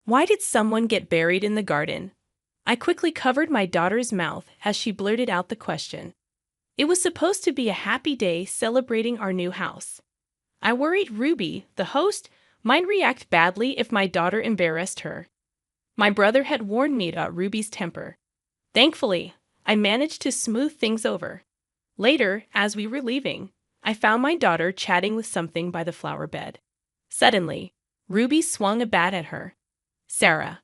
Why did someone get buried in the garden? I quickly covered my daughter's mouth as she blurted out the question. It was supposed to be a happy day celebrating our new house. I worried Ruby, the host, might react badly if my daughter embarrassed her. My brother had warned me about Ruby's temper. Thankfully, I managed to smooth things over. Later, as we were leaving, I found my daughter chatting with something by the flower bed. Suddenly, Ruby swung a bat at her. "Sarah,"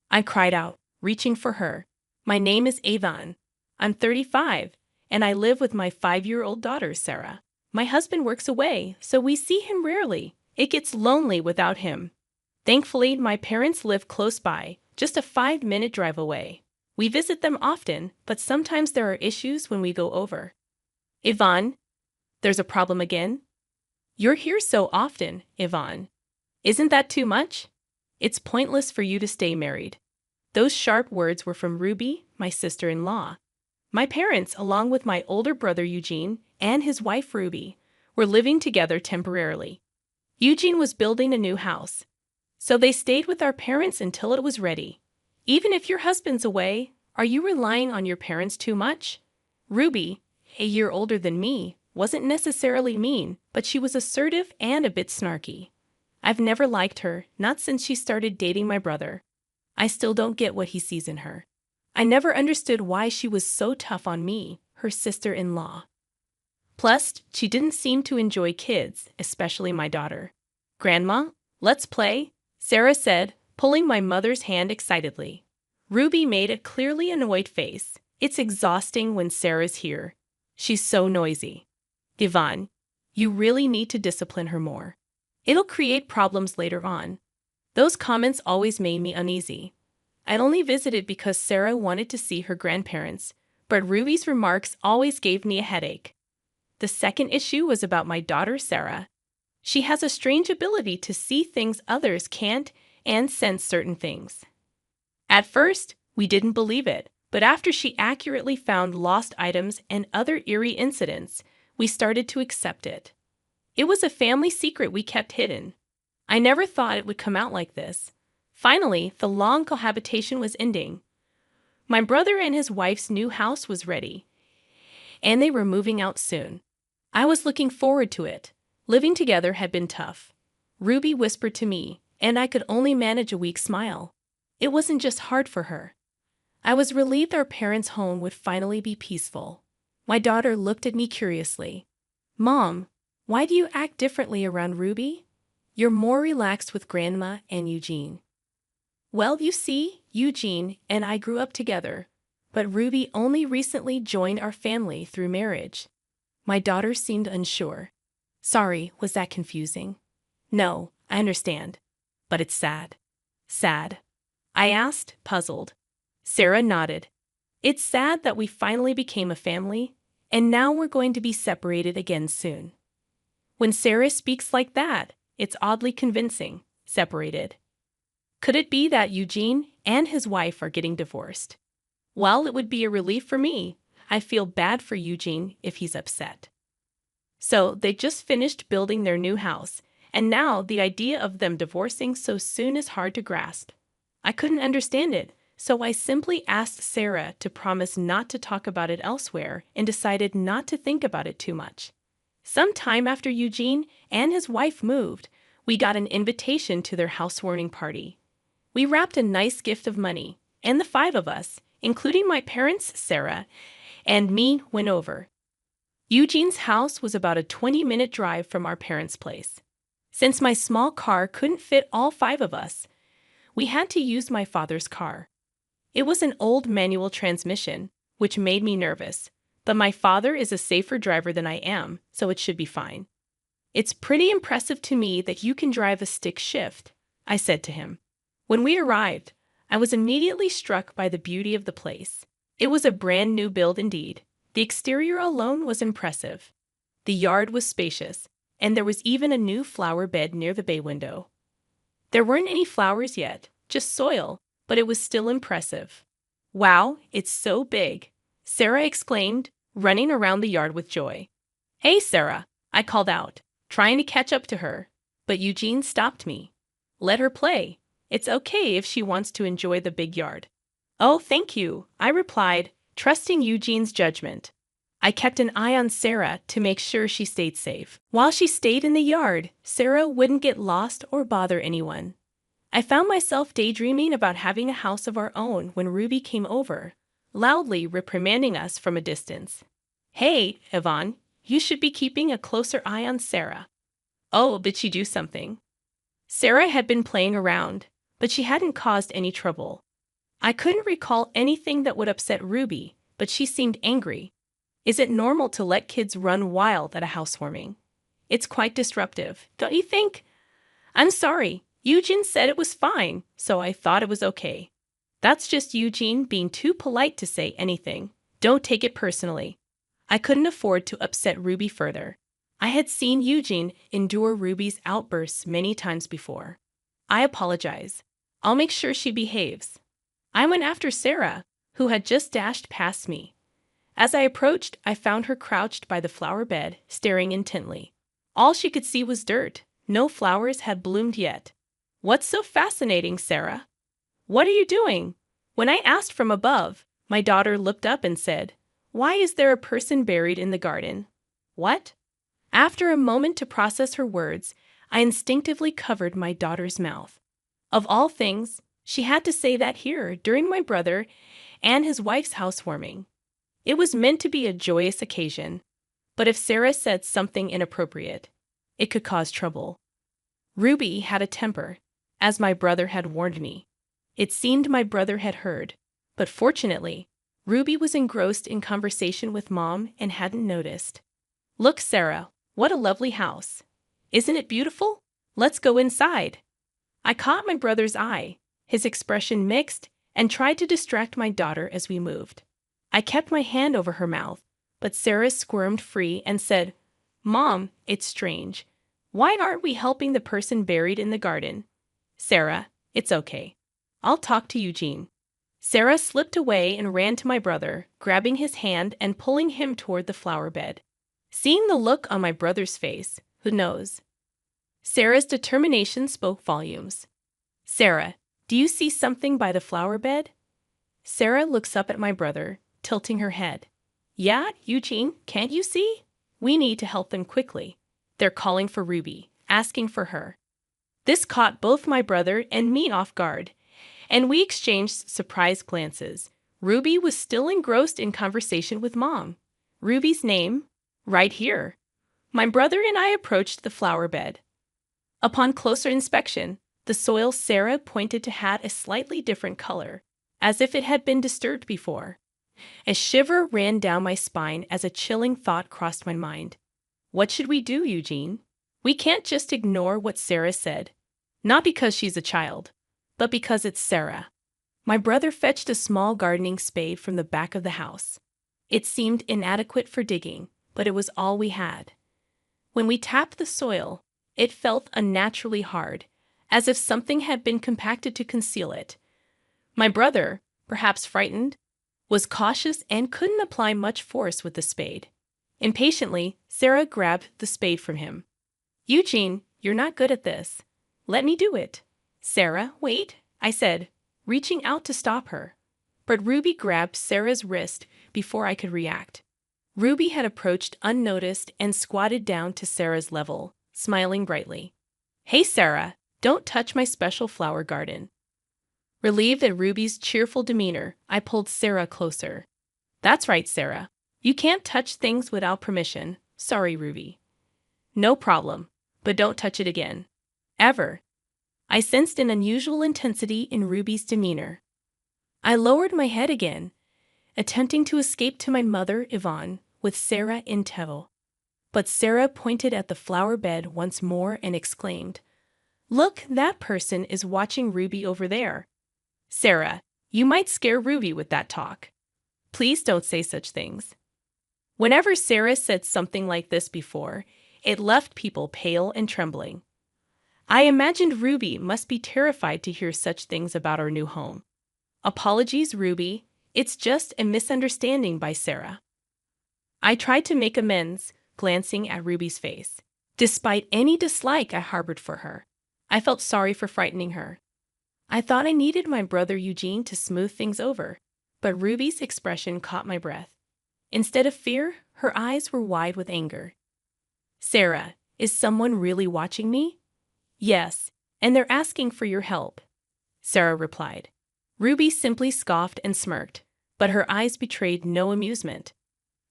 I cried out, reaching for her. "My name is Avon. I'm 35, and I live with my 5-year-old daughter, Sarah. My husband works away, so we see him rarely. It gets lonely without him. Thankfully, my parents live close by, just a 5-minute drive away. We visit them often, but sometimes there are issues when we go over." "Yvonne, there's a problem again?" "You're here so often, Yvonne. Isn't that too much? It's pointless for you to stay married." Those sharp words were from Ruby, my sister-in-law. My parents, along with my older brother Eugene and his wife Ruby, were living together temporarily. Eugene was building a new house, so they stayed with our parents until it was ready. "Even if your husband's away, are you relying on your parents too much?" Ruby, a year older than me, wasn't necessarily mean, but she was assertive and a bit snarky. I've never liked her, not since she started dating my brother. I still don't get what he sees in her. I never understood why she was so tough on me, her sister-in-law. Plus, she didn't seem to enjoy kids, especially my daughter. "Grandma, let's play," Sarah said, pulling my mother's hand excitedly. Ruby made a clearly annoyed face. It's exhausting when Sarah's here. She's so noisy. "Yvonne, you really need to discipline her more. It'll create problems later on." Those comments always made me uneasy. I'd only visited because Sarah wanted to see her grandparents, but Ruby's remarks always gave me a headache. The second issue was about my daughter Sarah. She has a strange ability to see things others can't and sense certain things. At first, we didn't believe it, but after she accurately found lost items and other eerie incidents, we started to accept it. It was a family secret we kept hidden. I never thought it would come out like this. Finally, the long cohabitation was ending. My brother and his wife's new house was ready, and they were moving out soon. I was looking forward to it. Living together had been tough. Ruby whispered to me, and I could only manage a weak smile. It wasn't just hard for her. I was relieved our parents' home would finally be peaceful. My daughter looked at me curiously. "Mom, why do you act differently around Ruby? You're more relaxed with Grandma and Eugene." "Well, you see, Eugene and I grew up together, but Ruby only recently joined our family through marriage." My daughter seemed unsure. "Sorry, was that confusing?" "No, I understand. But it's sad." "Sad?" I asked, puzzled. Sarah nodded. "It's sad that we finally became a family, and now we're going to be separated again soon." When Sarah speaks like that, it's oddly convincing. Separated. Could it be that Eugene and his wife are getting divorced? Well, it would be a relief for me. I feel bad for Eugene if he's upset. So they just finished building their new house, and now the idea of them divorcing so soon is hard to grasp. I couldn't understand it, so I simply asked Sarah to promise not to talk about it elsewhere and decided not to think about it too much. Some time after Eugene and his wife moved, we got an invitation to their housewarming party. We wrapped a nice gift of money, and the 5 of us, including my parents, Sarah, and me, went over. Eugene's house was about a 20-minute drive from our parents' place. Since my small car couldn't fit all 5 of us, we had to use my father's car. It was an old manual transmission, which made me nervous, but my father is a safer driver than I am, so it should be fine. "It's pretty impressive to me that you can drive a stick shift," I said to him. When we arrived, I was immediately struck by the beauty of the place. It was a brand new build indeed. The exterior alone was impressive. The yard was spacious, and there was even a new flower bed near the bay window. There weren't any flowers yet, just soil, but it was still impressive. "Wow, it's so big," Sarah exclaimed, running around the yard with joy. "Hey, Sarah," I called out, trying to catch up to her, but Eugene stopped me. "Let her play. It's okay if she wants to enjoy the big yard. Oh, thank you, I replied, trusting Eugene's judgment. I kept an eye on Sarah to make sure she stayed safe. While she stayed in the yard, Sarah wouldn't get lost or bother anyone. I found myself daydreaming about having a house of our own when Ruby came over, loudly reprimanding us from a distance. Hey, Yvonne, you should be keeping a closer eye on Sarah. Oh, did she do something? Sarah had been playing around, but she hadn't caused any trouble. I couldn't recall anything that would upset Ruby, but she seemed angry. Is it normal to let kids run wild at a housewarming? It's quite disruptive, don't you think? I'm sorry, Eugene said it was fine, so I thought it was okay. That's just Eugene being too polite to say anything. Don't take it personally. I couldn't afford to upset Ruby further. I had seen Eugene endure Ruby's outbursts many times before. I apologize. I'll make sure she behaves. I went after Sarah, who had just dashed past me. As I approached, I found her crouched by the flower bed, staring intently. All she could see was dirt. No flowers had bloomed yet. What's so fascinating, Sarah? What are you doing? When I asked from above, my daughter looked up and said, "Why is there a person buried in the garden?" What? After a moment to process her words, I instinctively covered my daughter's mouth. Of all things, she had to say that here during my brother and his wife's housewarming. It was meant to be a joyous occasion, but if Sarah said something inappropriate, it could cause trouble. Ruby had a temper, as my brother had warned me. It seemed my brother had heard, but fortunately, Ruby was engrossed in conversation with Mom and hadn't noticed. Look, Sarah, what a lovely house. Isn't it beautiful? Let's go inside. I caught my brother's eye, his expression mixed, and tried to distract my daughter as we moved. I kept my hand over her mouth, but Sarah squirmed free and said, "Mom, it's strange. Why aren't we helping the person buried in the garden?" Sarah, it's okay. I'll talk to Eugene. Sarah slipped away and ran to my brother, grabbing his hand and pulling him toward the flower bed. Seeing the look on my brother's face, who knows? Sarah's determination spoke volumes. Sarah, do you see something by the flower bed? Sarah looks up at my brother, tilting her head. Yeah, Eugene, can't you see? We need to help them quickly. They're calling for Ruby, asking for her. This caught both my brother and me off guard, and we exchanged surprised glances. Ruby was still engrossed in conversation with Mom. Ruby's name? Right here. My brother and I approached the flower bed. Upon closer inspection, the soil Sarah pointed to had a slightly different color, as if it had been disturbed before. A shiver ran down my spine as a chilling thought crossed my mind. What should we do, Eugene? We can't just ignore what Sarah said. Not because she's a child, but because it's Sarah. My brother fetched a small gardening spade from the back of the house. It seemed inadequate for digging, but it was all we had. When we tapped the soil, it felt unnaturally hard, as if something had been compacted to conceal it. My brother, perhaps frightened, was cautious and couldn't apply much force with the spade. Impatiently, Sarah grabbed the spade from him. Eugene, you're not good at this. Let me do it. Sarah, wait, I said, reaching out to stop her. But Ruby grabbed Sarah's wrist before I could react. Ruby had approached unnoticed and squatted down to Sarah's level, smiling brightly. Hey, Sarah, don't touch my special flower garden. Relieved at Ruby's cheerful demeanor, I pulled Sarah closer. That's right, Sarah. You can't touch things without permission. Sorry, Ruby. No problem, but don't touch it again. Ever. I sensed an unusual intensity in Ruby's demeanor. I lowered my head again, attempting to escape to my mother, Yvonne, with Sarah in tow. But Sarah pointed at the flower bed once more and exclaimed, Look, that person is watching Ruby over there. Sarah, you might scare Ruby with that talk. Please don't say such things. Whenever Sarah said something like this before, it left people pale and trembling. I imagined Ruby must be terrified to hear such things about our new home. Apologies, Ruby. It's just a misunderstanding by Sarah. I tried to make amends, glancing at Ruby's face. Despite any dislike I harbored for her, I felt sorry for frightening her. I thought I needed my brother Eugene to smooth things over, but Ruby's expression caught my breath. Instead of fear, her eyes were wide with anger. Sarah, is someone really watching me? Yes, and they're asking for your help, Sarah replied. Ruby simply scoffed and smirked, but her eyes betrayed no amusement.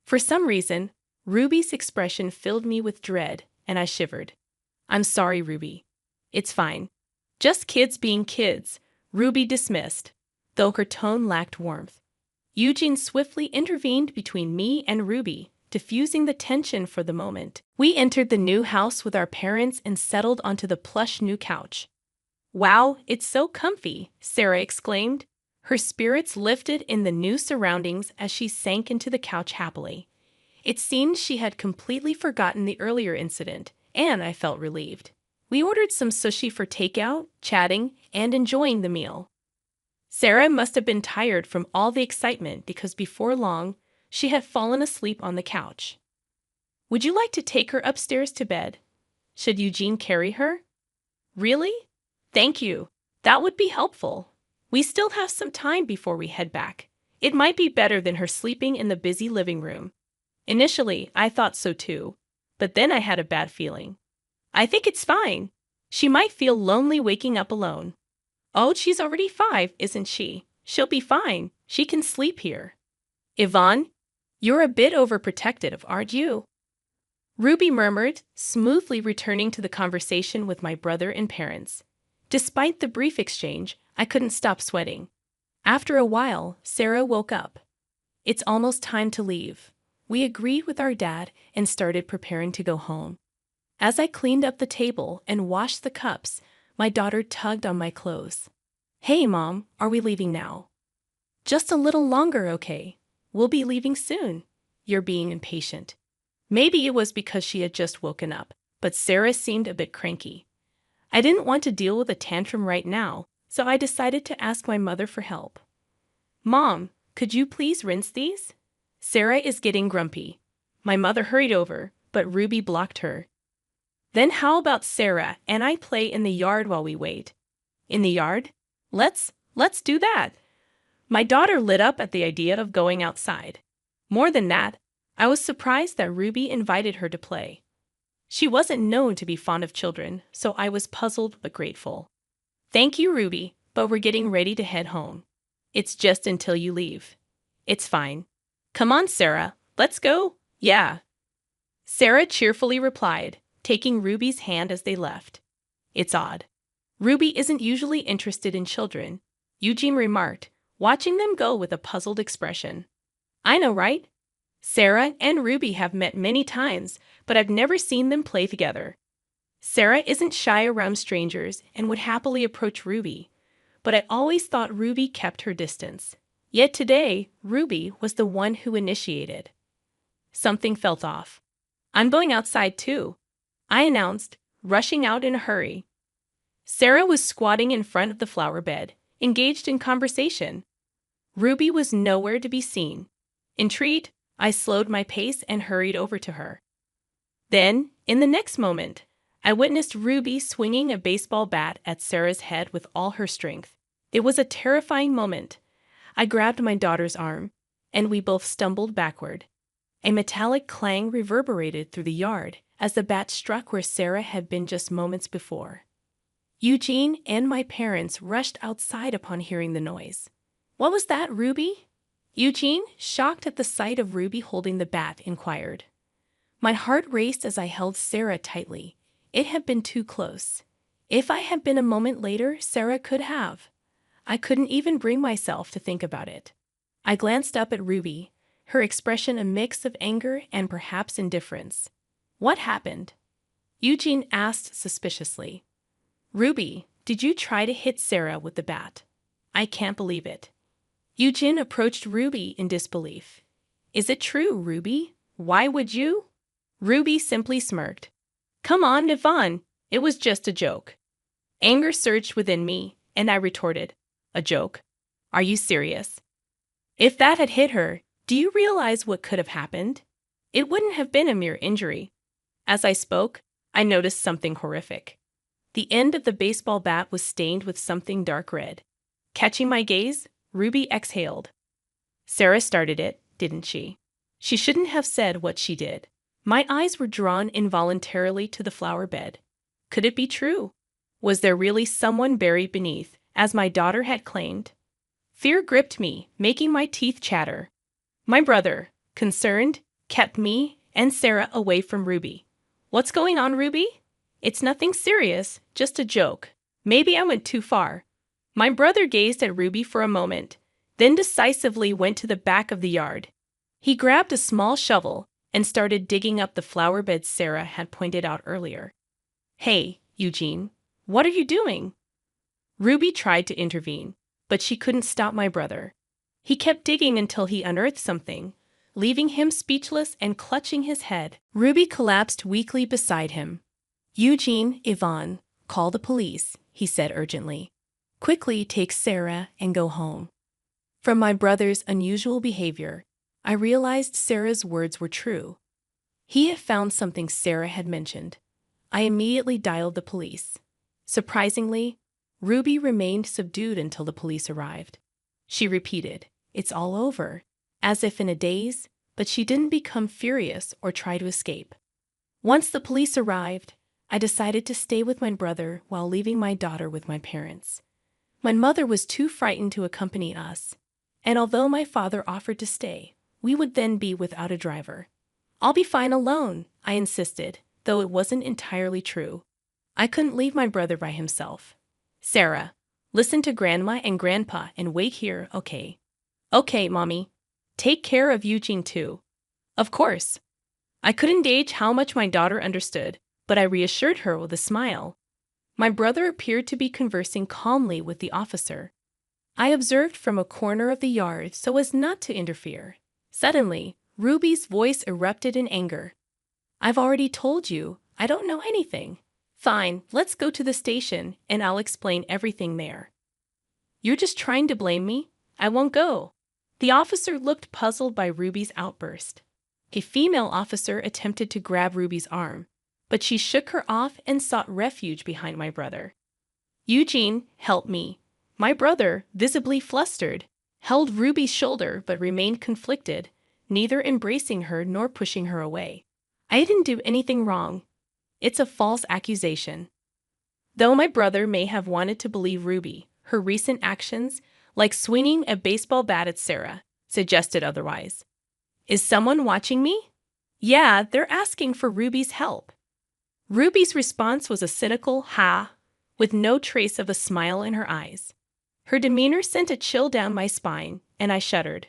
For some reason, Ruby's expression filled me with dread, and I shivered. I'm sorry, Ruby. It's fine. Just kids being kids, Ruby dismissed, though her tone lacked warmth. Eugene swiftly intervened between me and Ruby, diffusing the tension for the moment. We entered the new house with our parents and settled onto the plush new couch. Wow, it's so comfy, Sarah exclaimed. Her spirits lifted in the new surroundings as she sank into the couch happily. It seemed she had completely forgotten the earlier incident, and I felt relieved. We ordered some sushi for takeout, chatting, and enjoying the meal. Sarah must have been tired from all the excitement because before long, she had fallen asleep on the couch. Would you like to take her upstairs to bed? Should Eugene carry her? Really? Thank you. That would be helpful. We still have some time before we head back. It might be better than her sleeping in the busy living room. Initially, I thought so too, but then I had a bad feeling. I think it's fine. She might feel lonely waking up alone. Oh, she's already 5, isn't she? She'll be fine. She can sleep here. Yvonne, you're a bit overprotective, aren't you? Ruby murmured, smoothly returning to the conversation with my brother and parents. Despite the brief exchange, I couldn't stop sweating. After a while, Sarah woke up. It's almost time to leave. We agreed with our dad and started preparing to go home. As I cleaned up the table and washed the cups, my daughter tugged on my clothes. Hey, Mom, are we leaving now? Just a little longer, okay? We'll be leaving soon. You're being impatient. Maybe it was because she had just woken up, but Sarah seemed a bit cranky. I didn't want to deal with a tantrum right now, so I decided to ask my mother for help. Mom, could you please rinse these? Sarah is getting grumpy. My mother hurried over, but Ruby blocked her. Then how about Sarah and I play in the yard while we wait? In the yard? Let's do that. My daughter lit up at the idea of going outside. More than that, I was surprised that Ruby invited her to play. She wasn't known to be fond of children, so I was puzzled but grateful. Thank you, Ruby, but we're getting ready to head home. It's just until you leave. It's fine. Come on, Sarah, let's go. Yeah. Sarah cheerfully replied, taking Ruby's hand as they left. It's odd. Ruby isn't usually interested in children, Eugene remarked, watching them go with a puzzled expression. I know, right? Sarah and Ruby have met many times, but I've never seen them play together. Sarah isn't shy around strangers and would happily approach Ruby, but I always thought Ruby kept her distance. Yet today, Ruby was the one who initiated. Something felt off. I'm going outside too, I announced, rushing out in a hurry. Sarah was squatting in front of the flower bed, engaged in conversation. Ruby was nowhere to be seen. Intrigued, I slowed my pace and hurried over to her. Then, in the next moment, I witnessed Ruby swinging a baseball bat at Sarah's head with all her strength. It was a terrifying moment. I grabbed my daughter's arm, and we both stumbled backward. A metallic clang reverberated through the yard as the bat struck where Sarah had been just moments before. Eugene and my parents rushed outside upon hearing the noise. What was that, Ruby? Eugene, shocked at the sight of Ruby holding the bat, inquired. My heart raced as I held Sarah tightly. It had been too close. If I had been a moment later, Sarah could have. I couldn't even bring myself to think about it. I glanced up at Ruby, her expression a mix of anger and perhaps indifference. What happened? Eugene asked suspiciously. Ruby, did you try to hit Sarah with the bat? I can't believe it. Eugene approached Ruby in disbelief. Is it true, Ruby? Why would you? Ruby simply smirked. Come on, Yvonne. It was just a joke. Anger surged within me, and I retorted. A joke? Are you serious? If that had hit her, do you realize what could have happened? It wouldn't have been a mere injury. As I spoke, I noticed something horrific. The end of the baseball bat was stained with something dark red. Catching my gaze, Ruby exhaled. Sarah started it, didn't she? She shouldn't have said what she did. My eyes were drawn involuntarily to the flower bed. Could it be true? Was there really someone buried beneath, as my daughter had claimed? Fear gripped me, making my teeth chatter. My brother, concerned, kept me and Sarah away from Ruby. What's going on, Ruby? It's nothing serious, just a joke. Maybe I went too far. My brother gazed at Ruby for a moment, then decisively went to the back of the yard. He grabbed a small shovel and started digging up the flower bed Sarah had pointed out earlier. Hey, Eugene, what are you doing? Ruby tried to intervene, but she couldn't stop my brother. He kept digging until he unearthed something, leaving him speechless and clutching his head. Ruby collapsed weakly beside him. Eugene, Yvonne, call the police, he said urgently. Quickly take Sarah and go home. From my brother's unusual behavior, I realized Sarah's words were true. He had found something Sarah had mentioned. I immediately dialed the police. Surprisingly, Ruby remained subdued until the police arrived. She repeated, "It's all over," as if in a daze, but she didn't become furious or try to escape. Once the police arrived, I decided to stay with my brother while leaving my daughter with my parents. My mother was too frightened to accompany us, and although my father offered to stay, we would then be without a driver. I'll be fine alone, I insisted, though it wasn't entirely true. I couldn't leave my brother by himself. Sarah, listen to Grandma and Grandpa and wait here, okay? Okay, Mommy. Take care of Eugene too. Of course. I couldn't gauge how much my daughter understood, but I reassured her with a smile. My brother appeared to be conversing calmly with the officer. I observed from a corner of the yard so as not to interfere. Suddenly, Ruby's voice erupted in anger. I've already told you, I don't know anything. Fine, let's go to the station and I'll explain everything there. You're just trying to blame me? I won't go. The officer looked puzzled by Ruby's outburst. A female officer attempted to grab Ruby's arm, but she shook her off and sought refuge behind my brother. Eugene, help me. My brother, visibly flustered, held Ruby's shoulder but remained conflicted, neither embracing her nor pushing her away. I didn't do anything wrong. It's a false accusation. Though my brother may have wanted to believe Ruby, her recent actions, like swinging a baseball bat at Sarah, suggested otherwise. Is someone watching me? Yeah, they're asking for Ruby's help. Ruby's response was a cynical ha, with no trace of a smile in her eyes. Her demeanor sent a chill down my spine, and I shuddered.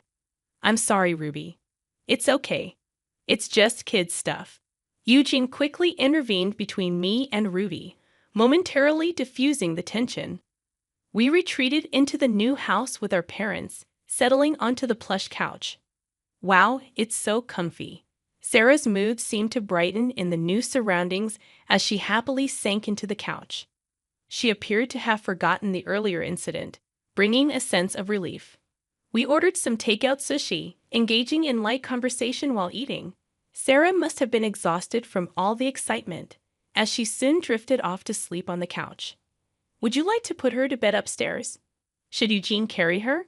I'm sorry, Ruby. It's okay. It's just kid stuff. Eugene quickly intervened between me and Ruby, momentarily diffusing the tension. We retreated into the new house with our parents, settling onto the plush couch. Wow, it's so comfy. Sarah's mood seemed to brighten in the new surroundings as she happily sank into the couch. She appeared to have forgotten the earlier incident, bringing a sense of relief. We ordered some takeout sushi, engaging in light conversation while eating. Sarah must have been exhausted from all the excitement, as she soon drifted off to sleep on the couch. Would you like to put her to bed upstairs? Should Eugene carry her?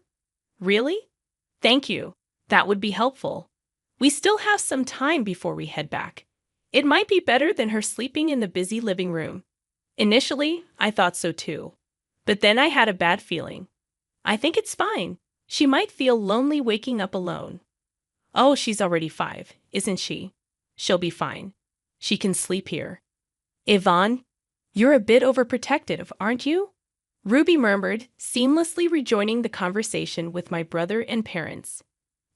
Really? Thank you. That would be helpful. We still have some time before we head back. It might be better than her sleeping in the busy living room. Initially, I thought so too. But then I had a bad feeling. I think it's fine. She might feel lonely waking up alone. Oh, she's already 5, isn't she? She'll be fine. She can sleep here. Yvonne, you're a bit overprotective, aren't you? Ruby murmured, seamlessly rejoining the conversation with my brother and parents.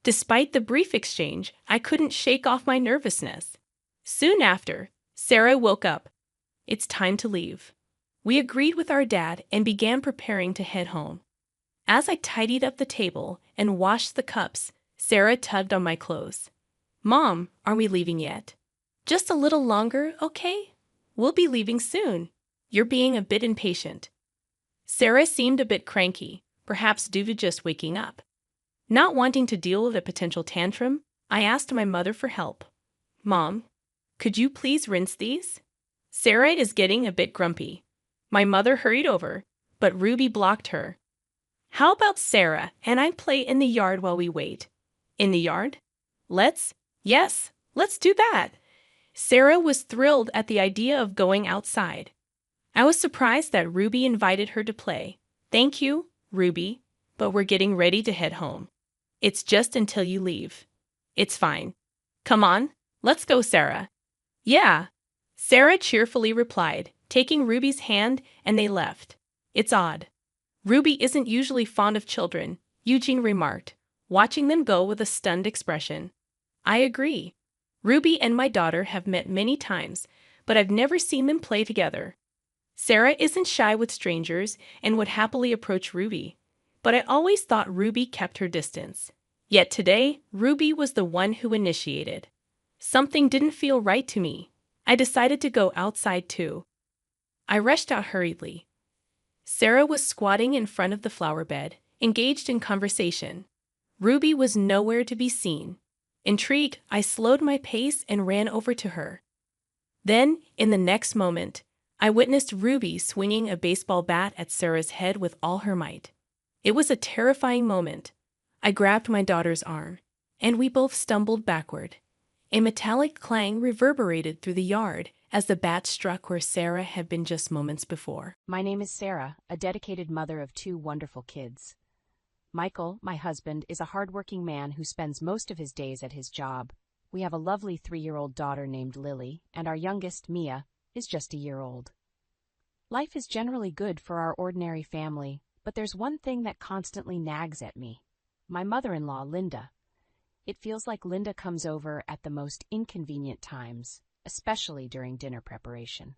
Despite the brief exchange, I couldn't shake off my nervousness. Soon after, Sarah woke up. It's time to leave. We agreed with our dad and began preparing to head home. As I tidied up the table and washed the cups, Sarah tugged on my clothes. Mom, are we leaving yet? Just a little longer, okay? We'll be leaving soon. You're being a bit impatient. Sarah seemed a bit cranky, perhaps due to just waking up. Not wanting to deal with a potential tantrum, I asked my mother for help. Mom, could you please rinse these? Sarah is getting a bit grumpy. My mother hurried over, but Ruby blocked her. How about Sarah and I play in the yard while we wait? In the yard? Yes, let's do that. Sarah was thrilled at the idea of going outside. I was surprised that Ruby invited her to play. Thank you, Ruby, but we're getting ready to head home. It's just until you leave. It's fine. Come on, let's go, Sarah. Yeah, Sarah cheerfully replied, taking Ruby's hand, and they left. It's odd. Ruby isn't usually fond of children, Eugene remarked, watching them go with a stunned expression. I agree. Ruby and my daughter have met many times, but I've never seen them play together. Sarah isn't shy with strangers and would happily approach Ruby, but I always thought Ruby kept her distance. Yet today, Ruby was the one who initiated. Something didn't feel right to me. I decided to go outside too. I rushed out hurriedly. Sarah was squatting in front of the flower bed, engaged in conversation. Ruby was nowhere to be seen. Intrigued, I slowed my pace and ran over to her. Then, in the next moment, I witnessed Ruby swinging a baseball bat at Sarah's head with all her might. It was a terrifying moment. I grabbed my daughter's arm, and we both stumbled backward. A metallic clang reverberated through the yard as the bat struck where Sarah had been just moments before. My name is Sarah, a dedicated mother of 2 wonderful kids. Michael, my husband, is a hardworking man who spends most of his days at his job. We have a lovely 3-year-old daughter named Lily, and our youngest, Mia, is just a year old. Life is generally good for our ordinary family, but there's one thing that constantly nags at me. My mother-in-law, Linda. It feels like Linda comes over at the most inconvenient times, especially during dinner preparation.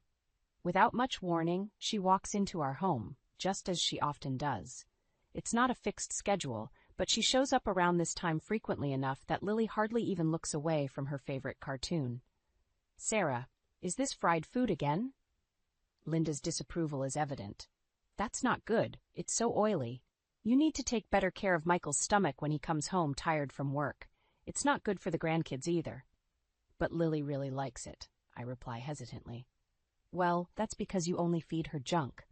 Without much warning, she walks into our home, just as she often does. It's not a fixed schedule, but she shows up around this time frequently enough that Lily hardly even looks away from her favorite cartoon. Sarah, is this fried food again? Linda's disapproval is evident. That's not good. It's so oily. You need to take better care of Michael's stomach when he comes home tired from work. It's not good for the grandkids either. But Lily really likes it, I reply hesitantly. Well, that's because you only feed her junk.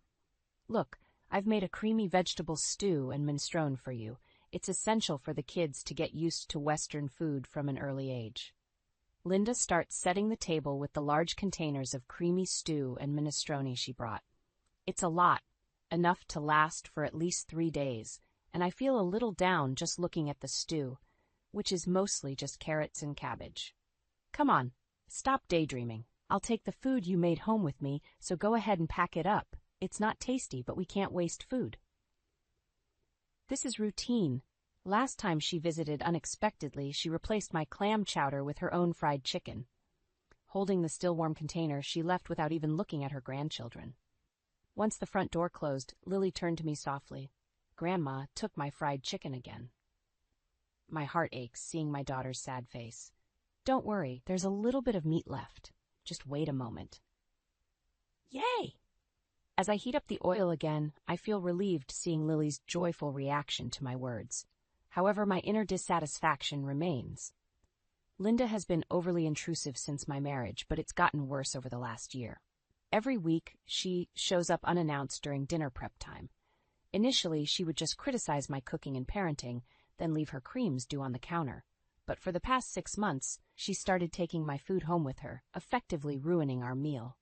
Look, I've made a creamy vegetable stew and minestrone for you. It's essential for the kids to get used to Western food from an early age. Linda starts setting the table with the large containers of creamy stew and minestrone she brought. It's a lot, enough to last for at least 3 days, and I feel a little down just looking at the stew, which is mostly just carrots and cabbage. Come on, stop daydreaming. I'll take the food you made home with me, so go ahead and pack it up. It's not tasty, but we can't waste food. This is routine. Last time she visited unexpectedly, she replaced my clam chowder with her own fried chicken. Holding the still-warm container, she left without even looking at her grandchildren. Once the front door closed, Lily turned to me softly. Grandma took my fried chicken again. My heart aches seeing my daughter's sad face. Don't worry, there's a little bit of meat left. Just wait a moment. Yay! As I heat up the oil again, I feel relieved seeing Lily's joyful reaction to my words. However, my inner dissatisfaction remains. Linda has been overly intrusive since my marriage, but it's gotten worse over the last year. Every week, she shows up unannounced during dinner prep time. Initially, she would just criticize my cooking and parenting, then leave her creams due on the counter. But for the past 6 months, she started taking my food home with her, effectively ruining our meal.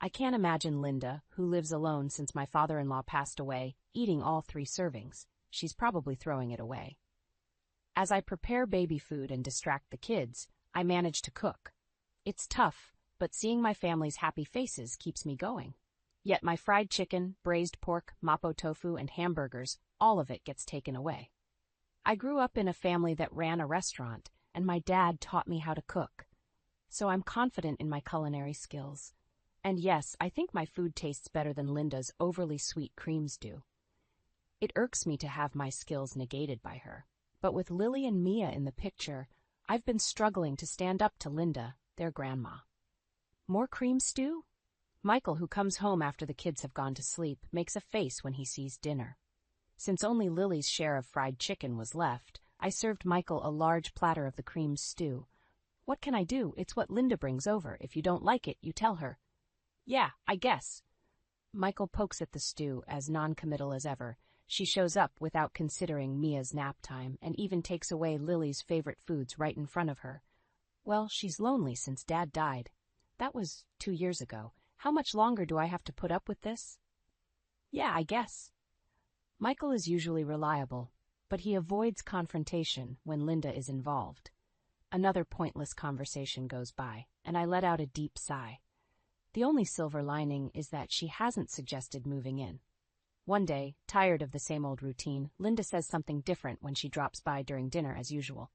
I can't imagine Linda, who lives alone since my father-in-law passed away, eating all 3 servings. She's probably throwing it away. As I prepare baby food and distract the kids, I manage to cook. It's tough, but seeing my family's happy faces keeps me going. Yet my fried chicken, braised pork, mapo tofu, and hamburgers, all of it gets taken away. I grew up in a family that ran a restaurant, and my dad taught me how to cook. So I'm confident in my culinary skills. And yes, I think my food tastes better than Linda's overly sweet creams do. It irks me to have my skills negated by her. But with Lily and Mia in the picture, I've been struggling to stand up to Linda, their grandma. More cream stew? Michael, who comes home after the kids have gone to sleep, makes a face when he sees dinner. Since only Lily's share of fried chicken was left, I served Michael a large platter of the cream stew. What can I do? It's what Linda brings over. If you don't like it, you tell her. Yeah, I guess. Michael pokes at the stew, as non-committal as ever. She shows up without considering Mia's nap time, and even takes away Lily's favorite foods right in front of her. Well, she's lonely since Dad died. That was 2 years ago. How much longer do I have to put up with this? Yeah, I guess. Michael is usually reliable, but he avoids confrontation when Linda is involved. Another pointless conversation goes by, and I let out a deep sigh. The only silver lining is that she hasn't suggested moving in. One day, tired of the same old routine, Linda says something different when she drops by during dinner as usual.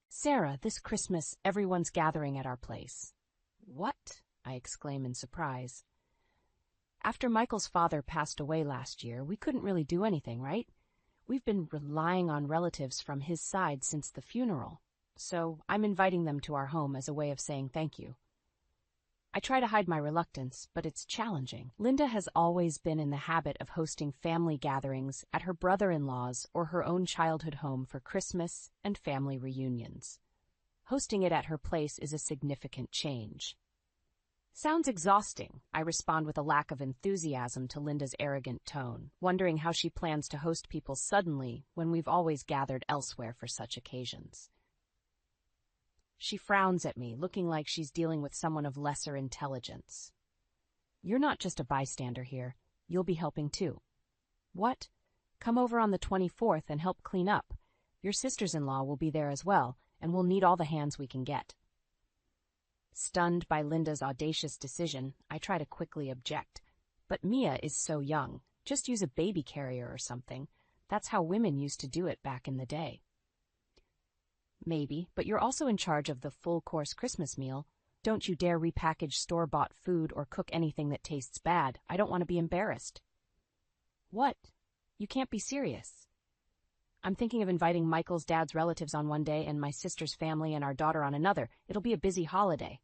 "Sarah, this Christmas, everyone's gathering at our place." "What?" I exclaim in surprise. "After Michael's father passed away last year, we couldn't really do anything, right? We've been relying on relatives from his side since the funeral, so I'm inviting them to our home as a way of saying thank you." I try to hide my reluctance, but it's challenging. Linda has always been in the habit of hosting family gatherings at her brother-in-law's or her own childhood home for Christmas and family reunions. Hosting it at her place is a significant change. "Sounds exhausting," I respond with a lack of enthusiasm to Linda's arrogant tone, wondering how she plans to host people suddenly when we've always gathered elsewhere for such occasions. She frowns at me, looking like she's dealing with someone of lesser intelligence. "You're not just a bystander here. You'll be helping too." "What? Come over on the 24th and help clean up. Your sisters-in-law will be there as well, and we'll need all the hands we can get." Stunned by Linda's audacious decision, I try to quickly object. "But Mia is so young. Just use a baby carrier or something. That's how women used to do it back in the day." "Maybe, but you're also in charge of the full-course Christmas meal. Don't you dare repackage store-bought food or cook anything that tastes bad. I don't want to be embarrassed." "What? You can't be serious." "I'm thinking of inviting Michael's dad's relatives on one day and my sister's family and our daughter on another. It'll be a busy holiday."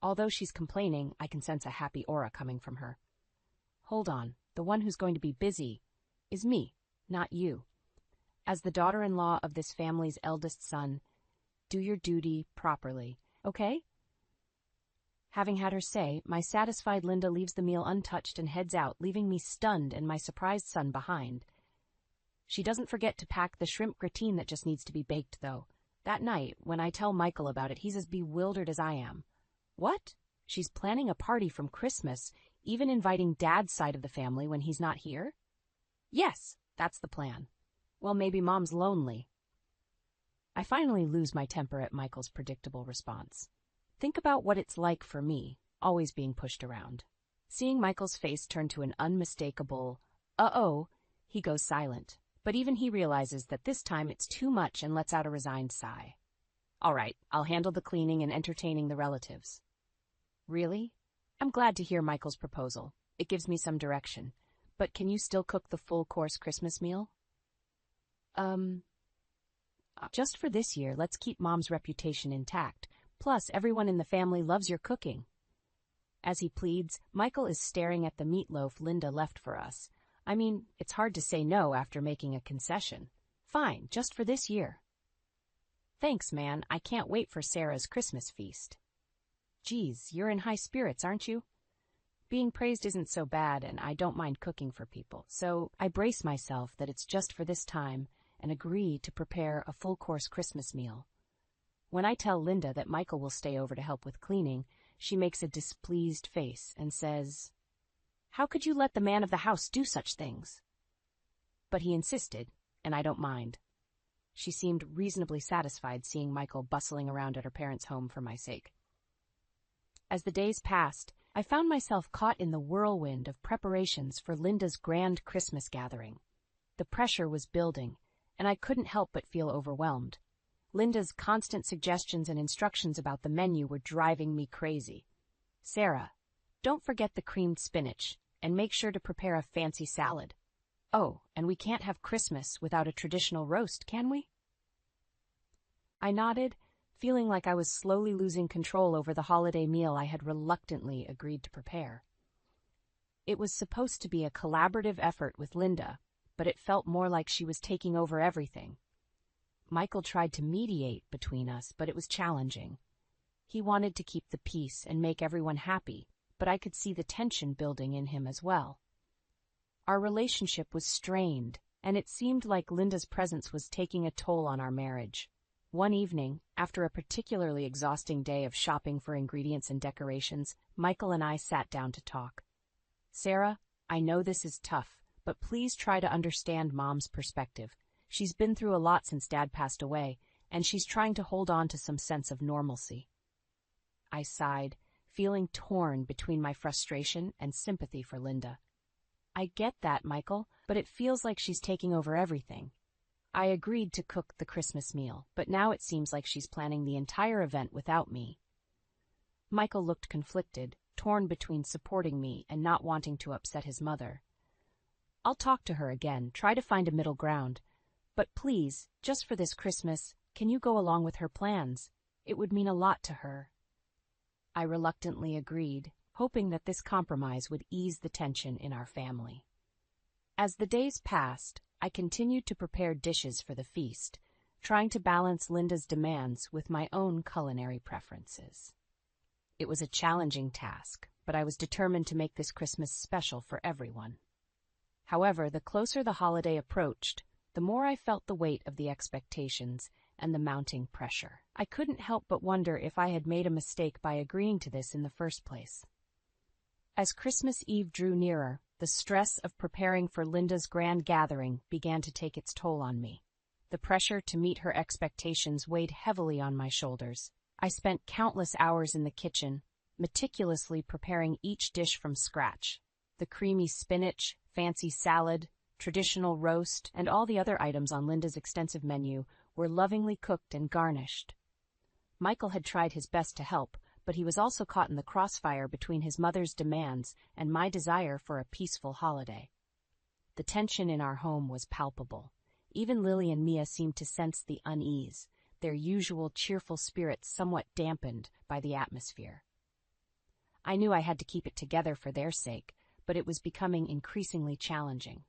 Although she's complaining, I can sense a happy aura coming from her. "Hold on. The one who's going to be busy is me, not you. As the daughter-in-law of this family's eldest son, do your duty properly, okay?" Having had her say, my satisfied Linda leaves the meal untouched and heads out, leaving me stunned and my surprised son behind. She doesn't forget to pack the shrimp gratin that just needs to be baked, though. That night, when I tell Michael about it, he's as bewildered as I am. "What? She's planning a party from Christmas, even inviting Dad's side of the family when he's not here?" "Yes, that's the plan." "Well, maybe Mom's lonely." I finally lose my temper at Michael's predictable response. Think about what it's like for me, always being pushed around. Seeing Michael's face turn to an unmistakable, "uh-oh," he goes silent. But even he realizes that this time it's too much and lets out a resigned sigh. "All right, I'll handle the cleaning and entertaining the relatives." "Really?" I'm glad to hear Michael's proposal. It gives me some direction. But can you still cook the full-course Christmas meal? Just for this year, let's keep Mom's reputation intact. Plus, everyone in the family loves your cooking." As he pleads, Michael is staring at the meatloaf Linda left for us. I mean, it's hard to say no after making a concession. "Fine, just for this year." "Thanks, man. I can't wait for Sarah's Christmas feast." "Geez, you're in high spirits, aren't you?" Being praised isn't so bad, and I don't mind cooking for people, so I brace myself that it's just for this time and agree to prepare a full-course Christmas meal. When I tell Linda that Michael will stay over to help with cleaning, she makes a displeased face and says, "How could you let the man of the house do such things?" But he insisted, and I don't mind. She seemed reasonably satisfied seeing Michael bustling around at her parents' home for my sake. As the days passed, I found myself caught in the whirlwind of preparations for Linda's grand Christmas gathering. The pressure was building, and I couldn't help but feel overwhelmed. Linda's constant suggestions and instructions about the menu were driving me crazy. "Sarah, don't forget the creamed spinach, and make sure to prepare a fancy salad. Oh, and we can't have Christmas without a traditional roast, can we?" I nodded, feeling like I was slowly losing control over the holiday meal I had reluctantly agreed to prepare. It was supposed to be a collaborative effort with Linda, but it felt more like she was taking over everything. Michael tried to mediate between us, but it was challenging. He wanted to keep the peace and make everyone happy, but I could see the tension building in him as well. Our relationship was strained, and it seemed like Linda's presence was taking a toll on our marriage. One evening, after a particularly exhausting day of shopping for ingredients and decorations, Michael and I sat down to talk. "Sarah, I know this is tough, but please try to understand Mom's perspective. She's been through a lot since Dad passed away, and she's trying to hold on to some sense of normalcy." I sighed, feeling torn between my frustration and sympathy for Linda. "I get that, Michael, but it feels like she's taking over everything." I agreed to cook the Christmas meal, but now it seems like she's planning the entire event without me. Michael looked conflicted, torn between supporting me and not wanting to upset his mother. "I'll talk to her again, try to find a middle ground. But please, just for this Christmas, can you go along with her plans? It would mean a lot to her." I reluctantly agreed, hoping that this compromise would ease the tension in our family. As the days passed, I continued to prepare dishes for the feast, trying to balance Linda's demands with my own culinary preferences. It was a challenging task, but I was determined to make this Christmas special for everyone. However, the closer the holiday approached, the more I felt the weight of the expectations and the mounting pressure. I couldn't help but wonder if I had made a mistake by agreeing to this in the first place. As Christmas Eve drew nearer, the stress of preparing for Linda's grand gathering began to take its toll on me. The pressure to meet her expectations weighed heavily on my shoulders. I spent countless hours in the kitchen, meticulously preparing each dish from scratch. The creamy spinach, fancy salad, traditional roast, and all the other items on Linda's extensive menu were lovingly cooked and garnished. Michael had tried his best to help, but he was also caught in the crossfire between his mother's demands and my desire for a peaceful holiday. The tension in our home was palpable. Even Lily and Mia seemed to sense the unease, their usual cheerful spirits somewhat dampened by the atmosphere. I knew I had to keep it together for their sake, but it was becoming increasingly challenging.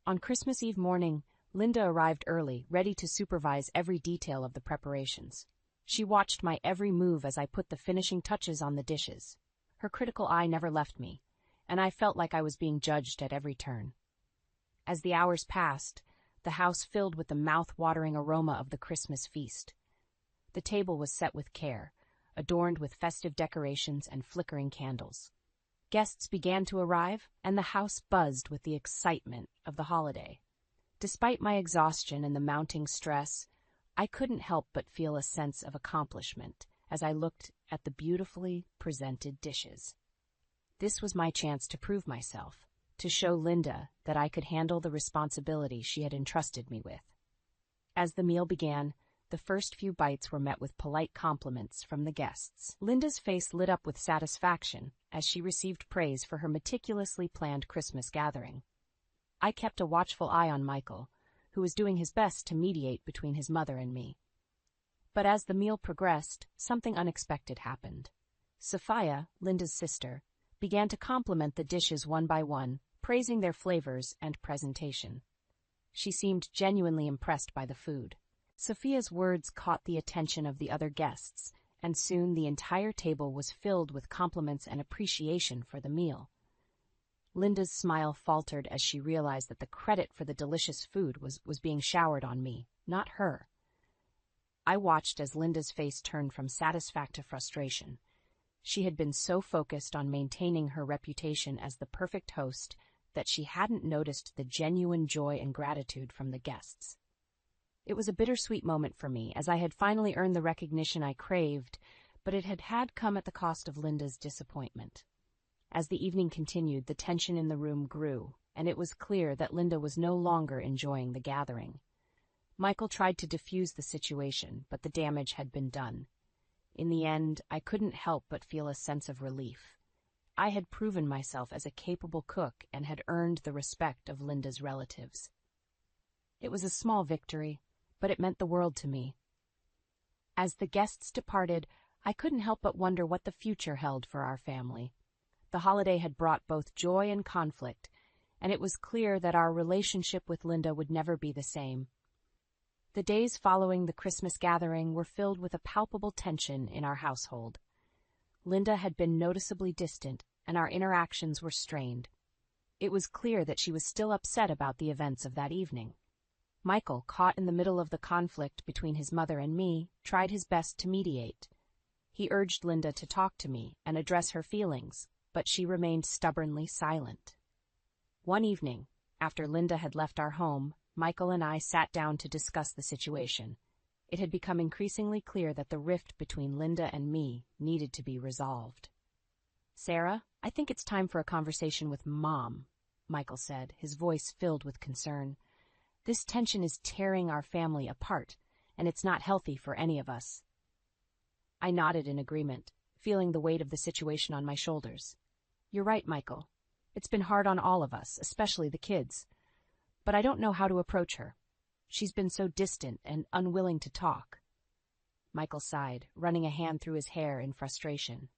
On Christmas Eve morning, Linda arrived early, ready to supervise every detail of the preparations. She watched my every move as I put the finishing touches on the dishes. Her critical eye never left me, and I felt like I was being judged at every turn. As the hours passed, the house filled with the mouth-watering aroma of the Christmas feast. The table was set with care, adorned with festive decorations and flickering candles. Guests began to arrive, and the house buzzed with the excitement of the holiday. Despite my exhaustion and the mounting stress, I couldn't help but feel a sense of accomplishment as I looked at the beautifully presented dishes. This was my chance to prove myself, to show Linda that I could handle the responsibility she had entrusted me with. As the meal began, the first few bites were met with polite compliments from the guests. Linda's face lit up with satisfaction as she received praise for her meticulously planned Christmas gathering. I kept a watchful eye on Michael, who was doing his best to mediate between his mother and me. But as the meal progressed, something unexpected happened. Sophia, Linda's sister, began to compliment the dishes one by one, praising their flavors and presentation. She seemed genuinely impressed by the food. Sophia's words caught the attention of the other guests, and soon the entire table was filled with compliments and appreciation for the meal. Linda's smile faltered as she realized that the credit for the delicious food was being showered on me, not her. I watched as Linda's face turned from satisfaction to frustration. She had been so focused on maintaining her reputation as the perfect host that she hadn't noticed the genuine joy and gratitude from the guests. It was a bittersweet moment for me, as I had finally earned the recognition I craved, but it had come at the cost of Linda's disappointment. As the evening continued, the tension in the room grew, and it was clear that Linda was no longer enjoying the gathering. Michael tried to defuse the situation, but the damage had been done. In the end, I couldn't help but feel a sense of relief. I had proven myself as a capable cook and had earned the respect of Linda's relatives. It was a small victory, but it meant the world to me. As the guests departed, I couldn't help but wonder what the future held for our family. The holiday had brought both joy and conflict, and it was clear that our relationship with Linda would never be the same. The days following the Christmas gathering were filled with a palpable tension in our household. Linda had been noticeably distant, and our interactions were strained. It was clear that she was still upset about the events of that evening. Michael, caught in the middle of the conflict between his mother and me, tried his best to mediate. He urged Linda to talk to me and address her feelings, but she remained stubbornly silent. One evening, after Linda had left our home, Michael and I sat down to discuss the situation. It had become increasingly clear that the rift between Linda and me needed to be resolved. "Sarah, I think it's time for a conversation with Mom," Michael said, his voice filled with concern. "This tension is tearing our family apart, and it's not healthy for any of us." I nodded in agreement, feeling the weight of the situation on my shoulders. "You're right, Michael. It's been hard on all of us, especially the kids. But I don't know how to approach her. She's been so distant and unwilling to talk." Michael sighed, running a hand through his hair in frustration.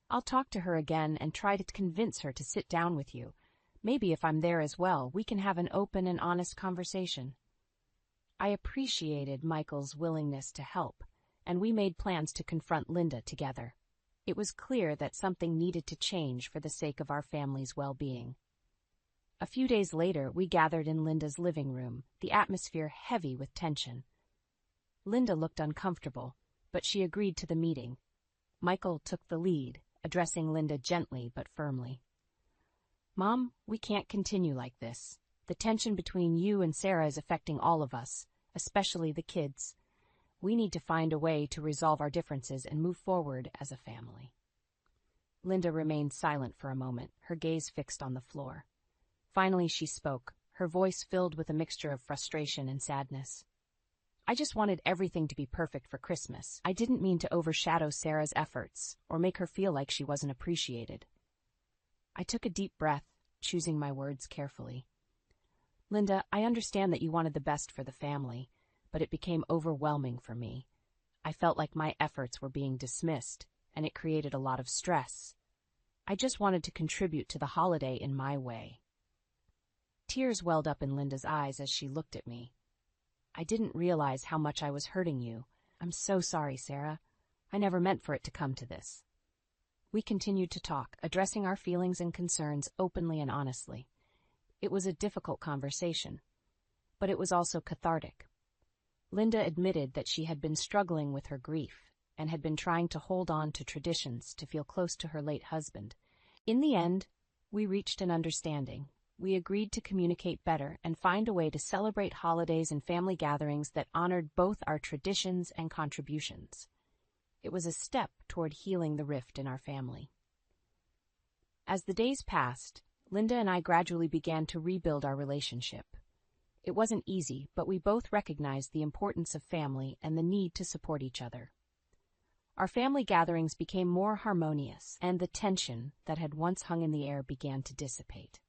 "I'll talk to her again and try to convince her to sit down with you. Maybe if I'm there as well, we can have an open and honest conversation." I appreciated Michael's willingness to help, and we made plans to confront Linda together. It was clear that something needed to change for the sake of our family's well-being. A few days later, we gathered in Linda's living room, the atmosphere heavy with tension. Linda looked uncomfortable, but she agreed to the meeting. Michael took the lead, addressing Linda gently but firmly. "Mom, we can't continue like this. The tension between you and Sarah is affecting all of us, especially the kids. We need to find a way to resolve our differences and move forward as a family." Linda remained silent for a moment, her gaze fixed on the floor. Finally she spoke, her voice filled with a mixture of frustration and sadness. "I just wanted everything to be perfect for Christmas. I didn't mean to overshadow Sarah's efforts or make her feel like she wasn't appreciated." I took a deep breath, choosing my words carefully. "Linda, I understand that you wanted the best for the family, but it became overwhelming for me. I felt like my efforts were being dismissed, and it created a lot of stress. I just wanted to contribute to the holiday in my way." Tears welled up in Linda's eyes as she looked at me. "I didn't realize how much I was hurting you. I'm so sorry, Sarah. I never meant for it to come to this." We continued to talk, addressing our feelings and concerns openly and honestly. It was a difficult conversation, but it was also cathartic. Linda admitted that she had been struggling with her grief and had been trying to hold on to traditions to feel close to her late husband. In the end, we reached an understanding. We agreed to communicate better and find a way to celebrate holidays and family gatherings that honored both our traditions and contributions. It was a step toward healing the rift in our family. As the days passed, Linda and I gradually began to rebuild our relationship. It wasn't easy, but we both recognized the importance of family and the need to support each other. Our family gatherings became more harmonious, and the tension that had once hung in the air began to dissipate.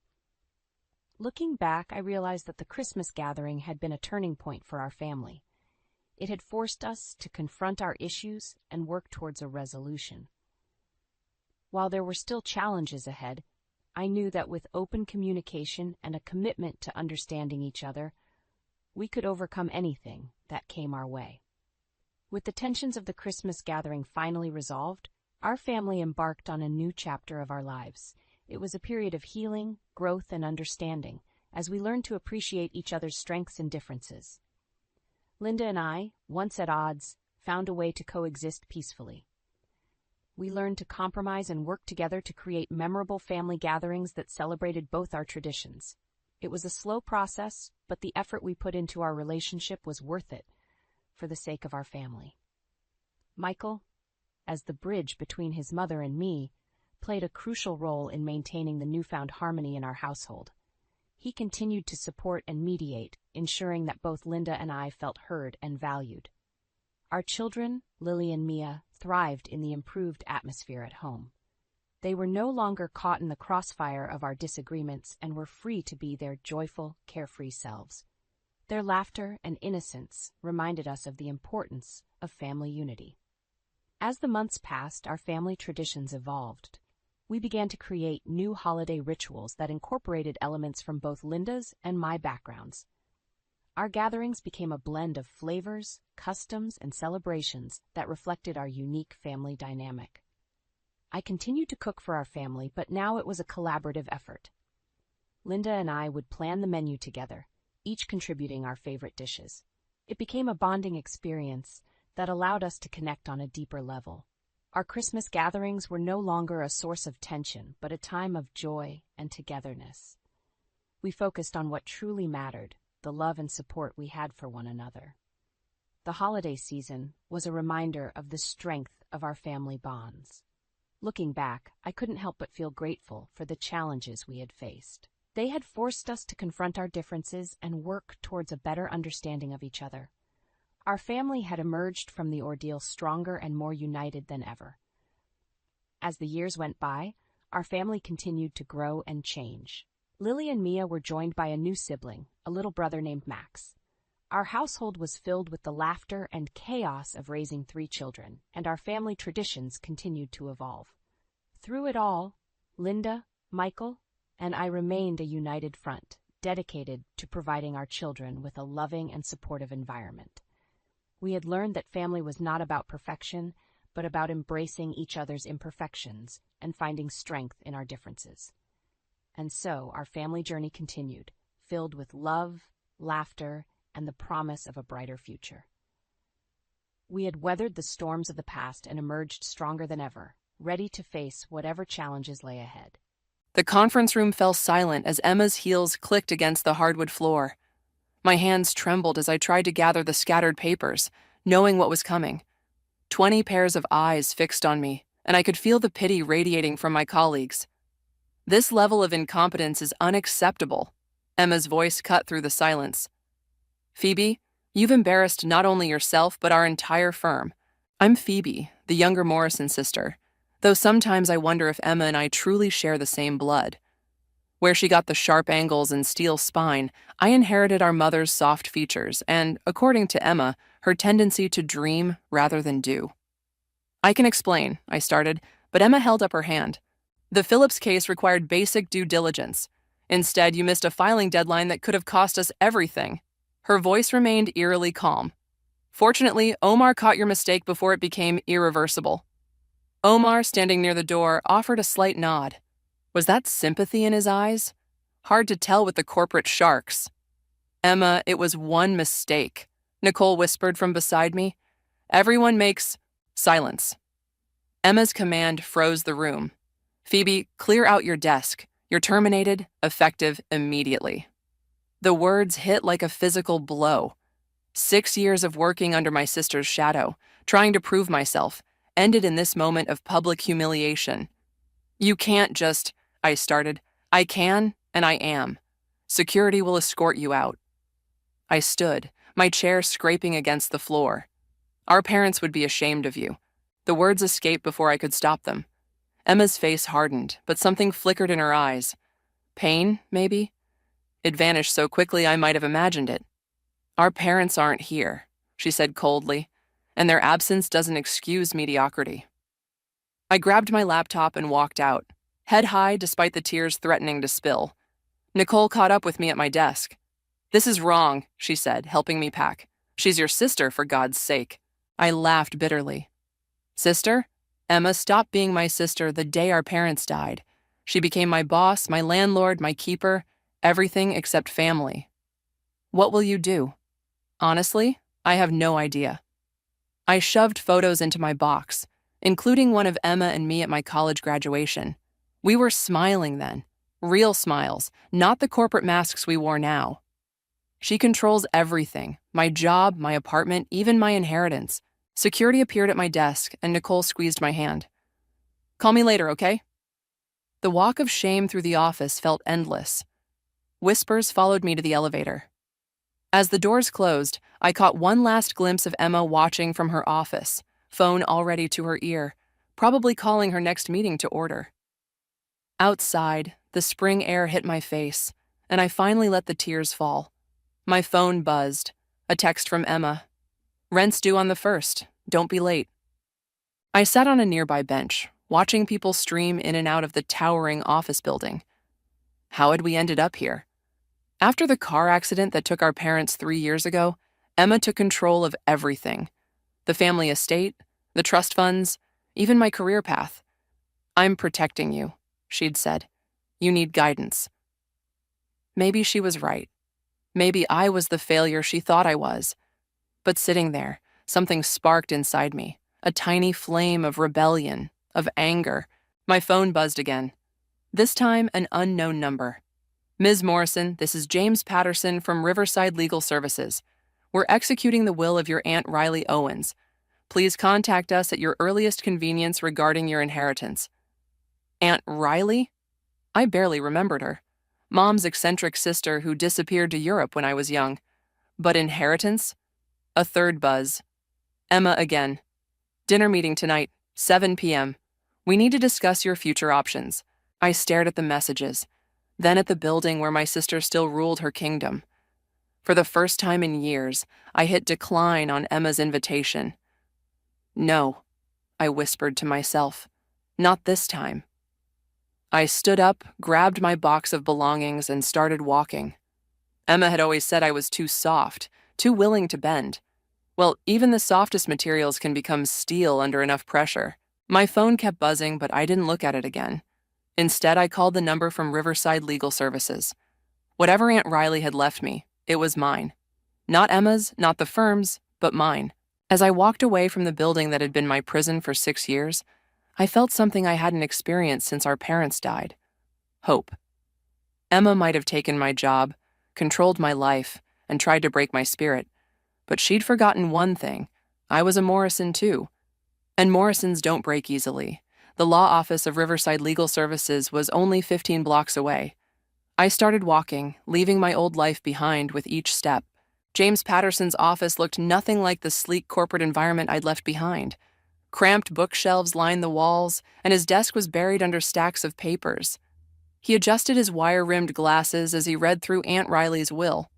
Looking back, I realized that the Christmas gathering had been a turning point for our family. It had forced us to confront our issues and work towards a resolution. While there were still challenges ahead, I knew that with open communication and a commitment to understanding each other, we could overcome anything that came our way. With the tensions of the Christmas gathering finally resolved, our family embarked on a new chapter of our lives. It was a period of healing, growth, and understanding, as we learned to appreciate each other's strengths and differences. Linda and I, once at odds, found a way to coexist peacefully. We learned to compromise and work together to create memorable family gatherings that celebrated both our traditions. It was a slow process, but the effort we put into our relationship was worth it, for the sake of our family. Michael, as the bridge between his mother and me, played a crucial role in maintaining the newfound harmony in our household. He continued to support and mediate, ensuring that both Linda and I felt heard and valued. Our children, Lily and Mia, thrived in the improved atmosphere at home. They were no longer caught in the crossfire of our disagreements and were free to be their joyful, carefree selves. Their laughter and innocence reminded us of the importance of family unity. As the months passed, our family traditions evolved. We began to create new holiday rituals that incorporated elements from both Linda's and my backgrounds. Our gatherings became a blend of flavors, customs, and celebrations that reflected our unique family dynamic. I continued to cook for our family, but now it was a collaborative effort. Linda and I would plan the menu together, each contributing our favorite dishes. It became a bonding experience that allowed us to connect on a deeper level. Our Christmas gatherings were no longer a source of tension, but a time of joy and togetherness. We focused on what truly mattered, the love and support we had for one another. The holiday season was a reminder of the strength of our family bonds. Looking back, I couldn't help but feel grateful for the challenges we had faced. They had forced us to confront our differences and work towards a better understanding of each other. Our family had emerged from the ordeal stronger and more united than ever. As the years went by, our family continued to grow and change. Lily and Mia were joined by a new sibling, a little brother named Max. Our household was filled with the laughter and chaos of raising 3 children, and our family traditions continued to evolve. Through it all, Linda, Michael, and I remained a united front, dedicated to providing our children with a loving and supportive environment. We had learned that family was not about perfection, but about embracing each other's imperfections and finding strength in our differences. And so our family journey continued, filled with love, laughter, and the promise of a brighter future. We had weathered the storms of the past and emerged stronger than ever, ready to face whatever challenges lay ahead. The conference room fell silent as Emma's heels clicked against the hardwood floor. My hands trembled as I tried to gather the scattered papers, knowing what was coming. 20 pairs of eyes fixed on me, and I could feel the pity radiating from my colleagues. This level of incompetence is unacceptable. Emma's voice cut through the silence. Phoebe, you've embarrassed not only yourself but our entire firm. I'm Phoebe, the younger Morrison sister, though sometimes I wonder if Emma and I truly share the same blood. Where she got the sharp angles and steel spine, I inherited our mother's soft features and, according to Emma, her tendency to dream rather than do. I can explain, I started, but Emma held up her hand. The Phillips case required basic due diligence. Instead, you missed a filing deadline that could have cost us everything. Her voice remained eerily calm. Fortunately, Omar caught your mistake before it became irreversible. Omar, standing near the door, offered a slight nod. Was that sympathy in his eyes? Hard to tell with the corporate sharks. Emma, it was one mistake, Nicole whispered from beside me. Everyone makes... Silence. Emma's command froze the room. Phoebe, clear out your desk. You're terminated, effective immediately. The words hit like a physical blow. 6 years of working under my sister's shadow, trying to prove myself, ended in this moment of public humiliation. You can't just, I started. I can, and I am. Security will escort you out. I stood, my chair scraping against the floor. Our parents would be ashamed of you. The words escaped before I could stop them. Emma's face hardened, but something flickered in her eyes. Pain, maybe? It vanished so quickly I might have imagined it. Our parents aren't here, she said coldly, and their absence doesn't excuse mediocrity. I grabbed my laptop and walked out, head high despite the tears threatening to spill. Nicole caught up with me at my desk. This is wrong, she said, helping me pack. She's your sister, for God's sake. I laughed bitterly. Sister? Emma stopped being my sister the day our parents died. She became my boss, my landlord, my keeper, everything except family. What will you do? Honestly, I have no idea. I shoved photos into my box, including one of Emma and me at my college graduation. We were smiling then, real smiles, not the corporate masks we wore now. She controls everything, my job, my apartment, even my inheritance. Security appeared at my desk, and Nicole squeezed my hand. Call me later, okay? The walk of shame through the office felt endless. Whispers followed me to the elevator. As the doors closed, I caught one last glimpse of Emma watching from her office, phone already to her ear, probably calling her next meeting to order. Outside, the spring air hit my face, and I finally let the tears fall. My phone buzzed, a text from Emma. Rent's due on the 1st, don't be late. I sat on a nearby bench, watching people stream in and out of the towering office building. How had we ended up here? After the car accident that took our parents 3 years ago, Emma took control of everything. The family estate, the trust funds, even my career path. I'm protecting you, she'd said. You need guidance. Maybe she was right. Maybe I was the failure she thought I was. But sitting there, something sparked inside me, a tiny flame of rebellion, of anger. My phone buzzed again. This time, an unknown number. Ms. Morrison, this is James Patterson from Riverside Legal Services. We're executing the will of your Aunt Riley Owens. Please contact us at your earliest convenience regarding your inheritance. Aunt Riley? I barely remembered her. Mom's eccentric sister who disappeared to Europe when I was young. But inheritance? A third buzz. Emma again. Dinner meeting tonight, 7 p.m. We need to discuss your future options. I stared at the messages, then at the building where my sister still ruled her kingdom. For the first time in years, I hit decline on Emma's invitation. No, I whispered to myself. Not this time. I stood up, grabbed my box of belongings, and started walking. Emma had always said I was too soft, too willing to bend. Well, even the softest materials can become steel under enough pressure. My phone kept buzzing, but I didn't look at it again. Instead, I called the number from Riverside Legal Services. Whatever Aunt Riley had left me, it was mine. Not Emma's, not the firm's, but mine. As I walked away from the building that had been my prison for 6 years, I felt something I hadn't experienced since our parents died. Hope. Emma might have taken my job, controlled my life, and tried to break my spirit, but she'd forgotten one thing. I was a Morrison too. And Morrisons don't break easily. The law office of Riverside Legal Services was only 15 blocks away. I started walking, leaving my old life behind with each step. James Patterson's office looked nothing like the sleek corporate environment I'd left behind. Cramped bookshelves lined the walls, and his desk was buried under stacks of papers. He adjusted his wire-rimmed glasses as he read through Aunt Riley's will.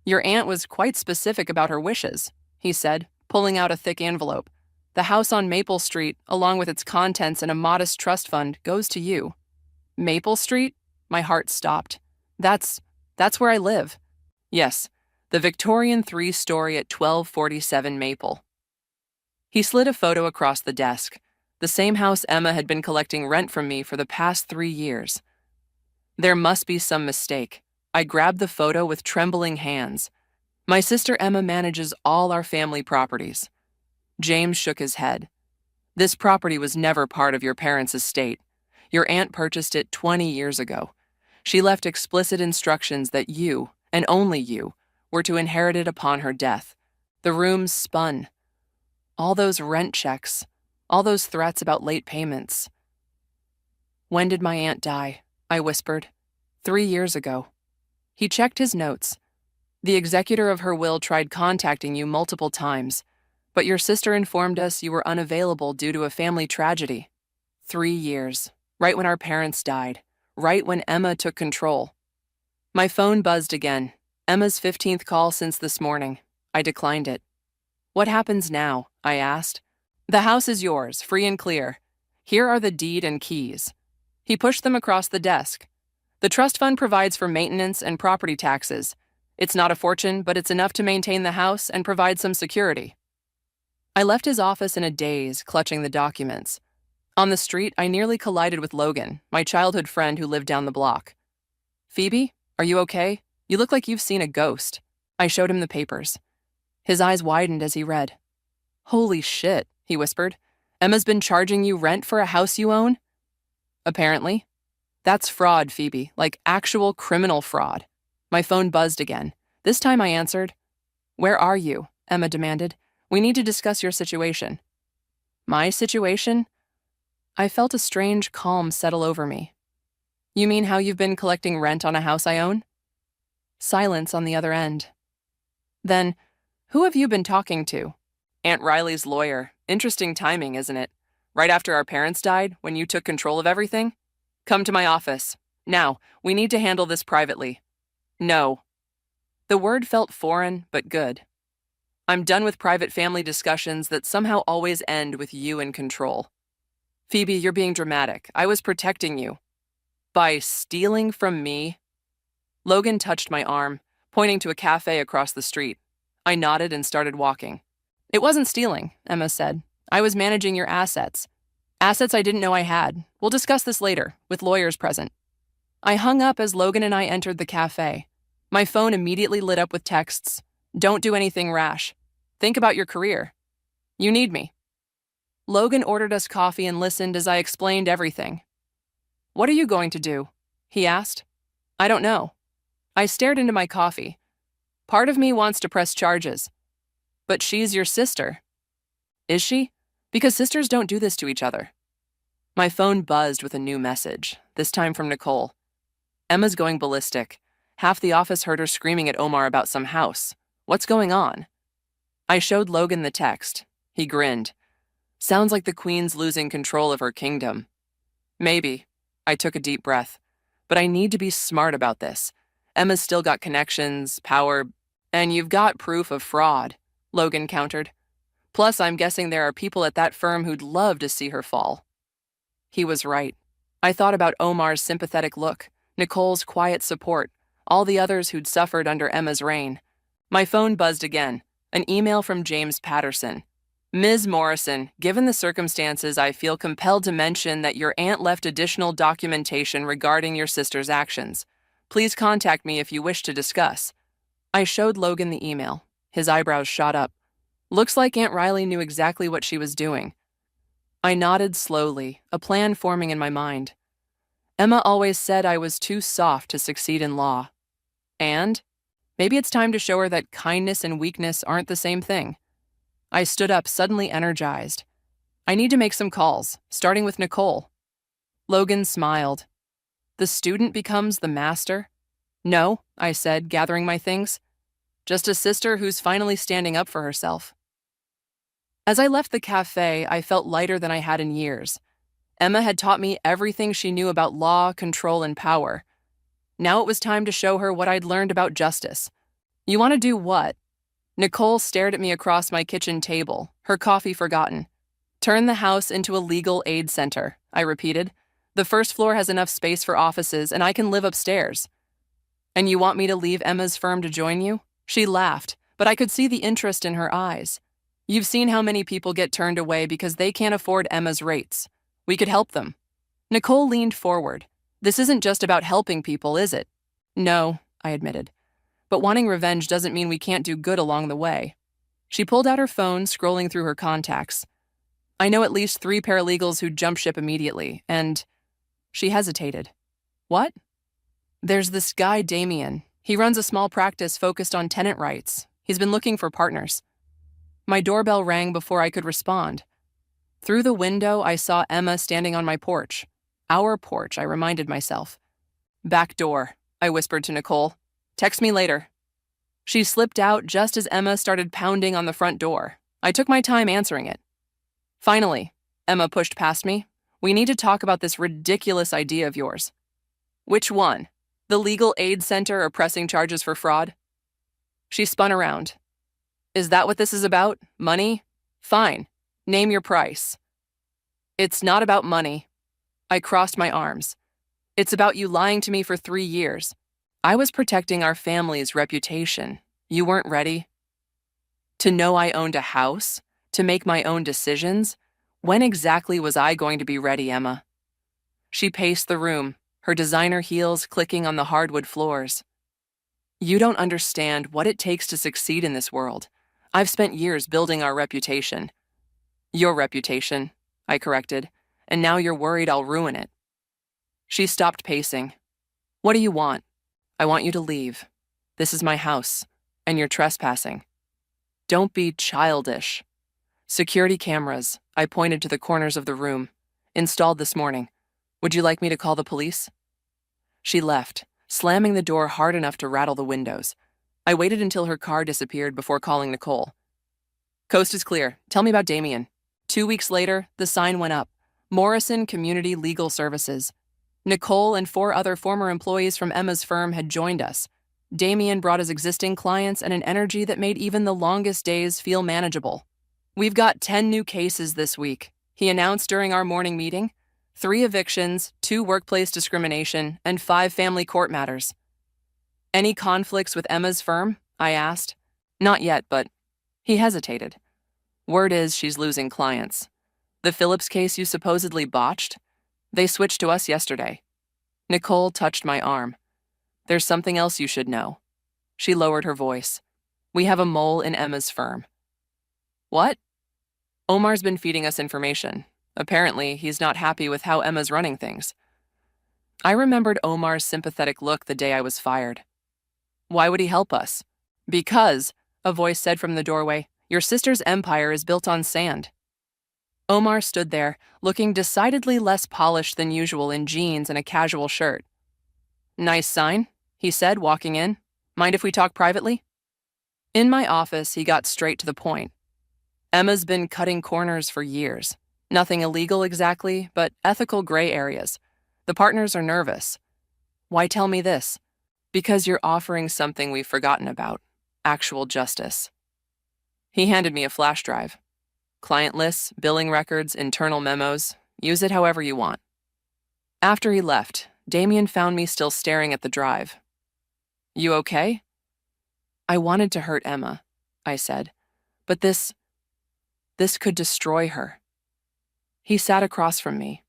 Your aunt was quite specific about her wishes, he said, pulling out a thick envelope. The house on Maple Street, along with its contents and a modest trust fund, goes to you. Maple Street? My heart stopped. That's where I live. Yes, the Victorian 3-story at 1247 Maple. He slid a photo across the desk, the same house Emma had been collecting rent from me for the past 3 years. There must be some mistake. I grabbed the photo with trembling hands. My sister Emma manages all our family properties. James shook his head. This property was never part of your parents' estate. Your aunt purchased it 20 years ago. She left explicit instructions that you, and only you, were to inherit it upon her death. The rooms spun. All those rent checks, all those threats about late payments. When did my aunt die? I whispered. 3 years ago. He checked his notes. The executor of her will tried contacting you multiple times, but your sister informed us you were unavailable due to a family tragedy. 3 years, right when our parents died, right when Emma took control. My phone buzzed again. Emma's 15th call since this morning. I declined it. What happens now? I asked. The house is yours, free and clear. Here are the deed and keys. He pushed them across the desk. The trust fund provides for maintenance and property taxes. It's not a fortune, but it's enough to maintain the house and provide some security. I left his office in a daze, clutching the documents. On the street, I nearly collided with Logan, my childhood friend who lived down the block. Phoebe, are you okay? You look like you've seen a ghost. I showed him the papers. His eyes widened as he read. Holy shit, he whispered. Emma's been charging you rent for a house you own? Apparently. That's fraud, Phoebe, like actual criminal fraud. My phone buzzed again. This time I answered. Where are you? Emma demanded. We need to discuss your situation. My situation? I felt a strange calm settle over me. You mean how you've been collecting rent on a house I own? Silence on the other end. Then, who have you been talking to? Aunt Riley's lawyer. Interesting timing, isn't it? Right after our parents died, when you took control of everything? Come to my office. Now, we need to handle this privately. No. The word felt foreign, but good. I'm done with private family discussions that somehow always end with you in control. Phoebe, you're being dramatic. I was protecting you. By stealing from me? Logan touched my arm, pointing to a cafe across the street. I nodded and started walking. It wasn't stealing, Emma said. I was managing your assets. Assets I didn't know I had. We'll discuss this later, with lawyers present. I hung up as Logan and I entered the cafe. My phone immediately lit up with texts. Don't do anything rash. Think about your career. You need me. Logan ordered us coffee and listened as I explained everything. What are you going to do? He asked. I don't know. I stared into my coffee. Part of me wants to press charges. But she's your sister. Is she? Because sisters don't do this to each other. My phone buzzed with a new message, this time from Nicole. Emma's going ballistic. Half the office heard her screaming at Omar about some house. What's going on? I showed Logan the text. He grinned. Sounds like the queen's losing control of her kingdom. Maybe. I took a deep breath. But I need to be smart about this. Emma's still got connections, power, and you've got proof of fraud, Logan countered. Plus, I'm guessing there are people at that firm who'd love to see her fall. He was right. I thought about Omar's sympathetic look, Nicole's quiet support, all the others who'd suffered under Emma's reign. My phone buzzed again, an email from James Patterson. Ms. Morrison, given the circumstances, I feel compelled to mention that your aunt left additional documentation regarding your sister's actions. Please contact me if you wish to discuss. I showed Logan the email. His eyebrows shot up. Looks like Aunt Riley knew exactly what she was doing. I nodded slowly, a plan forming in my mind. Emma always said I was too soft to succeed in law. And maybe it's time to show her that kindness and weakness aren't the same thing. I stood up, suddenly energized. I need to make some calls, starting with Nicole. Logan smiled. The student becomes the master? No, I said, gathering my things. Just a sister who's finally standing up for herself. As I left the cafe, I felt lighter than I had in years. Emma had taught me everything she knew about law, control, and power. Now it was time to show her what I'd learned about justice. You want to do what? Nicole stared at me across my kitchen table, her coffee forgotten. Turn the house into a legal aid center, I repeated. The first floor has enough space for offices, and I can live upstairs. And you want me to leave Emma's firm to join you? She laughed, but I could see the interest in her eyes. You've seen how many people get turned away because they can't afford Emma's rates. We could help them. Nicole leaned forward. This isn't just about helping people, is it? No, I admitted. But wanting revenge doesn't mean we can't do good along the way. She pulled out her phone, scrolling through her contacts. I know at least 3 paralegals who'd jump ship immediately, and... She hesitated. What? There's this guy, Damien. He runs a small practice focused on tenant rights. He's been looking for partners. My doorbell rang before I could respond. Through the window, I saw Emma standing on my porch. Our porch, I reminded myself. Back door, I whispered to Nicole. Text me later. She slipped out just as Emma started pounding on the front door. I took my time answering it. Finally, Emma pushed past me. We need to talk about this ridiculous idea of yours. Which one? The legal aid center or pressing charges for fraud? She spun around. Is that what this is about? Money? Fine. Name your price. It's not about money. I crossed my arms. It's about you lying to me for 3 years. I was protecting our family's reputation. You weren't ready. To know I owned a house? To make my own decisions? When exactly was I going to be ready, Emma? She paced the room, her designer heels clicking on the hardwood floors. You don't understand what it takes to succeed in this world. I've spent years building our reputation. Your reputation, I corrected, and now you're worried I'll ruin it. She stopped pacing. What do you want? I want you to leave. This is my house, and you're trespassing. Don't be childish. Security cameras, I pointed to the corners of the room, installed this morning. Would you like me to call the police? She left, slamming the door hard enough to rattle the windows. I waited until her car disappeared before calling Nicole. Coast is clear. Tell me about Damien. 2 weeks later, the sign went up. Morrison Community Legal Services. Nicole and 4 other former employees from Emma's firm had joined us. Damien brought his existing clients and an energy that made even the longest days feel manageable. We've got 10 new cases this week, he announced during our morning meeting. 3 evictions, 2 workplace discrimination, and 5 family court matters. Any conflicts with Emma's firm? I asked. Not yet, but... He hesitated. Word is she's losing clients. The Phillips case you supposedly botched? They switched to us yesterday. Nicole touched my arm. There's something else you should know. She lowered her voice. We have a mole in Emma's firm. What? Omar's been feeding us information. Apparently, he's not happy with how Emma's running things. I remembered Omar's sympathetic look the day I was fired. Why would he help us? Because, a voice said from the doorway, your sister's empire is built on sand. Omar stood there, looking decidedly less polished than usual in jeans and a casual shirt. Nice sign, he said, walking in. Mind if we talk privately? In my office, he got straight to the point. Emma's been cutting corners for years. Nothing illegal exactly, but ethical gray areas. The partners are nervous. Why tell me this? Because you're offering something we've forgotten about. Actual justice. He handed me a flash drive. Client lists, billing records, internal memos. Use it however you want. After he left, Damien found me still staring at the drive. You okay? I wanted to hurt Emma, I said, but this could destroy her. He sat across from me.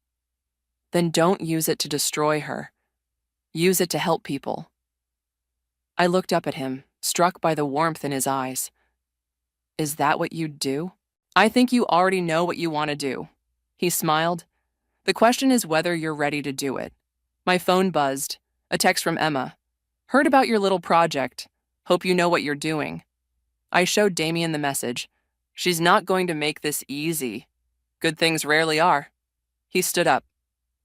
Then don't use it to destroy her. Use it to help people. I looked up at him, struck by the warmth in his eyes. Is that what you'd do? I think you already know what you want to do. He smiled. The question is whether you're ready to do it. My phone buzzed. A text from Emma. Heard about your little project. Hope you know what you're doing. I showed Damien the message. She's not going to make this easy. Good things rarely are. He stood up.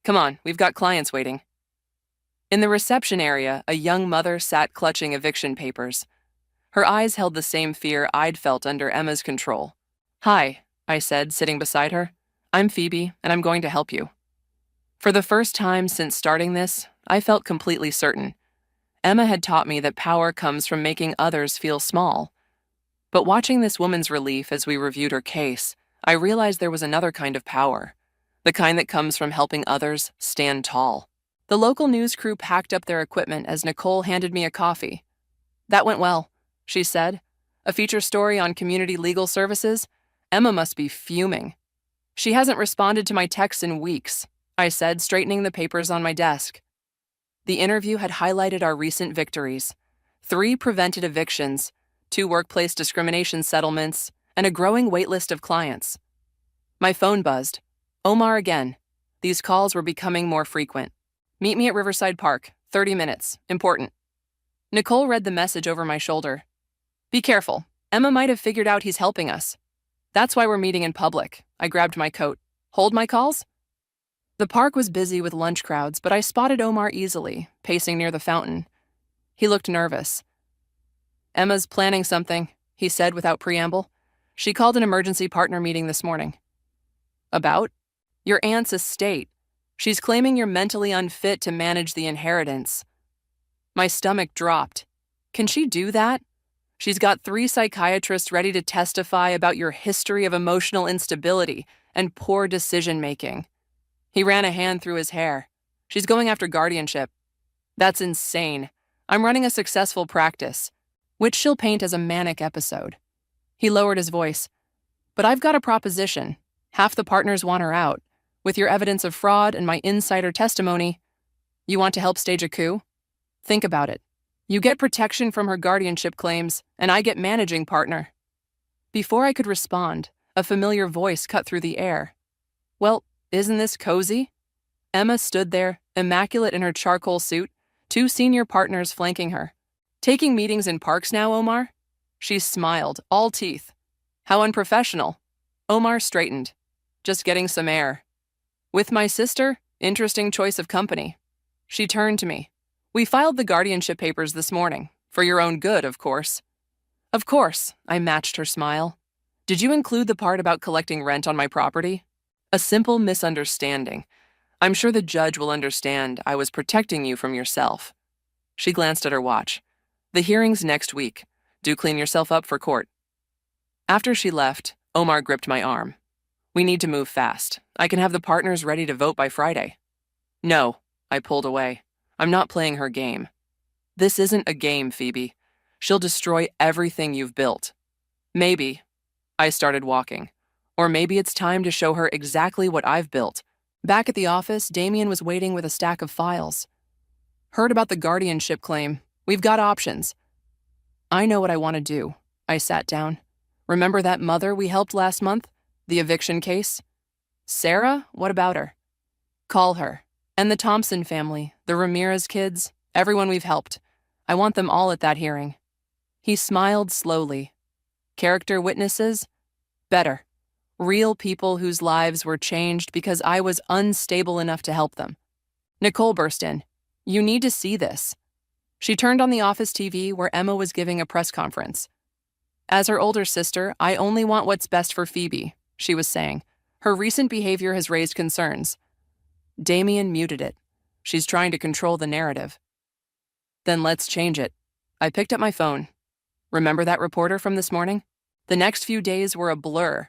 Come on, we've got clients waiting. In the reception area, a young mother sat clutching eviction papers. Her eyes held the same fear I'd felt under Emma's control. Hi, I said, sitting beside her. I'm Phoebe, and I'm going to help you. For the first time since starting this, I felt completely certain. Emma had taught me that power comes from making others feel small. But watching this woman's relief as we reviewed her case, I realized there was another kind of power, the kind that comes from helping others stand tall. The local news crew packed up their equipment as Nicole handed me a coffee. That went well, she said. A feature story on community legal services? Emma must be fuming. She hasn't responded to my texts in weeks, I said, straightening the papers on my desk. The interview had highlighted our recent victories. 3 prevented evictions, 2 workplace discrimination settlements, and a growing waitlist of clients. My phone buzzed. Omar again. These calls were becoming more frequent. Meet me at Riverside Park, 30 minutes, important. Nicole read the message over my shoulder. Be careful. Emma might have figured out he's helping us. That's why we're meeting in public. I grabbed my coat. Hold my calls? The park was busy with lunch crowds, but I spotted Omar easily, pacing near the fountain. He looked nervous. Emma's planning something, he said without preamble. She called an emergency partner meeting this morning. About? Your aunt's estate. She's claiming you're mentally unfit to manage the inheritance. My stomach dropped. Can she do that? She's got 3 psychiatrists ready to testify about your history of emotional instability and poor decision-making. He ran a hand through his hair. She's going after guardianship. That's insane. I'm running a successful practice, which she'll paint as a manic episode. He lowered his voice. But I've got a proposition. Half the partners want her out. With your evidence of fraud and my insider testimony, you want to help stage a coup? Think about it. You get protection from her guardianship claims, and I get managing partner. Before I could respond, a familiar voice cut through the air. Well, isn't this cozy? Emma stood there, immaculate in her charcoal suit, 2 senior partners flanking her. Taking meetings in parks now, Omar? She smiled, all teeth. How unprofessional. Omar straightened. Just getting some air. With my sister? Interesting choice of company. She turned to me. We filed the guardianship papers this morning. For your own good, of course. Of course, I matched her smile. Did you include the part about collecting rent on my property? A simple misunderstanding. I'm sure the judge will understand I was protecting you from yourself. She glanced at her watch. The hearing's next week. Do clean yourself up for court. After she left, Omar gripped my arm. We need to move fast. I can have the partners ready to vote by Friday. No, I pulled away. I'm not playing her game. This isn't a game, Phoebe. She'll destroy everything you've built. Maybe. I started walking. Or maybe it's time to show her exactly what I've built. Back at the office, Damien was waiting with a stack of files. Heard about the guardianship claim. We've got options. I know what I want to do. I sat down. Remember that mother we helped last month? The eviction case? Sarah? What about her? Call her. And the Thompson family, the Ramirez kids, everyone we've helped. I want them all at that hearing. He smiled slowly. Character witnesses? Better. Real people whose lives were changed because I was unstable enough to help them. Nicole burst in. You need to see this. She turned on the office TV where Emma was giving a press conference. As her older sister, I only want what's best for Phoebe, she was saying. Her recent behavior has raised concerns. Damien muted it. She's trying to control the narrative. Then let's change it. I picked up my phone. Remember that reporter from this morning? The next few days were a blur.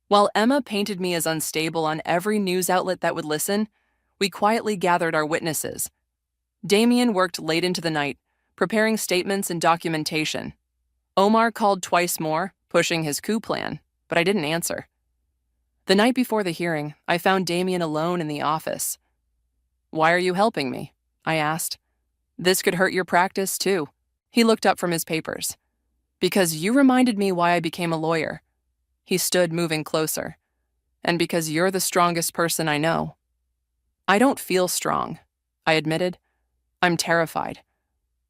While Emma painted me as unstable on every news outlet that would listen, we quietly gathered our witnesses. Damien worked late into the night, preparing statements and documentation. Omar called twice more, pushing his coup plan, but I didn't answer. The night before the hearing, I found Damien alone in the office. Why are you helping me? I asked. This could hurt your practice, too. He looked up from his papers. Because you reminded me why I became a lawyer. He stood, moving closer. And because you're the strongest person I know. I don't feel strong, I admitted. I'm terrified.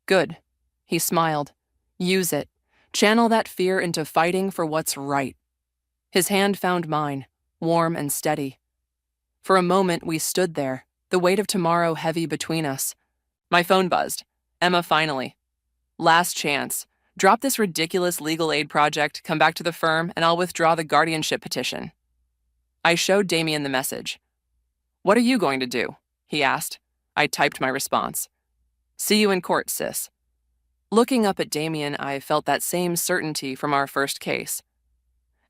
Good. He smiled. Use it. Channel that fear into fighting for what's right. His hand found mine, warm and steady. For a moment, we stood there, the weight of tomorrow heavy between us. My phone buzzed. Emma, finally. Last chance. Drop this ridiculous legal aid project, come back to the firm, and I'll withdraw the guardianship petition. I showed Damien the message. What are you going to do? He asked. I typed my response. See you in court, sis. Looking up at Damien, I felt that same certainty from our first case.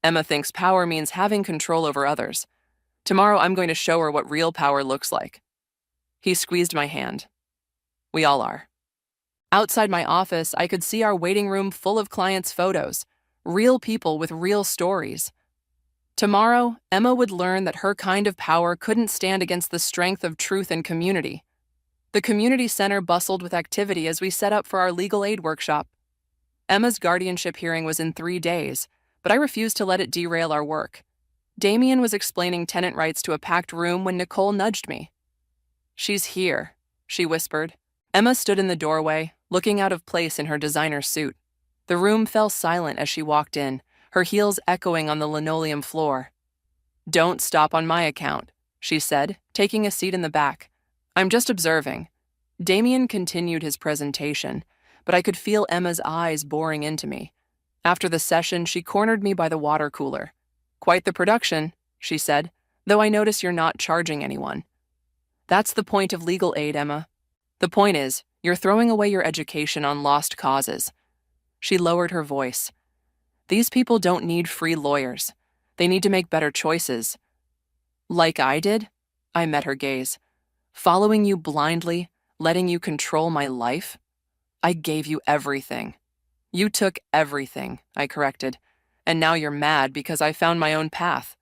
Emma thinks power means having control over others. Tomorrow I'm going to show her what real power looks like. He squeezed my hand. We all are. Outside my office, I could see our waiting room full of clients' photos, real people with real stories. Tomorrow, Emma would learn that her kind of power couldn't stand against the strength of truth and community. The community center bustled with activity as we set up for our legal aid workshop. Emma's guardianship hearing was in 3 days, but I refused to let it derail our work. Damien was explaining tenant rights to a packed room when Nicole nudged me. She's here, she whispered. Emma stood in the doorway, looking out of place in her designer suit. The room fell silent as she walked in, her heels echoing on the linoleum floor. Don't stop on my account, she said, taking a seat in the back. I'm just observing. Damien continued his presentation, but I could feel Emma's eyes boring into me. After the session, she cornered me by the water cooler. Quite the production, she said, though I notice you're not charging anyone. That's the point of legal aid, Emma. The point is, you're throwing away your education on lost causes. She lowered her voice. These people don't need free lawyers. They need to make better choices. Like I did? I met her gaze. Following you blindly, letting you control my life? I gave you everything. You took everything, I corrected, and now you're mad because I found my own path.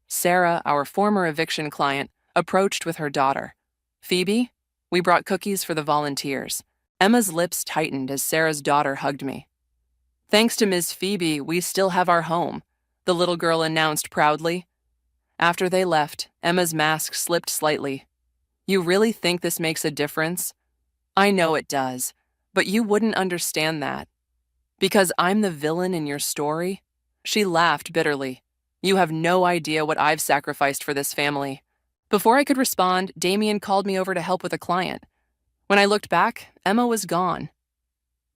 Sarah, our former eviction client, approached with her daughter. Phoebe? We brought cookies for the volunteers. Emma's lips tightened as Sarah's daughter hugged me. Thanks to Ms. Phoebe, we still have our home, the little girl announced proudly. After they left, Emma's mask slipped slightly. You really think this makes a difference? I know it does, but you wouldn't understand that. Because I'm the villain in your story? She laughed bitterly. You have no idea what I've sacrificed for this family. Before I could respond, Damien called me over to help with a client. When I looked back, Emma was gone.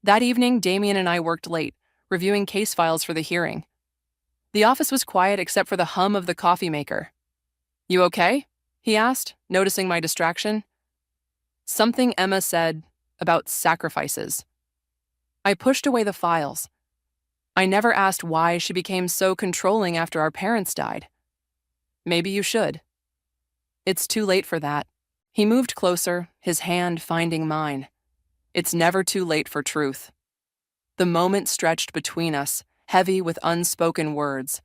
That evening, Damien and I worked late, reviewing case files for the hearing. The office was quiet except for the hum of the coffee maker. You okay? He asked, noticing my distraction. Something Emma said about sacrifices. I pushed away the files. I never asked why she became so controlling after our parents died. Maybe you should. It's too late for that. He moved closer, his hand finding mine. It's never too late for truth. The moment stretched between us, heavy with unspoken words.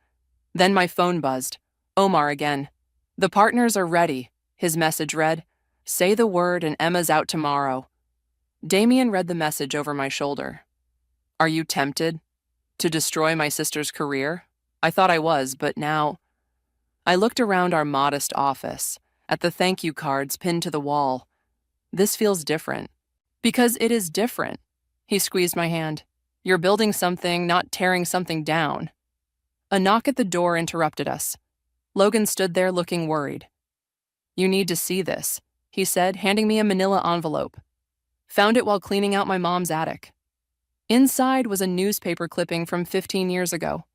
Then my phone buzzed. Omar again. "The partners are ready," his message read. "Say the word and Emma's out tomorrow." Damien read the message over my shoulder. "Are you tempted to destroy my sister's career?" I thought I was, but now... I looked around our modest office, at the thank you cards pinned to the wall. This feels different. Because it is different. He squeezed my hand. "You're building something, not tearing something down." A knock at the door interrupted us. Logan stood there looking worried. "You need to see this," he said, handing me a manila envelope. "Found it while cleaning out my mom's attic." Inside was a newspaper clipping from 15 years ago.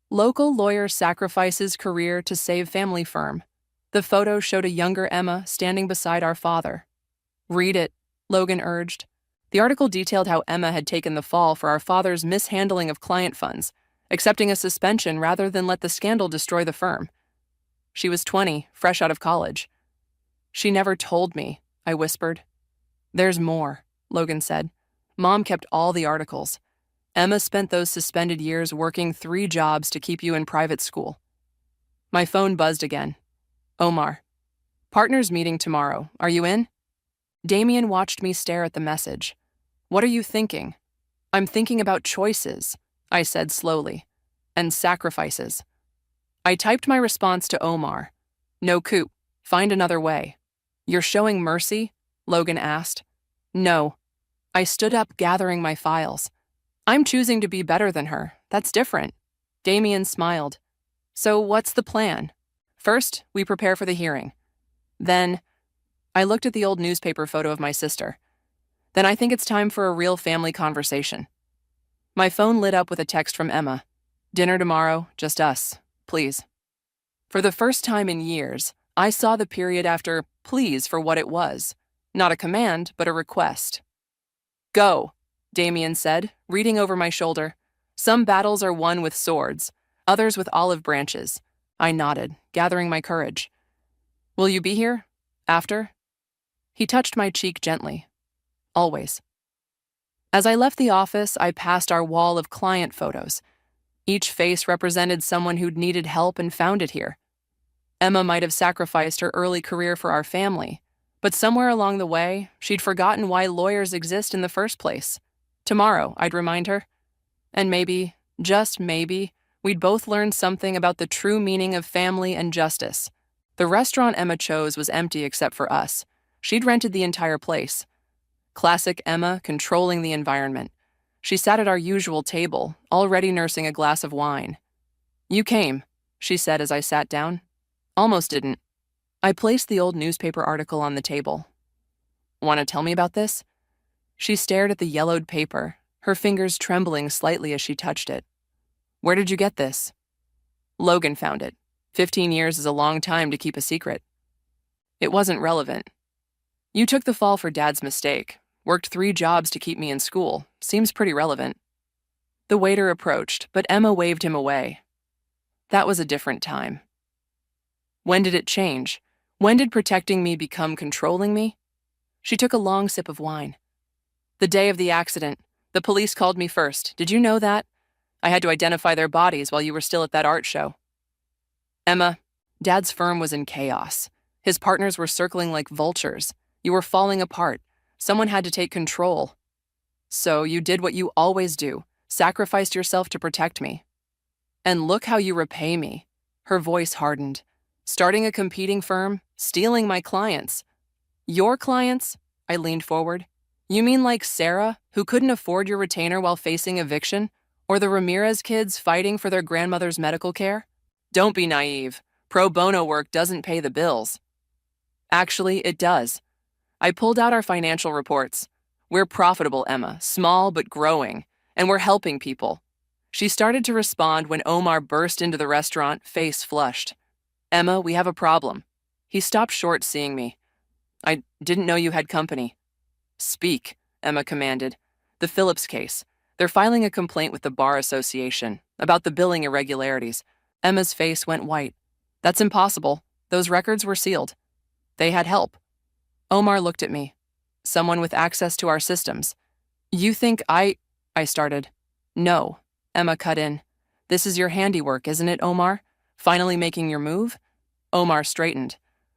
Local lawyer sacrifices career to save family firm. The photo showed a younger Emma standing beside our father. "Read it," Logan urged. The article detailed how Emma had taken the fall for our father's mishandling of client funds, accepting a suspension rather than let the scandal destroy the firm. She was 20, fresh out of college. "She never told me," I whispered. "There's more," Logan said. "Mom kept all the articles. Emma spent those suspended years working 3 jobs to keep you in private school." My phone buzzed again. "Omar. Partners meeting tomorrow. Are you in?" Damien watched me stare at the message. "What are you thinking?" "I'm thinking about choices," I said slowly, "and sacrifices." I typed my response to Omar. "No coup. Find another way." "You're showing mercy?" Logan asked. "No." I stood up, gathering my files. "I'm choosing to be better than her. That's different." Damien smiled. "So what's the plan?" "First, we prepare for the hearing. Then," I looked at the old newspaper photo of my sister. "Then I think it's time for a real family conversation." My phone lit up with a text from Emma. "Dinner tomorrow, just us, please." For the first time in years, I saw the period after "please" for what it was. Not a command, but a request. "Go," Damien said, reading over my shoulder. "Some battles are won with swords, others with olive branches." I nodded, gathering my courage. "Will you be here? After?" He touched my cheek gently. "Always." As I left the office, I passed our wall of client photos. Each face represented someone who'd needed help and found it here. Emma might have sacrificed her early career for our family, but somewhere along the way, she'd forgotten why lawyers exist in the first place. Tomorrow, I'd remind her. And maybe, just maybe, we'd both learn something about the true meaning of family and justice. The restaurant Emma chose was empty except for us. She'd rented the entire place. Classic Emma controlling the environment. She sat at our usual table, already nursing a glass of wine. "You came," she said as I sat down. "Almost didn't." I placed the old newspaper article on the table. "Want to tell me about this?" She stared at the yellowed paper, her fingers trembling slightly as she touched it. "Where did you get this?" "Logan found it. 15 years is a long time to keep a secret." It wasn't relevant. "You took the fall for Dad's mistake. Worked 3 jobs to keep me in school. Seems pretty relevant." The waiter approached, but Emma waved him away. That was a different time. When did it change? When did protecting me become controlling me? She took a long sip of wine. "The day of the accident. The police called me first. Did you know that? I had to identify their bodies while you were still at that art show." "Emma, Dad's firm was in chaos. His partners were circling like vultures. You were falling apart. Someone had to take control. So you did what you always do, sacrificed yourself to protect me. And look how you repay me." Her voice hardened. "Starting a competing firm, stealing my clients." "Your clients?" I leaned forward. "You mean like Sarah, who couldn't afford your retainer while facing eviction? Or the Ramirez kids fighting for their grandmother's medical care? Don't be naive. Pro bono work doesn't pay the bills." "Actually, it does." I pulled out our financial reports. "We're profitable, Emma, small but growing, and we're helping people." She started to respond when Omar burst into the restaurant, face flushed. "Emma, we have a problem." He stopped short, seeing me. "I didn't know you had company." "Speak," Emma commanded. "The Phillips case. They're filing a complaint with the Bar Association about the billing irregularities." Emma's face went white. "That's impossible. Those records were sealed." "They had help." Omar looked at me. "Someone with access to our systems." "You think I started. "No," Emma cut in. "This is your handiwork, isn't it, Omar? Finally making your move? Omar straightened.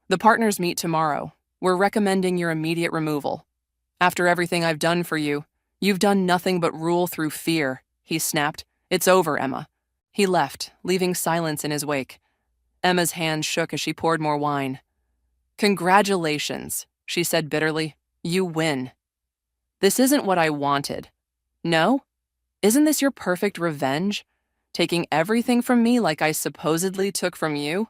The partners meet tomorrow. We're recommending your immediate removal. After everything I've done for you, you've done nothing but rule through fear, he snapped. It's over, Emma. He left, leaving silence in his wake. Emma's hand shook as she poured more wine. Congratulations, she said bitterly. You win. This isn't what I wanted. No? Isn't this your perfect revenge? Taking everything from me like I supposedly took from you?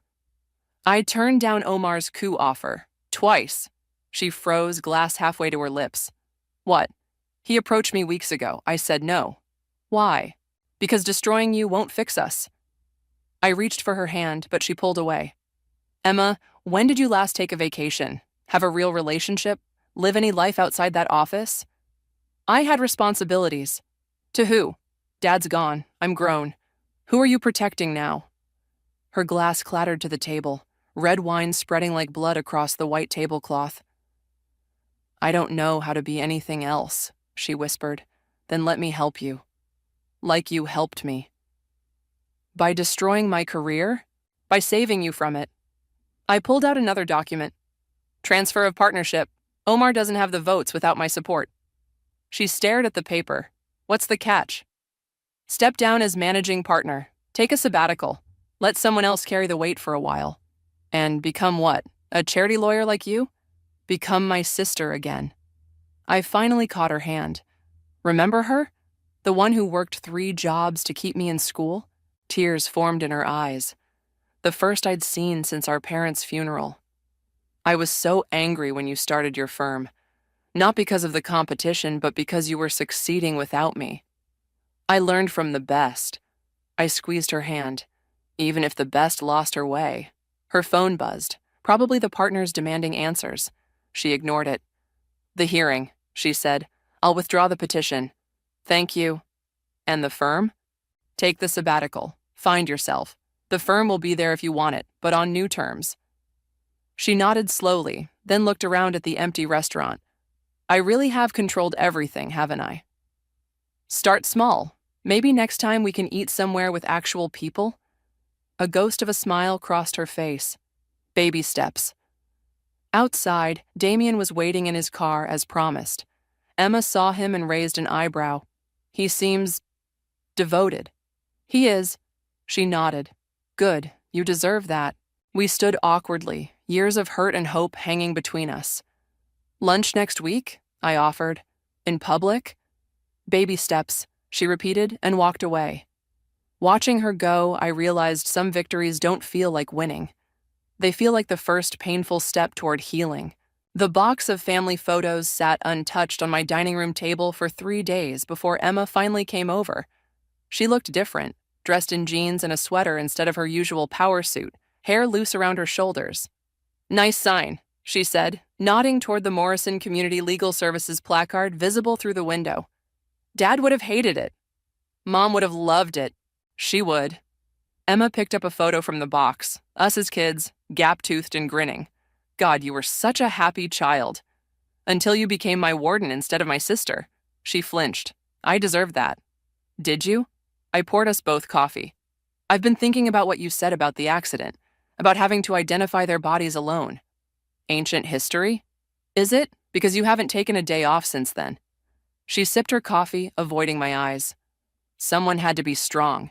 I turned down Omar's coup offer. Twice. She froze, glass halfway to her lips. What? He approached me weeks ago. I said no. Why? Because destroying you won't fix us. I reached for her hand, but she pulled away. Emma, when did you last take a vacation? Have a real relationship? Live any life outside that office? I had responsibilities. To who? Dad's gone. I'm grown. Who are you protecting now? Her glass clattered to the table, red wine spreading like blood across the white tablecloth. I don't know how to be anything else, she whispered. Then let me help you. Like you helped me. By destroying my career? By saving you from it. I pulled out another document. Transfer of partnership. Omar doesn't have the votes without my support. She stared at the paper. What's the catch? Step down as managing partner. Take a sabbatical. Let someone else carry the weight for a while. And become what? A charity lawyer like you? Become my sister again. I finally caught her hand. Remember her? The one who worked 3 jobs to keep me in school? Tears formed in her eyes. The first I'd seen since our parents' funeral. I was so angry when you started your firm. Not because of the competition, but because you were succeeding without me. I learned from the best. I squeezed her hand. Even if the best lost her way. Her phone buzzed, probably the partners demanding answers. She ignored it. The hearing, she said. I'll withdraw the petition. Thank you. And the firm? Take the sabbatical. Find yourself. The firm will be there if you want it, but on new terms. She nodded slowly, then looked around at the empty restaurant. I really have controlled everything, haven't I? Start small. Maybe next time we can eat somewhere with actual people? A ghost of a smile crossed her face. Baby steps. Outside, Damien was waiting in his car as promised. Emma saw him and raised an eyebrow. He seems devoted. He is. She nodded. Good, you deserve that. We stood awkwardly, years of hurt and hope hanging between us. Lunch next week? I offered. In public? Baby steps, she repeated and walked away. Watching her go, I realized some victories don't feel like winning. They feel like the first painful step toward healing. The box of family photos sat untouched on my dining room table for 3 days before Emma finally came over. She looked different, dressed in jeans and a sweater instead of her usual power suit, hair loose around her shoulders. Nice sign, she said, nodding toward the Morrison Community Legal Services placard visible through the window. Dad would have hated it. Mom would have loved it. She would. Emma picked up a photo from the box, us as kids, gap-toothed and grinning. God, you were such a happy child. Until you became my warden instead of my sister. She flinched. I deserved that. Did you? I poured us both coffee. I've been thinking about what you said about the accident, about having to identify their bodies alone. Ancient history? Is it? Because you haven't taken a day off since then. She sipped her coffee, avoiding my eyes. Someone had to be strong.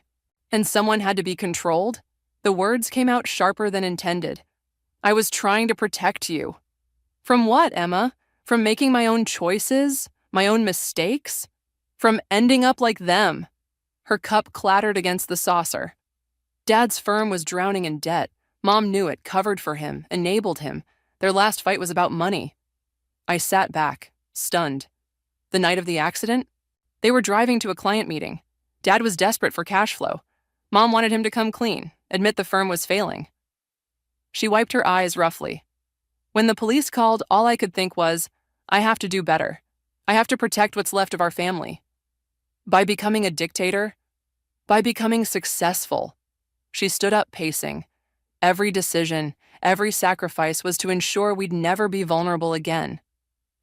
And someone had to be controlled? The words came out sharper than intended. I was trying to protect you. From what, Emma? From making my own choices? My own mistakes? From ending up like them? Her cup clattered against the saucer. Dad's firm was drowning in debt. Mom knew it, covered for him, enabled him. Their last fight was about money. I sat back, stunned. The night of the accident? They were driving to a client meeting. Dad was desperate for cash flow. Mom wanted him to come clean, admit the firm was failing. She wiped her eyes roughly. When the police called, all I could think was, I have to do better. I have to protect what's left of our family. By becoming a dictator? By becoming successful. She stood up pacing. Every decision, every sacrifice was to ensure we'd never be vulnerable again.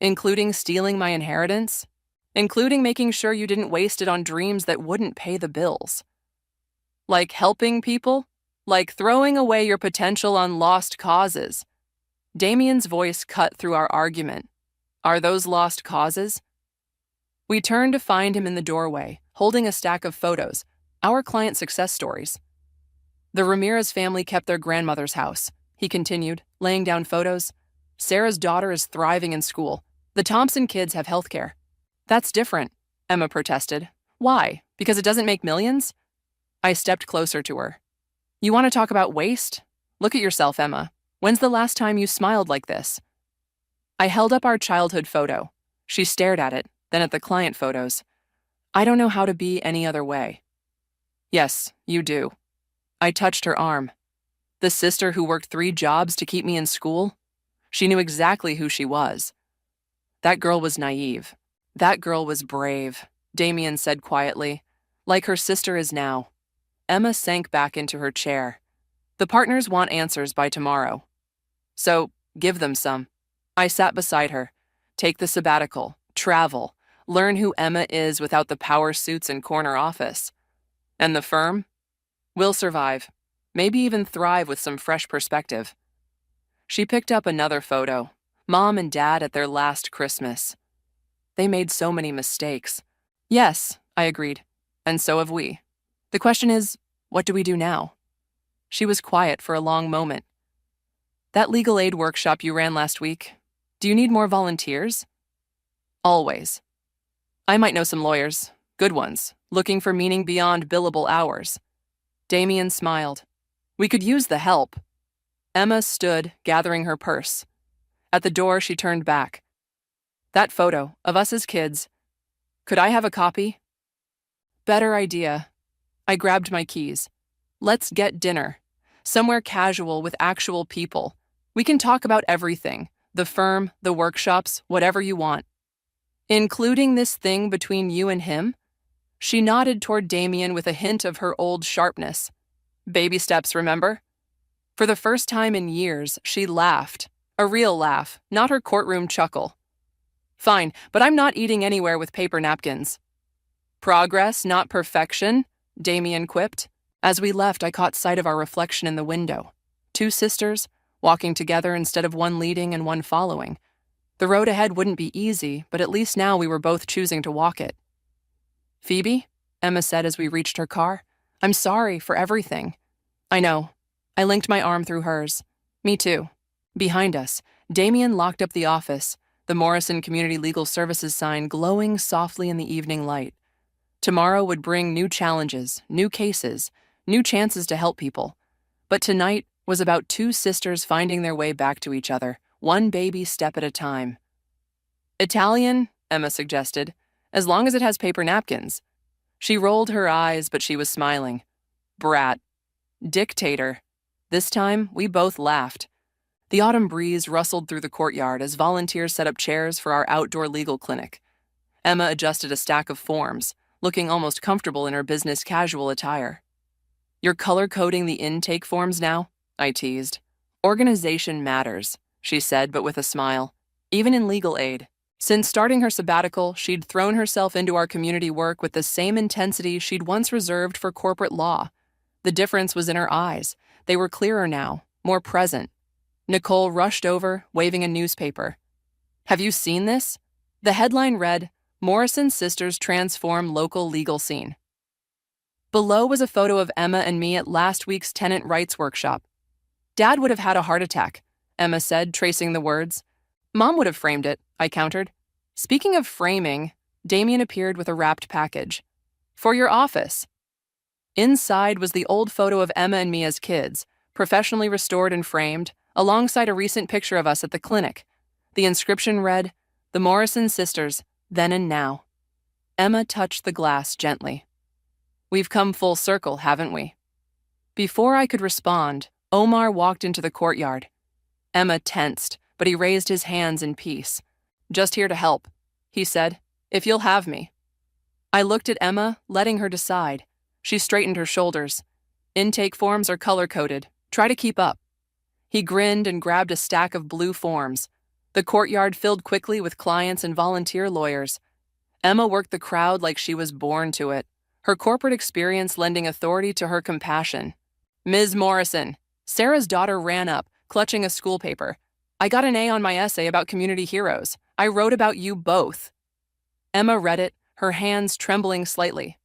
Including stealing my inheritance? Including making sure you didn't waste it on dreams that wouldn't pay the bills. Like helping people? Like throwing away your potential on lost causes. Damien's voice cut through our argument. Are those lost causes? We turned to find him in the doorway, holding a stack of photos, our client success stories. The Ramirez family kept their grandmother's house, he continued, laying down photos. Sarah's daughter is thriving in school. The Thompson kids have health care. That's different, Emma protested. Why? Because it doesn't make millions? I stepped closer to her. You want to talk about waste? Look at yourself, Emma. When's the last time you smiled like this? I held up our childhood photo. She stared at it, then at the client photos. I don't know how to be any other way. Yes, you do. I touched her arm. The sister who worked 3 jobs to keep me in school? She knew exactly who she was. That girl was naive. That girl was brave, Damien said quietly, like her sister is now. Emma sank back into her chair. The partners want answers by tomorrow. So, give them some. I sat beside her. Take the sabbatical, travel, learn who Emma is without the power suits and corner office. And the firm? We'll survive, maybe even thrive with some fresh perspective. She picked up another photo, Mom and Dad at their last Christmas. They made so many mistakes. Yes, I agreed, and so have we. The question is, what do we do now? She was quiet for a long moment. That legal aid workshop you ran last week, do you need more volunteers? Always. I might know some lawyers, good ones, looking for meaning beyond billable hours. Damien smiled. We could use the help. Emma stood, gathering her purse. At the door, she turned back. That photo, of us as kids. Could I have a copy? Better idea. I grabbed my keys. Let's get dinner. Somewhere casual with actual people. We can talk about everything. The firm, the workshops, whatever you want. Including this thing between you and him? She nodded toward Damien with a hint of her old sharpness. Baby steps, remember? For the first time in years, she laughed. A real laugh, not her courtroom chuckle. Fine, but I'm not eating anywhere with paper napkins. Progress, not perfection, Damien quipped. As we left, I caught sight of our reflection in the window. 2 sisters, walking together instead of one leading and one following. The road ahead wouldn't be easy, but at least now we were both choosing to walk it. Phoebe, Emma said as we reached her car, I'm sorry for everything. I know. I linked my arm through hers. Me too. Behind us, Damien locked up the office, the Morrison Community Legal Services sign glowing softly in the evening light. Tomorrow would bring new challenges, new cases, new chances to help people. But tonight was about 2 sisters finding their way back to each other, one baby step at a time. Italian, Emma suggested, as long as it has paper napkins. She rolled her eyes, but she was smiling. Brat. Dictator. This time, we both laughed. The autumn breeze rustled through the courtyard as volunteers set up chairs for our outdoor legal clinic. Emma adjusted a stack of forms, looking almost comfortable in her business casual attire. You're color-coding the intake forms now? I teased. Organization matters, she said, but with a smile. Even in legal aid. Since starting her sabbatical, she'd thrown herself into our community work with the same intensity she'd once reserved for corporate law. The difference was in her eyes. They were clearer now, more present. Nicole rushed over, waving a newspaper. Have you seen this? The headline read, Morrison Sisters Transform Local Legal Scene. Below was a photo of Emma and me at last week's tenant rights workshop. Dad would have had a heart attack, Emma said, tracing the words. Mom would have framed it, I countered. Speaking of framing, Damien appeared with a wrapped package. For your office. Inside was the old photo of Emma and me as kids, professionally restored and framed, alongside a recent picture of us at the clinic. The inscription read, The Morrison Sisters, Then and Now. Emma touched the glass gently. We've come full circle, haven't we? Before I could respond, Omar walked into the courtyard. Emma tensed, but he raised his hands in peace. Just here to help, he said, if you'll have me. I looked at Emma, letting her decide. She straightened her shoulders. Intake forms are color-coded. Try to keep up. He grinned and grabbed a stack of blue forms. The courtyard filled quickly with clients and volunteer lawyers. Emma worked the crowd like she was born to it, her corporate experience lending authority to her compassion. Ms. Morrison. Sarah's daughter ran up, clutching a school paper. I got an A on my essay about community heroes. I wrote about you both. Emma read it, her hands trembling slightly.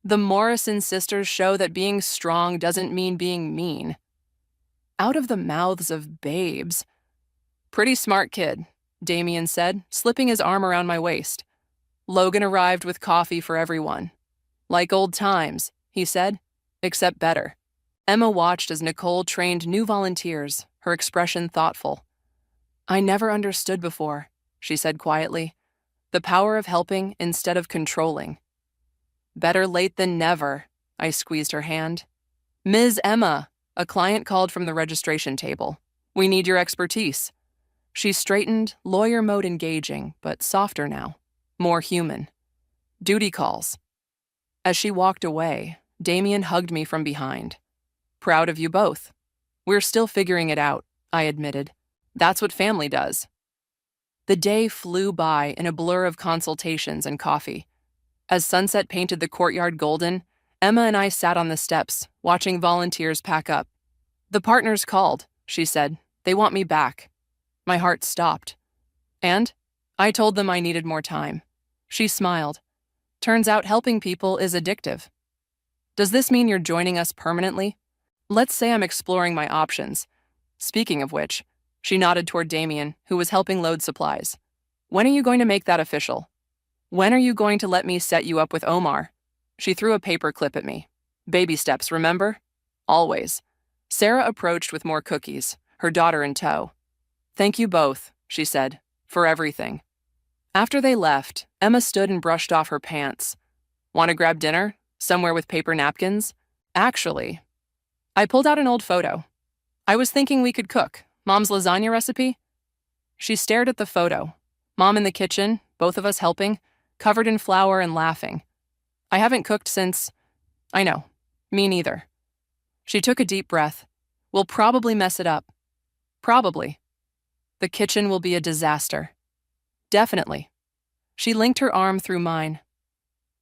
The Morrison sisters show that being strong doesn't mean being mean. Out of the mouths of babes. Pretty smart kid, Damien said, slipping his arm around my waist. Logan arrived with coffee for everyone. Like old times, he said, except better. Emma watched as Nicole trained new volunteers, her expression thoughtful. I never understood before, she said quietly. The power of helping instead of controlling. Better late than never, I squeezed her hand. Ms. Emma, a client called from the registration table. We need your expertise. She straightened, lawyer mode engaging, but softer now, more human. Duty calls. As she walked away, Damien hugged me from behind. Proud of you both. We're still figuring it out, I admitted. That's what family does. The day flew by in a blur of consultations and coffee. As sunset painted the courtyard golden, Emma and I sat on the steps, watching volunteers pack up. The partners called, she said. They want me back. My heart stopped. And? I told them I needed more time. She smiled. Turns out helping people is addictive. Does this mean you're joining us permanently? Let's say I'm exploring my options. Speaking of which, she nodded toward Damien, who was helping load supplies. When are you going to make that official? When are you going to let me set you up with Omar? She threw a paper clip at me. Baby steps, remember? Always. Sarah approached with more cookies, her daughter in tow. Thank you both, she said, for everything. After they left, Emma stood and brushed off her pants. Want to grab dinner? Somewhere with paper napkins? Actually, I pulled out an old photo. I was thinking we could cook. Mom's lasagna recipe? She stared at the photo. Mom in the kitchen, both of us helping, covered in flour and laughing. I haven't cooked since... I know. Me neither. She took a deep breath. We'll probably mess it up. Probably. The kitchen will be a disaster. Definitely. She linked her arm through mine.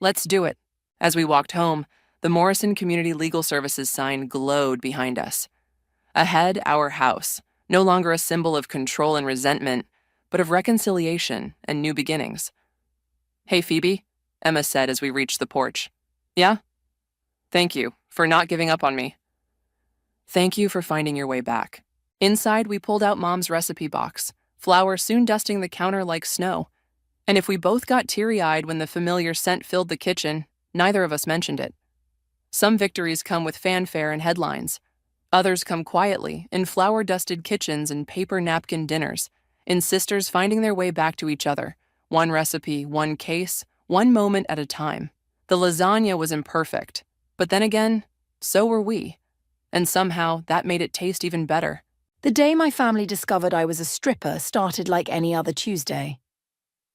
Let's do it. As we walked home, the Morrison Community Legal Services sign glowed behind us. Ahead, our house, no longer a symbol of control and resentment, but of reconciliation and new beginnings. Hey, Phoebe, Emma said as we reached the porch. Yeah? Thank you for not giving up on me. Thank you for finding your way back. Inside, we pulled out Mom's recipe box, flour soon dusting the counter like snow. And if we both got teary-eyed when the familiar scent filled the kitchen, neither of us mentioned it. Some victories come with fanfare and headlines. Others come quietly, in flour-dusted kitchens and paper napkin dinners, in sisters finding their way back to each other, one recipe, one case, one moment at a time. The lasagna was imperfect, but then again, so were we. And somehow, that made it taste even better. The day my family discovered I was a stripper started like any other Tuesday.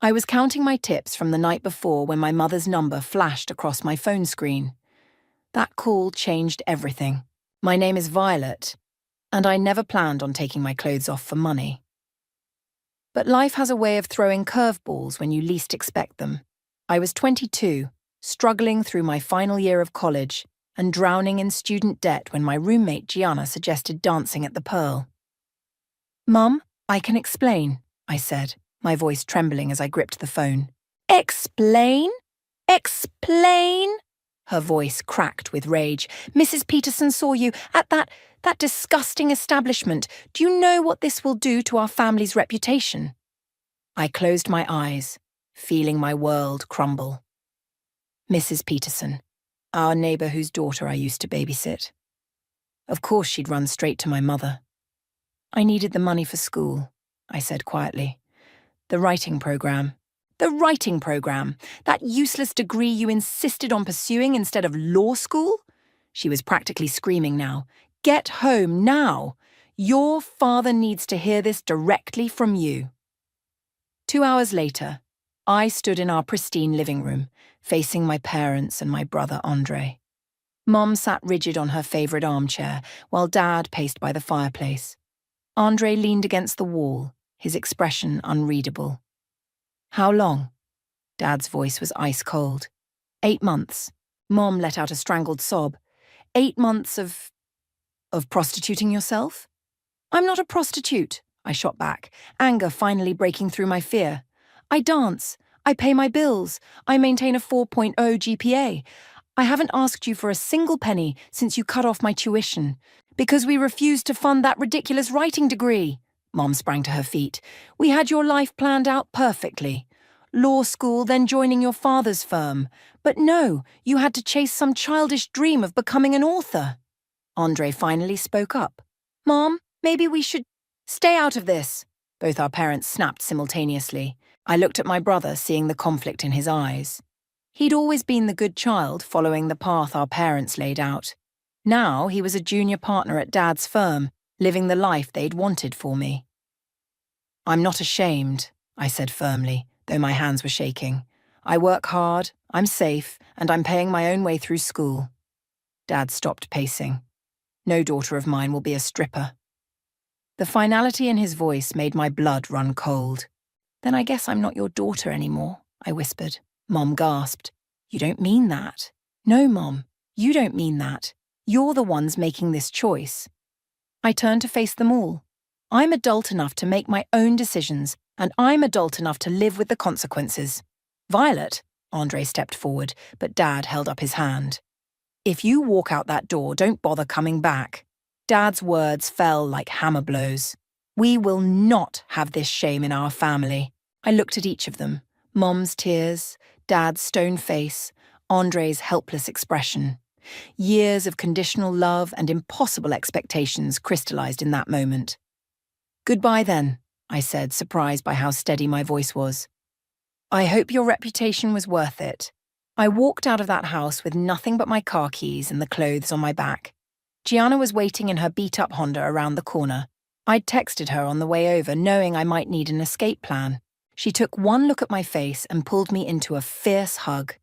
I was counting my tips from the night before when my mother's number flashed across my phone screen. That call changed everything. My name is Violet, and I never planned on taking my clothes off for money. But life has a way of throwing curveballs when you least expect them. I was 22, struggling through my final year of college and drowning in student debt when my roommate Gianna suggested dancing at the Pearl. Mum, I can explain, I said, my voice trembling as I gripped the phone. Explain? Explain? Her voice cracked with rage. Mrs. Peterson saw you at that disgusting establishment. Do you know what this will do to our family's reputation? I closed my eyes, feeling my world crumble. Mrs. Peterson, our neighbour whose daughter I used to babysit. Of course she'd run straight to my mother. I needed the money for school, I said quietly. The writing program. The writing program, that useless degree you insisted on pursuing instead of law school? She was practically screaming now. Get home now. Your father needs to hear this directly from you. 2 hours later, I stood in our pristine living room, facing my parents and my brother Andre. Mom sat rigid on her favourite armchair, while Dad paced by the fireplace. Andre leaned against the wall, his expression unreadable. How long? Dad's voice was ice cold. 8 months. Mom let out a strangled sob. 8 months of... Of prostituting yourself? I'm not a prostitute, I shot back, anger finally breaking through my fear. I dance. I pay my bills. I maintain a 4.0 GPA. I haven't asked you for a single penny since you cut off my tuition. Because we refused to fund that ridiculous writing degree. Mom sprang to her feet. We had your life planned out perfectly. Law school, then joining your father's firm. But no, you had to chase some childish dream of becoming an author. Andre finally spoke up. Mom, maybe we should stay out of this. Both our parents snapped simultaneously. I looked at my brother, seeing the conflict in his eyes. He'd always been the good child, following the path our parents laid out. Now he was a junior partner at Dad's firm, living the life they'd wanted for me. I'm not ashamed, I said firmly, though my hands were shaking. I work hard, I'm safe, and I'm paying my own way through school. Dad stopped pacing. No daughter of mine will be a stripper. The finality in his voice made my blood run cold. Then I guess I'm not your daughter anymore, I whispered. Mom gasped. You don't mean that. No, Mom, you don't mean that. You're the ones making this choice. I turned to face them all. I'm adult enough to make my own decisions, and I'm adult enough to live with the consequences. Violet, Andre stepped forward, but Dad held up his hand. If you walk out that door, don't bother coming back. Dad's words fell like hammer blows. We will not have this shame in our family. I looked at each of them. Mom's tears, Dad's stone face, Andre's helpless expression. Years of conditional love and impossible expectations crystallized in that moment. Goodbye then, I said, surprised by how steady my voice was. I hope your reputation was worth it. I walked out of that house with nothing but my car keys and the clothes on my back. Gianna was waiting in her beat-up Honda around the corner. I'd texted her on the way over, knowing I might need an escape plan. She took one look at my face and pulled me into a fierce hug.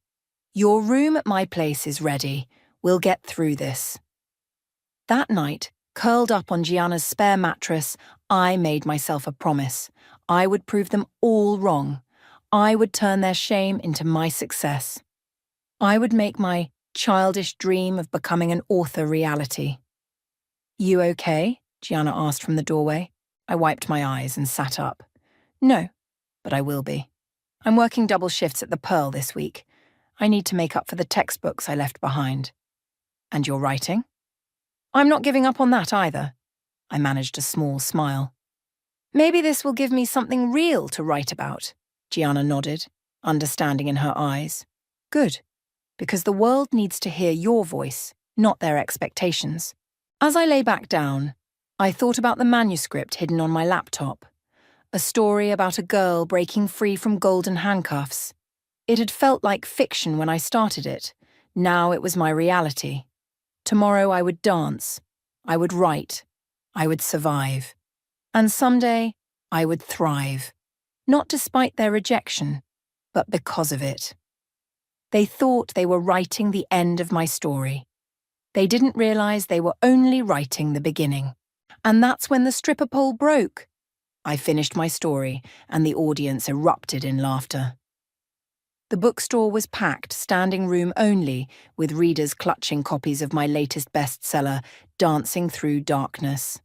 Your room at my place is ready. We'll get through this. That night, curled up on Gianna's spare mattress, I made myself a promise. I would prove them all wrong. I would turn their shame into my success. I would make my childish dream of becoming an author reality. You okay? Gianna asked from the doorway. I wiped my eyes and sat up. No, but I will be. I'm working double shifts at the Pearl this week. I need to make up for the textbooks I left behind. And you're writing? I'm not giving up on that either. I managed a small smile. Maybe this will give me something real to write about. Gianna nodded, understanding in her eyes. Good, because the world needs to hear your voice, not their expectations. As I lay back down, I thought about the manuscript hidden on my laptop. A story about a girl breaking free from golden handcuffs. It had felt like fiction when I started it. Now it was my reality. Tomorrow I would dance. I would write. I would survive. And someday I would thrive. Not despite their rejection, but because of it. They thought they were writing the end of my story. They didn't realize they were only writing the beginning. And that's when the stripper pole broke. I finished my story, and the audience erupted in laughter. The bookstore was packed, standing room only, with readers clutching copies of my latest bestseller, Dancing Through Darkness.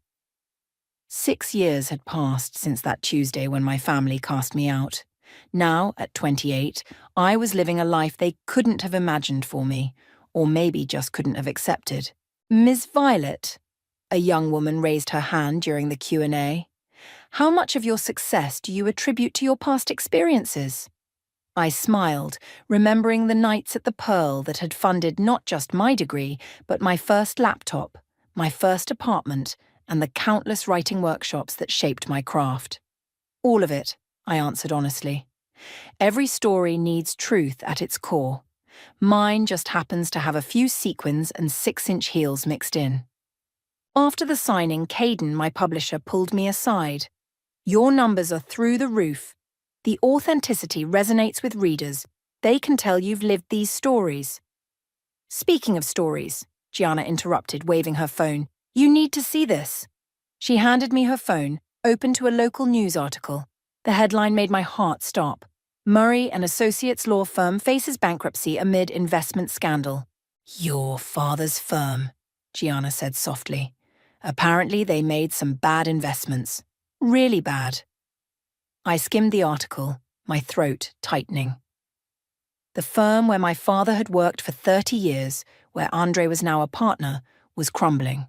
6 years had passed since that Tuesday when my family cast me out. Now, at 28, I was living a life they couldn't have imagined for me, or maybe just couldn't have accepted. Ms. Violet, a young woman raised her hand during the Q&A. How much of your success do you attribute to your past experiences? I smiled, remembering the nights at the Pearl that had funded not just my degree, but my first laptop, my first apartment, and the countless writing workshops that shaped my craft. All of it, I answered honestly. Every story needs truth at its core. Mine just happens to have a few sequins and 6-inch heels mixed in. After the signing, Caden, my publisher, pulled me aside. Your numbers are through the roof. The authenticity resonates with readers. They can tell you've lived these stories. Speaking of stories, Gianna interrupted, waving her phone, you need to see this. She handed me her phone, open to a local news article. The headline made my heart stop. Murray and Associates law firm faces bankruptcy amid investment scandal. Your father's firm, Gianna said softly. Apparently, they made some bad investments. Really bad. I skimmed the article, my throat tightening. The firm where my father had worked for 30 years, where Andre was now a partner, was crumbling.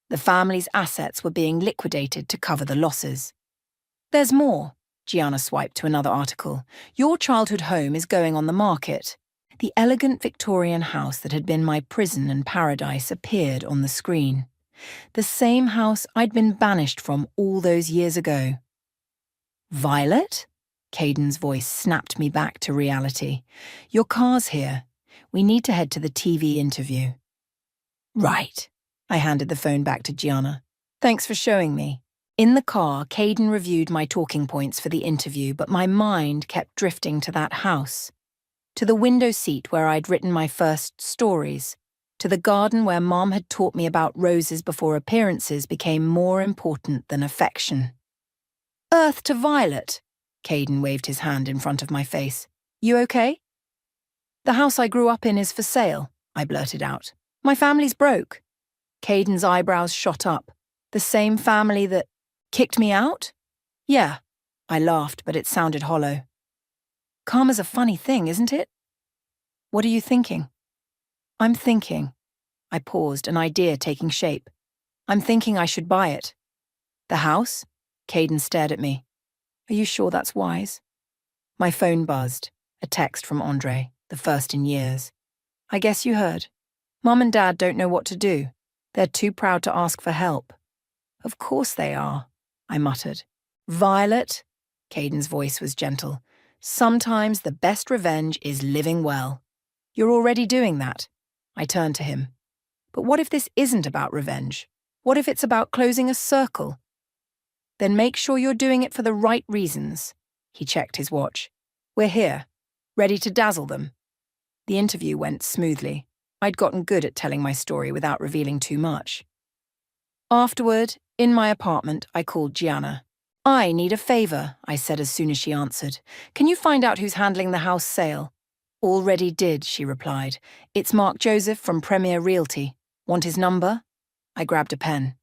The family's assets were being liquidated to cover the losses. There's more. Gianna swiped to another article. Your childhood home is going on the market. The elegant Victorian house that had been my prison and paradise appeared on the screen. The same house I'd been banished from all those years ago. Violet? Caden's voice snapped me back to reality. Your car's here. We need to head to the TV interview. Right. I handed the phone back to Gianna. Thanks for showing me. In the car, Caden reviewed my talking points for the interview, but my mind kept drifting to that house. To the window seat where I'd written my first stories. To the garden where Mom had taught me about roses before appearances became more important than affection. Earth to Violet. Caden waved his hand in front of my face. You okay? The house I grew up in is for sale, I blurted out. My family's broke. Caden's eyebrows shot up. The same family that kicked me out? Yeah. I laughed, but it sounded hollow. Karma's a funny thing, isn't it? What are you thinking? I'm thinking. I paused, an idea taking shape. I'm thinking I should buy it. The house? Caden stared at me. Are you sure that's wise? My phone buzzed. A text from Andre, the first in years. I guess you heard. Mom and Dad don't know what to do. They're too proud to ask for help. Of course they are, I muttered. Violet? Caden's voice was gentle. Sometimes the best revenge is living well. You're already doing that. I turned to him. But what if this isn't about revenge? What if it's about closing a circle? Then make sure you're doing it for the right reasons. He checked his watch. We're here, ready to dazzle them. The interview went smoothly. I'd gotten good at telling my story without revealing too much. Afterward, in my apartment, I called Gianna. I need a favor, I said as soon as she answered. Can you find out who's handling the house sale? Already did, she replied. It's Mark Joseph from Premier Realty. Want his number? I grabbed a pen.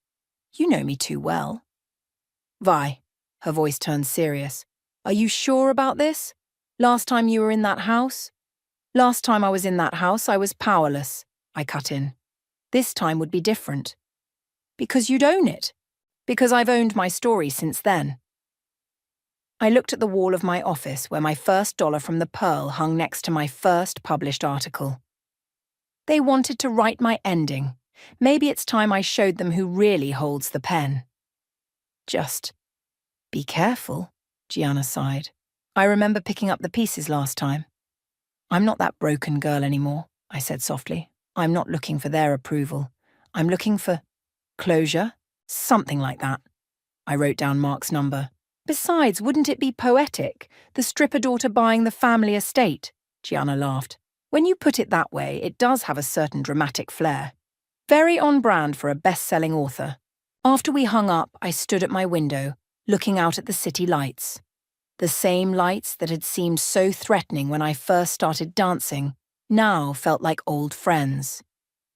You know me too well. Vi, her voice turned serious. Are you sure about this? Last time you were in that house? Last time I was in that house, I was powerless, I cut in. This time would be different. Because you'd own it. Because I've owned my story since then. I looked at the wall of my office where my first dollar from the Pearl hung next to my first published article. They wanted to write my ending. Maybe it's time I showed them who really holds the pen. Just be careful, Gianna sighed. I remember picking up the pieces last time. I'm not that broken girl anymore, I said softly. I'm not looking for their approval. I'm looking for closure, something like that. I wrote down Mark's number. Besides, wouldn't it be poetic, the stripper daughter buying the family estate? Gianna laughed. When you put it that way, it does have a certain dramatic flair. Very on brand for a best-selling author. After we hung up, I stood at my window, looking out at the city lights. The same lights that had seemed so threatening when I first started dancing now felt like old friends.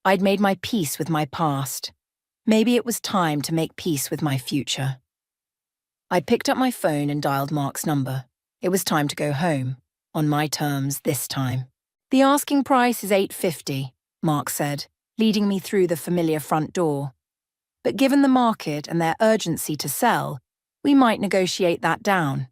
I'd made my peace with my past. Maybe it was time to make peace with my future. I picked up my phone and dialed Mark's number. It was time to go home, on my terms this time. The asking price is $850, Mark said, leading me through the familiar front door. But given the market and their urgency to sell, we might negotiate that down.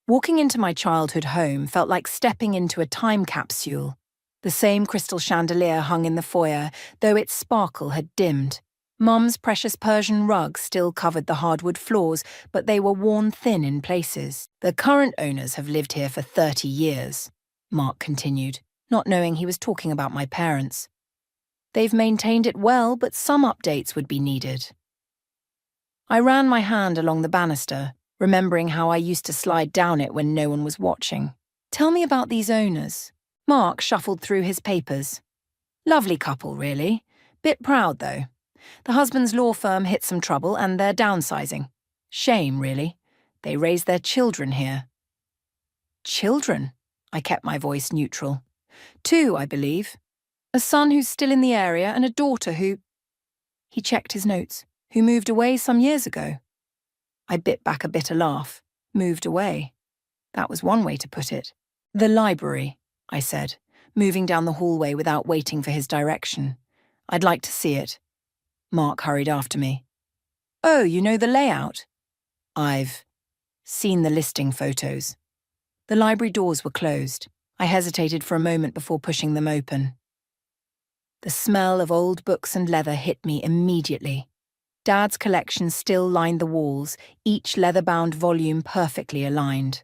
Walking into my childhood home felt like stepping into a time capsule. The same crystal chandelier hung in the foyer, though its sparkle had dimmed. Mum's precious Persian rug still covered the hardwood floors, but they were worn thin in places. The current owners have lived here for 30 years, Mark continued, not knowing he was talking about my parents. They've maintained it well, but some updates would be needed. I ran my hand along the banister, remembering how I used to slide down it when no one was watching. Tell me about these owners. Mark shuffled through his papers. Lovely couple, really. Bit proud, though. The husband's law firm hit some trouble and they're downsizing. Shame, really. They raised their children here. Children? I kept my voice neutral. 2, I believe. A son who's still in the area and a daughter who... He checked his notes. Who moved away some years ago? I bit back a bitter laugh. Moved away. That was one way to put it. The library, I said, moving down the hallway without waiting for his direction. I'd like to see it. Mark hurried after me. Oh, you know the layout? I've seen the listing photos. The library doors were closed. I hesitated for a moment before pushing them open. The smell of old books and leather hit me immediately. Dad's collection still lined the walls, each leather-bound volume perfectly aligned.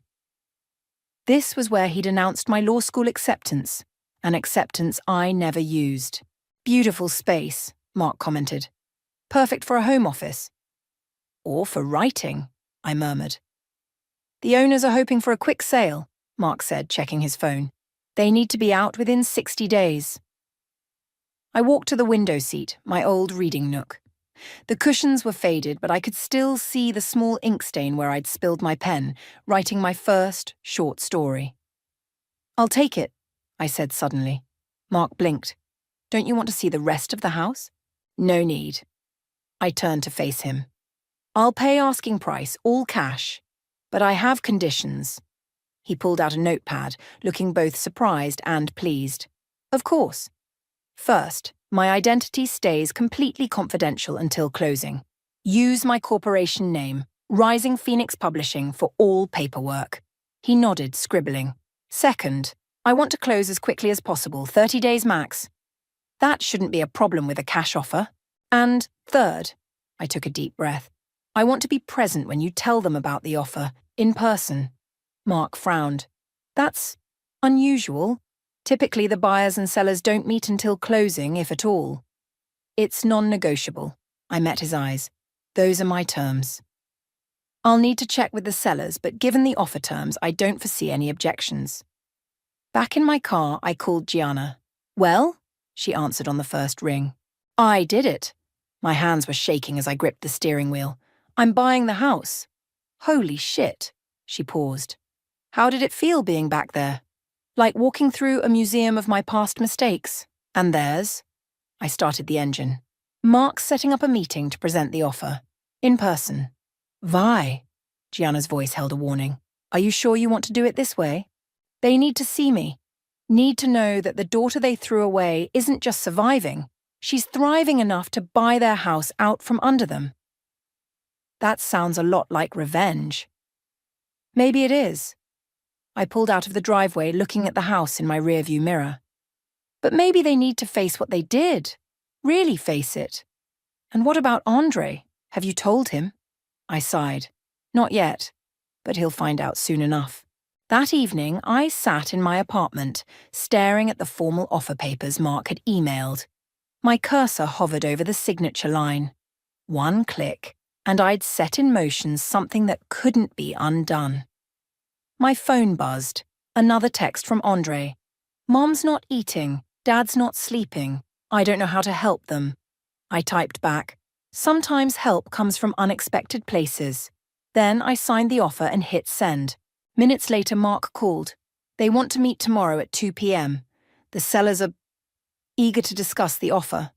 This was where he'd announced my law school acceptance, an acceptance I never used. Beautiful space, Mark commented. Perfect for a home office. Or for writing, I murmured. The owners are hoping for a quick sale, Mark said, checking his phone. They need to be out within 60 days. I walked to the window seat, my old reading nook. The cushions were faded, but I could still see the small ink stain where I'd spilled my pen, writing my first short story. I'll take it, I said suddenly. Mark blinked. Don't you want to see the rest of the house? No need. I turned to face him. I'll pay asking price, all cash. But I have conditions. He pulled out a notepad, looking both surprised and pleased. Of course. First, my identity stays completely confidential until closing. Use my corporation name, Rising Phoenix Publishing, for all paperwork. He nodded, scribbling. Second, I want to close as quickly as possible, 30 days max. That shouldn't be a problem with a cash offer. And third, I took a deep breath, I want to be present when you tell them about the offer, in person. Mark frowned. That's unusual. Typically, the buyers and sellers don't meet until closing, if at all. It's non-negotiable. I met his eyes. Those are my terms. I'll need to check with the sellers, but given the offer terms, I don't foresee any objections. Back in my car, I called Gianna. Well? She answered on the first ring. I did it. My hands were shaking as I gripped the steering wheel. I'm buying the house. Holy shit. She paused. How did it feel being back there? Like walking through a museum of my past mistakes. And theirs? I started the engine. Mark's setting up a meeting to present the offer. In person. Vi. Gianna's voice held a warning. Are you sure you want to do it this way? They need to see me. Need to know that the daughter they threw away isn't just surviving. She's thriving enough to buy their house out from under them. That sounds a lot like revenge. Maybe it is. I pulled out of the driveway, looking at the house in my rearview mirror. But maybe they need to face what they did. Really face it. And what about Andre? Have you told him? I sighed. Not yet, but he'll find out soon enough. That evening, I sat in my apartment, staring at the formal offer papers Mark had emailed. My cursor hovered over the signature line. One click, and I'd set in motion something that couldn't be undone. My phone buzzed. Another text from Andre. Mom's not eating. Dad's not sleeping. I don't know how to help them. I typed back. Sometimes help comes from unexpected places. Then I signed the offer and hit send. Minutes later, Mark called. They want to meet tomorrow at 2 p.m. The sellers are eager to discuss the offer.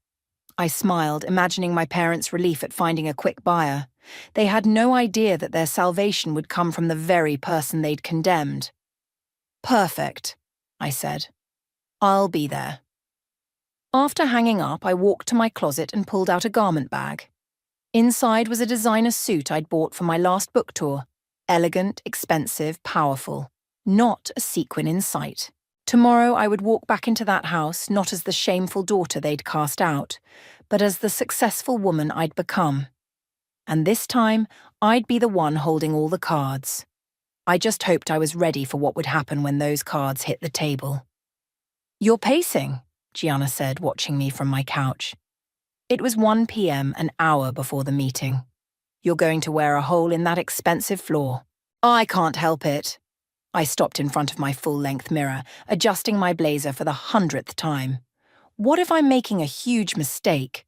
I smiled, imagining my parents' relief at finding a quick buyer. They had no idea that their salvation would come from the very person they'd condemned. Perfect, I said. I'll be there. After hanging up, I walked to my closet and pulled out a garment bag. Inside was a designer suit I'd bought for my last book tour. Elegant, expensive, powerful. Not a sequin in sight. Tomorrow I would walk back into that house not as the shameful daughter they'd cast out, but as the successful woman I'd become. And this time, I'd be the one holding all the cards. I just hoped I was ready for what would happen when those cards hit the table. You're pacing, Gianna said, watching me from my couch. It was 1 p.m., an hour before the meeting. You're going to wear a hole in that expensive floor. I can't help it. I stopped in front of my full-length mirror, adjusting my blazer for the 100th time. What if I'm making a huge mistake?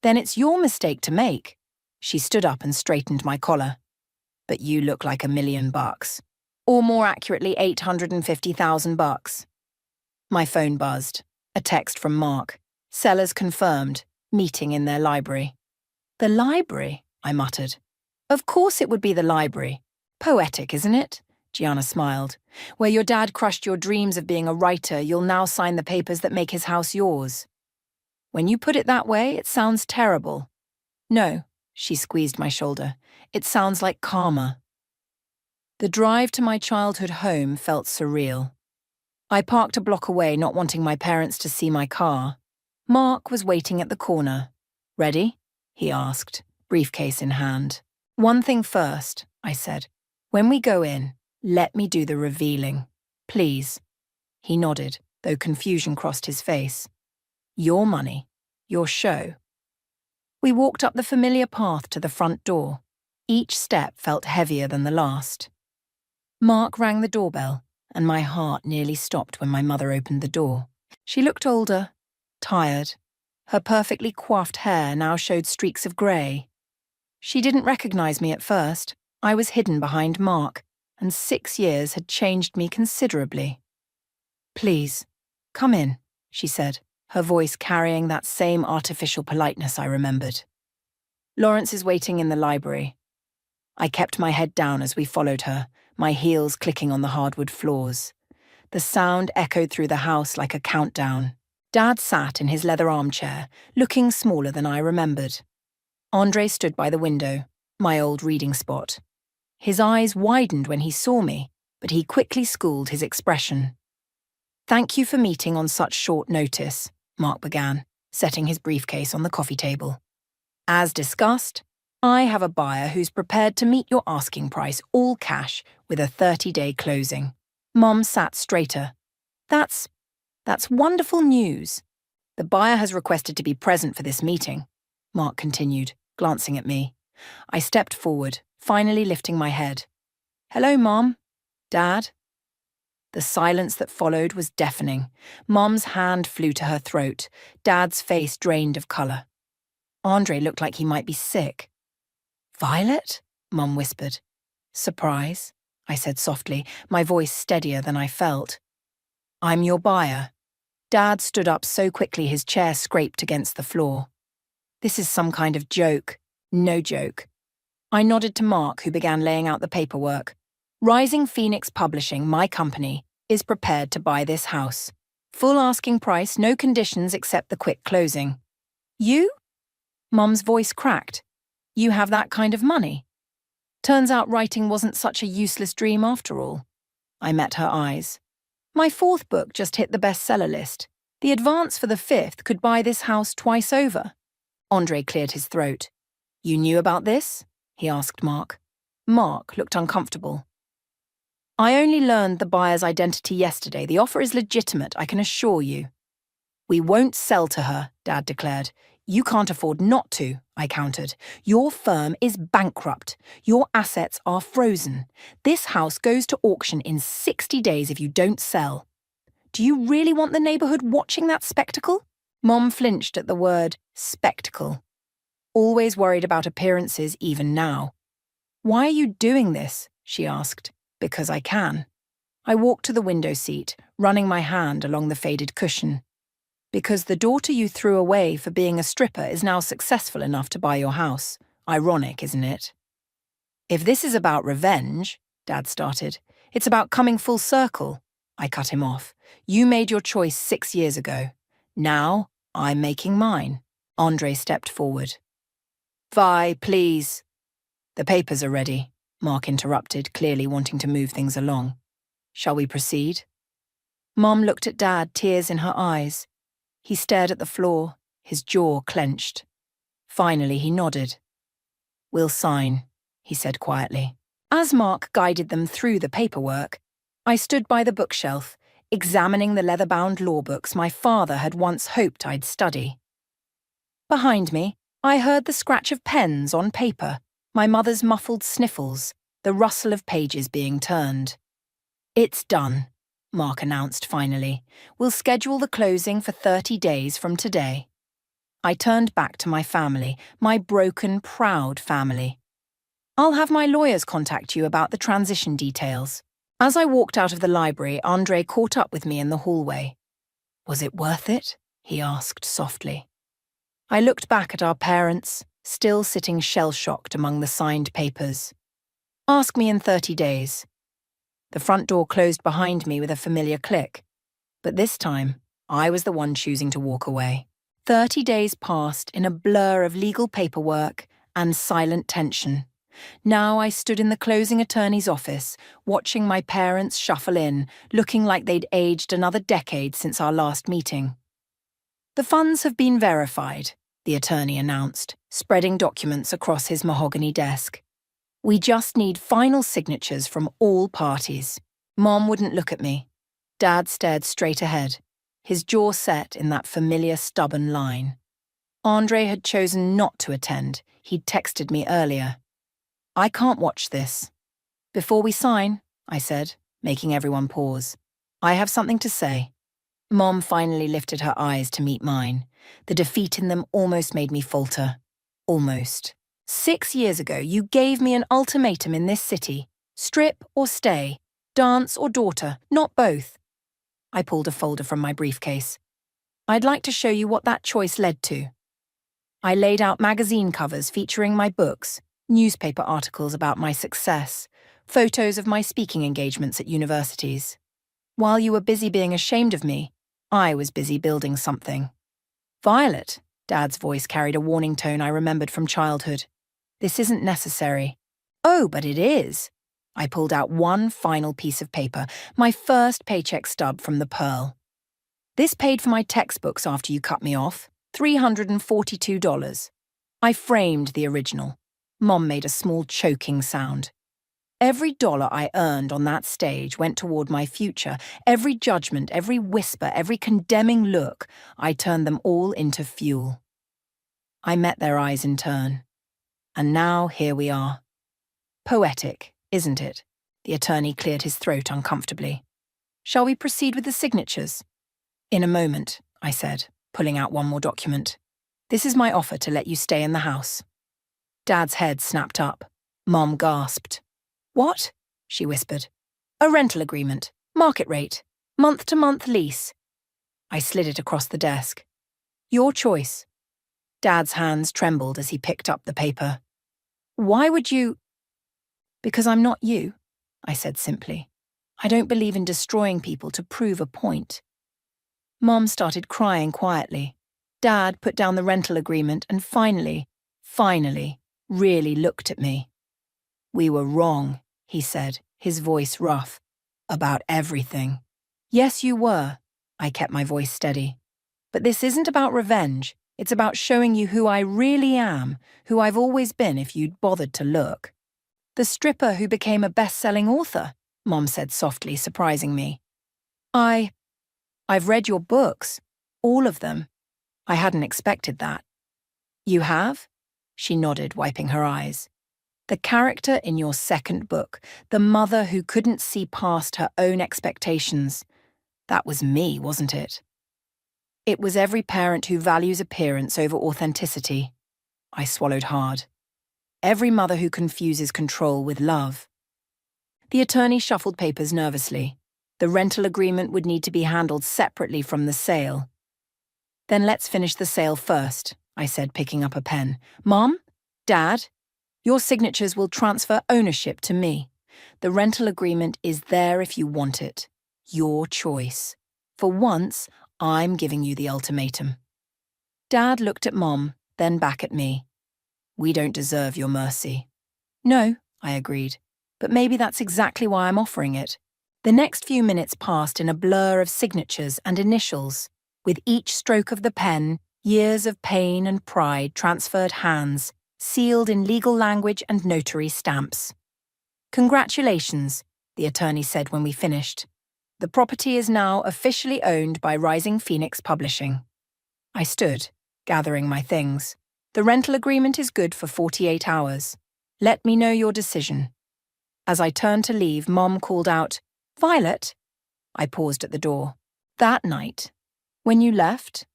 Then it's your mistake to make. She stood up and straightened my collar. But you look like $1 million. Or more accurately, $850,000. My phone buzzed. A text from Mark. Sellers confirmed. meeting in their library. The library, I muttered. Of course it would be the library. Poetic, isn't it? Gianna smiled. Where your dad crushed your dreams of being a writer, you'll now sign the papers that make his house yours. When you put it that way, it sounds terrible. No, she squeezed my shoulder. It sounds like karma. The drive to my childhood home felt surreal. I parked a block away, not wanting my parents to see my car. Mark was waiting at the corner. Ready? He asked, briefcase in hand. One thing first, I said. When we go in, let me do the revealing. Please. He nodded, though confusion crossed his face. Your money. Your show. We walked up the familiar path to the front door. Each step felt heavier than the last. Mark rang the doorbell, and my heart nearly stopped when my mother opened the door. She looked older, tired. Her perfectly coiffed hair now showed streaks of grey. She didn't recognize me at first. I was hidden behind Mark, and 6 years had changed me considerably. Please, come in, she said, her voice carrying that same artificial politeness I remembered. Lawrence is waiting in the library. I kept my head down as we followed her, my heels clicking on the hardwood floors. The sound echoed through the house like a countdown. Dad sat in his leather armchair, looking smaller than I remembered. Andre stood by the window, my old reading spot. His eyes widened when he saw me, but he quickly schooled his expression. Thank you for meeting on such short notice, Mark began, setting his briefcase on the coffee table. As discussed, I have a buyer who's prepared to meet your asking price, all cash, with a 30-day closing. Mom sat straighter. That's wonderful news. The buyer has requested to be present for this meeting, Mark continued, glancing at me. I stepped forward, finally lifting my head. Hello, Mom. Dad. The silence that followed was deafening. Mom's hand flew to her throat. Dad's face drained of colour. Andre looked like he might be sick. Violet? Mom whispered. Surprise, I said softly, my voice steadier than I felt. I'm your buyer. Dad stood up so quickly his chair scraped against the floor. This is some kind of joke. No joke. I nodded to Mark, who began laying out the paperwork. Rising Phoenix Publishing, my company, is prepared to buy this house. Full asking price, no conditions except the quick closing. You? Mum's voice cracked. You have that kind of money? Turns out writing wasn't such a useless dream after all. I met her eyes. My 4th book just hit the bestseller list. The advance for the 5th could buy this house twice over. Andre cleared his throat. You knew about this? He asked Mark. Mark looked uncomfortable. I only learned the buyer's identity yesterday. The offer is legitimate, I can assure you. We won't sell to her, Dad declared. You can't afford not to, I countered. Your firm is bankrupt. Your assets are frozen. This house goes to auction in 60 days if you don't sell. Do you really want the neighbourhood watching that spectacle? Mom flinched at the word spectacle. Always worried about appearances even now. Why are you doing this? She asked. Because I can. I walked to the window seat, running my hand along the faded cushion. Because the daughter you threw away for being a stripper is now successful enough to buy your house. Ironic, isn't it? If this is about revenge, Dad started, it's about coming full circle. I cut him off. You made your choice 6 years ago. Now, I'm making mine. Andre stepped forward. Vi, please. The papers are ready, Mark interrupted, clearly wanting to move things along. Shall we proceed? Mom looked at Dad, tears in her eyes. He stared at the floor, his jaw clenched. Finally, he nodded. We'll sign, he said quietly. As Mark guided them through the paperwork, I stood by the bookshelf, examining the leather-bound law books my father had once hoped I'd study. Behind me, I heard the scratch of pens on paper, my mother's muffled sniffles, the rustle of pages being turned. It's done, Mark announced finally. We'll schedule the closing for 30 days from today. I turned back to my family, my broken, proud family. I'll have my lawyers contact you about the transition details. As I walked out of the library, Andre caught up with me in the hallway. Was it worth it? He asked softly. I looked back at our parents, still sitting shell-shocked among the signed papers. Ask me in 30 days. The front door closed behind me with a familiar click. But this time, I was the one choosing to walk away. 30 days passed in a blur of legal paperwork and silent tension. Now I stood in the closing attorney's office, watching my parents shuffle in, looking like they'd aged another decade since our last meeting. The funds have been verified, the attorney announced, spreading documents across his mahogany desk. We just need final signatures from all parties. Mom wouldn't look at me. Dad stared straight ahead, his jaw set in that familiar stubborn line. Andre had chosen not to attend. He'd texted me earlier. I can't watch this. Before we sign, I said, making everyone pause, I have something to say. Mom finally lifted her eyes to meet mine. The defeat in them almost made me falter. Almost. 6 years ago, you gave me an ultimatum in this city. Strip or stay. Dance or daughter. Not both. I pulled a folder from my briefcase. I'd like to show you what that choice led to. I laid out magazine covers featuring my books, newspaper articles about my success, photos of my speaking engagements at universities. While you were busy being ashamed of me, I was busy building something. Violet, Dad's voice carried a warning tone I remembered from childhood. This isn't necessary. Oh, but it is. I pulled out one final piece of paper, my first paycheck stub from the Pearl. This paid for my textbooks after you cut me off, $342. I framed the original. Mom made a small choking sound. Every dollar I earned on that stage went toward my future. Every judgment, every whisper, every condemning look, I turned them all into fuel. I met their eyes in turn. And now here we are. Poetic, isn't it? The attorney cleared his throat uncomfortably. Shall we proceed with the signatures? In a moment, I said, pulling out one more document. This is my offer to let you stay in the house. Dad's head snapped up. Mom gasped. What? She whispered. A rental agreement. Market rate. Month-to-month lease. I slid it across the desk. Your choice. Dad's hands trembled as he picked up the paper. Why would you? Because I'm not you, I said simply. I don't believe in destroying people to prove a point. Mom started crying quietly. Dad put down the rental agreement and finally, really looked at me. We were wrong, he said, his voice rough. About everything. Yes, you were. I kept my voice steady. But this isn't about revenge. It's about showing you who I really am, who I've always been if you'd bothered to look. The stripper who became a best-selling author, Mom said softly, surprising me. I've read your books. All of them. I hadn't expected that. You have? She nodded, wiping her eyes. The character in your second book, the mother who couldn't see past her own expectations, that was me, wasn't it? It was every parent who values appearance over authenticity. I swallowed hard. Every mother who confuses control with love. The attorney shuffled papers nervously. The rental agreement would need to be handled separately from the sale. Then let's finish the sale first, I said, picking up a pen. Mom? Dad? Your signatures will transfer ownership to me. The rental agreement is there if you want it. Your choice. For once, I'm giving you the ultimatum. Dad looked at Mom, then back at me. We don't deserve your mercy. No, I agreed. But maybe that's exactly why I'm offering it. The next few minutes passed in a blur of signatures and initials. With each stroke of the pen, years of pain and pride transferred hands, sealed in legal language and notary stamps. Congratulations, the attorney said when we finished. The property is now officially owned by Rising Phoenix Publishing. I stood, gathering my things. The rental agreement is good for 48 hours. Let me know your decision. As I turned to leave, Mom called out, Violet? I paused at the door. That night, when you left,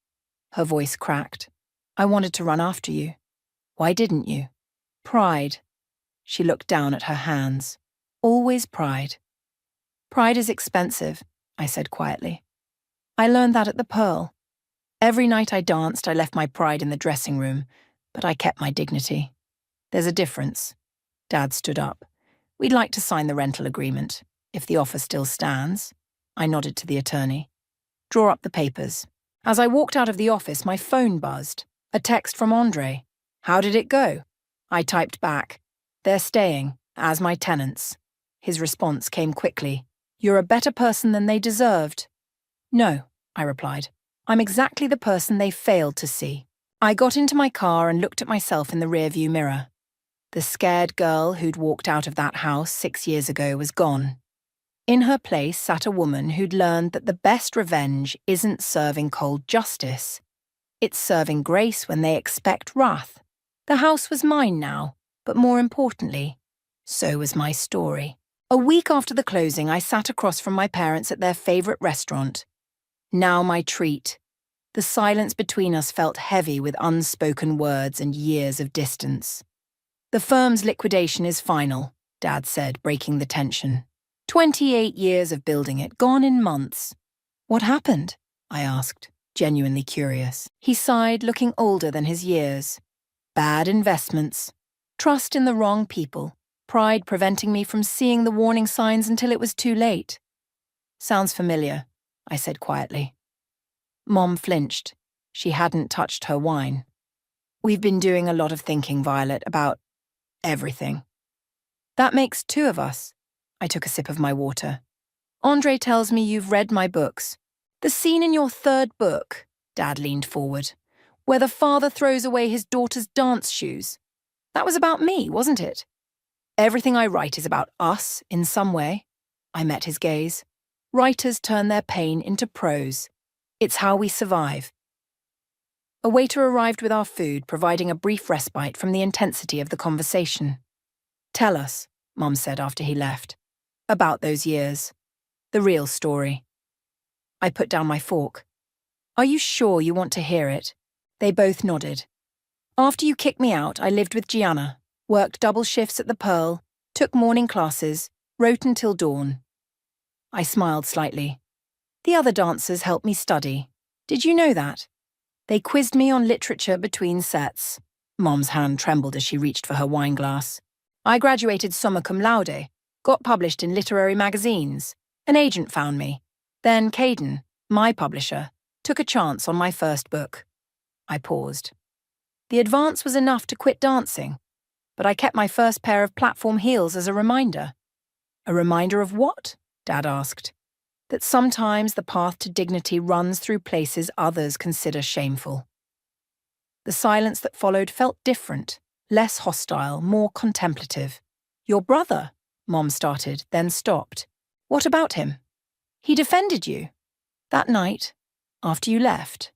her voice cracked. I wanted to run after you. Why didn't you? Pride. She looked down at her hands. Always pride. Pride is expensive, I said quietly. I learned that at the Pearl. Every night I danced, I left my pride in the dressing room, but I kept my dignity. There's a difference. Dad stood up. We'd like to sign the rental agreement, if the offer still stands. I nodded to the attorney. Draw up the papers. As I walked out of the office, my phone buzzed. A text from Andre. How did it go? I typed back. They're staying, as my tenants. His response came quickly. You're a better person than they deserved. No, I replied. I'm exactly the person they failed to see. I got into my car and looked at myself in the rearview mirror. The scared girl who'd walked out of that house 6 years ago was gone. In her place sat a woman who'd learned that the best revenge isn't serving cold justice. It's serving grace when they expect wrath. The house was mine now, but more importantly, so was my story. A week after the closing, I sat across from my parents at their favourite restaurant. Now my treat. The silence between us felt heavy with unspoken words and years of distance. The firm's liquidation is final, Dad said, breaking the tension. 28 years of building it, gone in months. What happened? I asked, genuinely curious. He sighed, looking older than his years. Bad investments. Trust in the wrong people. Pride preventing me from seeing the warning signs until it was too late. Sounds familiar, I said quietly. Mom flinched. She hadn't touched her wine. We've been doing a lot of thinking, Violet, about everything. That makes 2 of us. I took a sip of my water. Andre tells me you've read my books. The scene in your 3rd book, Dad leaned forward, where the father throws away his daughter's dance shoes. That was about me, wasn't it? Everything I write is about us in some way. I met his gaze. Writers turn their pain into prose. It's how we survive. A waiter arrived with our food, providing a brief respite from the intensity of the conversation. Tell us, Mom said after he left, about those years. The real story. I put down my fork. Are you sure you want to hear it? They both nodded. After you kicked me out, I lived with Gianna, worked double shifts at the Pearl, took morning classes, wrote until dawn. I smiled slightly. The other dancers helped me study. Did you know that? They quizzed me on literature between sets. Mom's hand trembled as she reached for her wine glass. I graduated summa cum laude, got published in literary magazines. An agent found me. Then Caden, my publisher, took a chance on my first book. I paused. The advance was enough to quit dancing, but I kept my first pair of platform heels as a reminder. A reminder of what? Dad asked. That sometimes the path to dignity runs through places others consider shameful. The silence that followed felt different, less hostile, more contemplative. Your brother, Mom started, then stopped. What about him? He defended you. That night, after you left,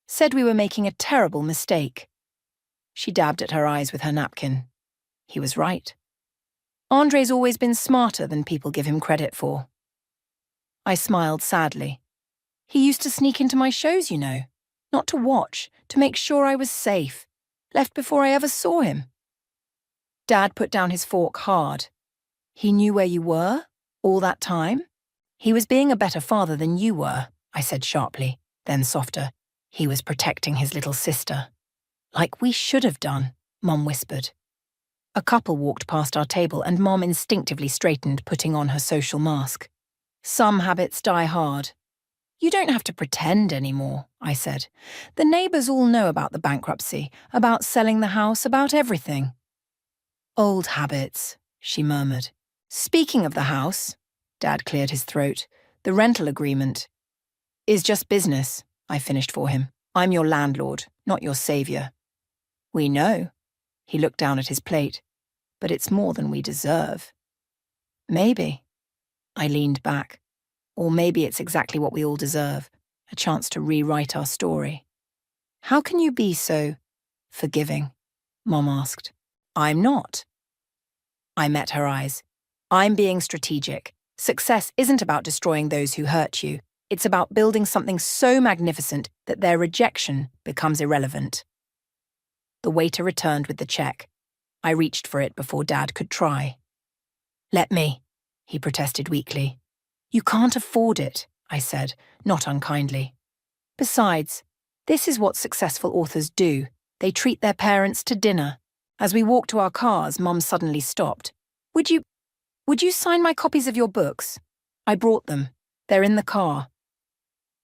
said we were making a terrible mistake. She dabbed at her eyes with her napkin. He was right. Andre's always been smarter than people give him credit for. I smiled sadly. He used to sneak into my shows, you know. Not to watch, to make sure I was safe. Left before I ever saw him. Dad put down his fork hard. He knew where you were, all that time? He was being a better father than you were, I said sharply, then softer. He was protecting his little sister. Like we should have done, Mom whispered. A couple walked past our table and Mom instinctively straightened, putting on her social mask. Some habits die hard. You don't have to pretend anymore, I said. The neighbours all know about the bankruptcy, about selling the house, about everything. Old habits, she murmured. Speaking of the house, Dad cleared his throat, the rental agreement is just business, I finished for him. I'm your landlord, not your saviour. We know. He looked down at his plate. But it's more than we deserve. Maybe. I leaned back. Or maybe it's exactly what we all deserve, a chance to rewrite our story. How can you be so forgiving? Mom asked. I'm not. I met her eyes. I'm being strategic. Success isn't about destroying those who hurt you. It's about building something so magnificent that their rejection becomes irrelevant. The waiter returned with the check. I reached for it before Dad could try. Let me, he protested weakly. You can't afford it, I said, not unkindly. Besides, This is what successful authors do. They treat their parents to dinner. As we walked to our cars, Mum suddenly stopped. Would you sign my copies of your books? I brought them. They're in the car.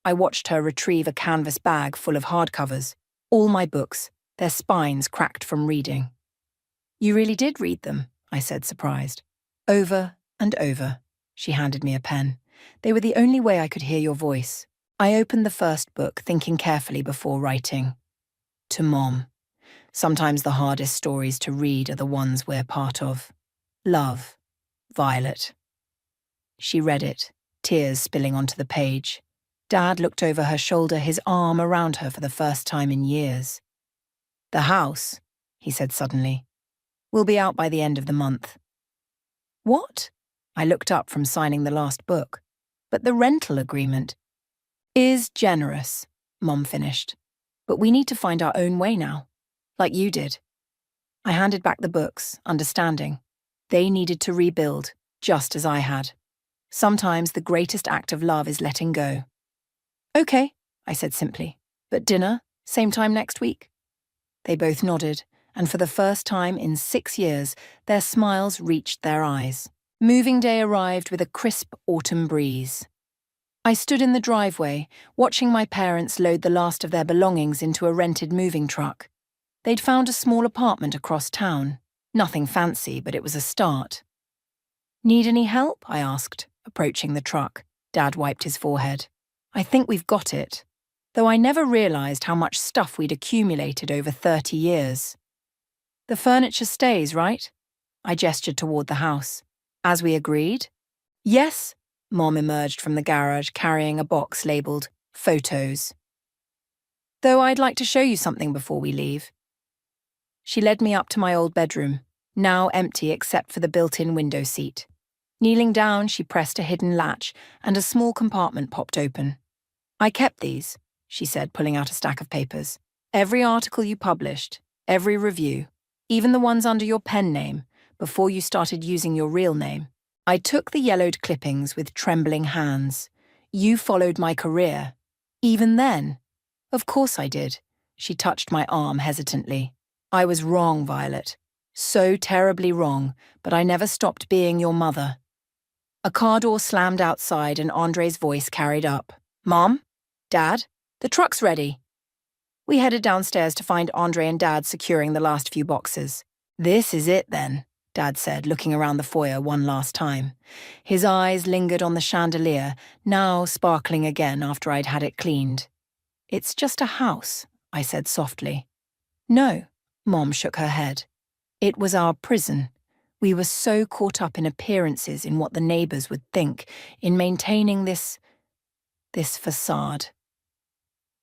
I watched her retrieve a canvas bag full of hardcovers. All my books, their spines cracked from reading. You really did read them, I said, surprised. Over and over. She handed me a pen. They were the only way I could hear your voice. I opened the first book, thinking carefully before writing. To Mom. Sometimes the hardest stories to read are the ones we're part of. Love. Violet. She read it, tears spilling onto the page. Dad looked over her shoulder, his arm around her for the first time in years. The house, he said suddenly, will be out by the end of the month. What? I looked up from signing the last book. But the rental agreement is generous, Mom finished. But we need to find our own way now, like you did. I handed back the books, understanding. They needed to rebuild, just as I had. Sometimes the greatest act of love is letting go. Okay, I said simply. But dinner, same time next week? They both nodded, and for the first time in 6 years, their smiles reached their eyes. Moving day arrived with a crisp autumn breeze. I stood in the driveway, watching my parents load the last of their belongings into a rented moving truck. They'd found a small apartment across town. Nothing fancy, but it was a start. Need any help? I asked, approaching the truck. Dad wiped his forehead. I think we've got it. Though I never realised how much stuff we'd accumulated over 30 years. The furniture stays, right? I gestured toward the house. As we agreed? Yes, Mom emerged from the garage carrying a box labelled Photos. Though I'd like to show you something before we leave. She led me up to my old bedroom, now empty except for the built-in window seat. Kneeling down, she pressed a hidden latch and a small compartment popped open. I kept these, she said, pulling out a stack of papers. Every article you published, every review, even the ones under your pen name, before you started using your real name. I took the yellowed clippings with trembling hands. You followed my career. Even then. Of course I did. She touched my arm hesitantly. I was wrong, Violet. So terribly wrong, but I never stopped being your mother. A car door slammed outside and Andre's voice carried up. Mom? Dad? The truck's ready. We headed downstairs to find Andre and Dad securing the last few boxes. This is it then, Dad said, looking around the foyer one last time. His eyes lingered on the chandelier, now sparkling again after I'd had it cleaned. It's just a house, I said softly. No, Mom shook her head. It was our prison. We were so caught up in appearances, in what the neighbours would think, in maintaining this facade.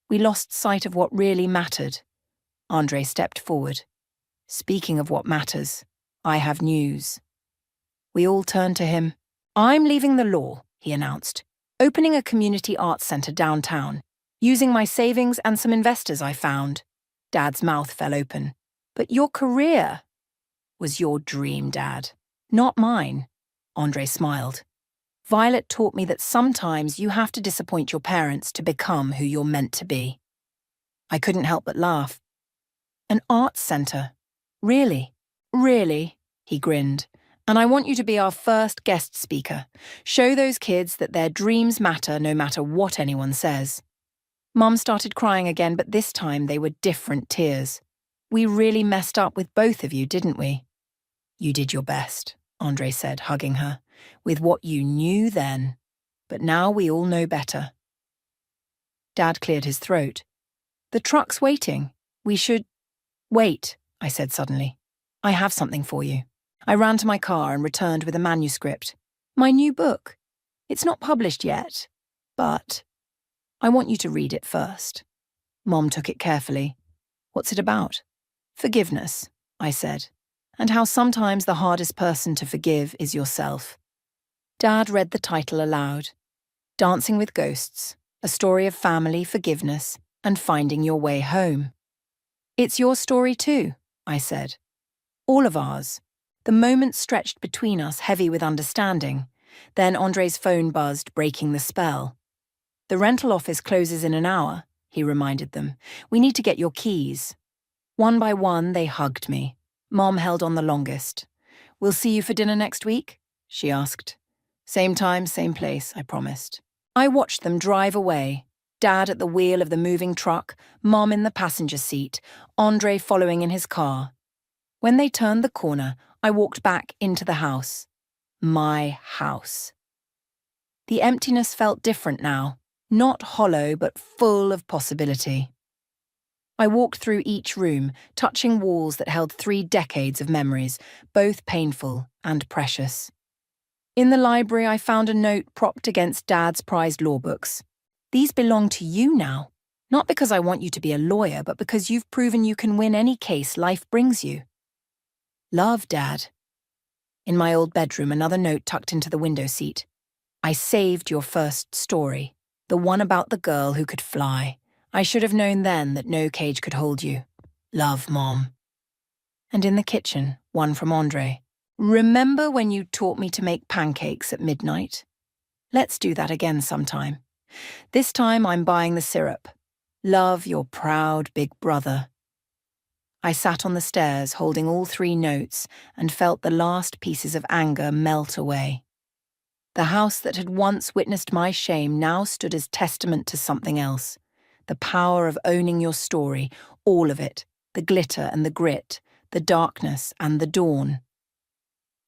We lost sight of what really mattered. Andre stepped forward. Speaking of what matters, I have news. We all turned to him. I'm leaving the law, he announced, opening a community arts centre downtown, using my savings and some investors I found. Dad's mouth fell open. But your career was your dream, Dad, not mine. Andre smiled. Violet taught me that sometimes you have to disappoint your parents to become who you're meant to be. I couldn't help but laugh. An arts centre? Really? Really? He grinned. And I want you to be our first guest speaker. Show those kids that their dreams matter no matter what anyone says. Mum started crying again, but this time they were different tears. We really messed up with both of you, didn't we? You did your best, Andre said, hugging her, with what you knew then. But now we all know better. Dad cleared his throat. The truck's waiting. We should... Wait, I said suddenly. I have something for you. I ran to my car and returned with a manuscript. My new book. It's not published yet, but I want you to read it first. Mom took it carefully. What's it about? Forgiveness, I said, and how sometimes the hardest person to forgive is yourself. Dad read the title aloud. Dancing with Ghosts, a story of family, forgiveness, and finding your way home. It's your story too, I said. All of ours. The moments stretched between us heavy with understanding. Then Andre's phone buzzed, breaking the spell. The rental office closes in an hour. he reminded them. "We need to get your keys." One by one, they hugged me. Mom held on the longest. "We'll see you for dinner next week?" she asked. "Same time, same place," I promised. I watched them drive away. Dad at the wheel of the moving truck, Mom in the passenger seat, Andre following in his car. When they turned the corner, I walked back into the house. My house. The emptiness felt different now, not hollow but full of possibility. I walked through each room, touching walls that held 3 decades of memories, both painful and precious. In the library, I found a note propped against Dad's prized law books. "These belong to you now, not because I want you to be a lawyer, but because you've proven you can win any case life brings you. Love, Dad." In my old bedroom, another note tucked into the window seat. "I saved your first story, the one about the girl who could fly. I should have known then that no cage could hold you. Love, Mom." And in the kitchen, one from Andre. "Remember when you taught me to make pancakes at midnight? Let's do that again sometime. This time I'm buying the syrup. Love, your proud big brother." I sat on the stairs holding all 3 notes and felt the last pieces of anger melt away. The house that had once witnessed my shame now stood as testament to something else. The power of owning your story, all of it, the glitter and the grit, the darkness and the dawn.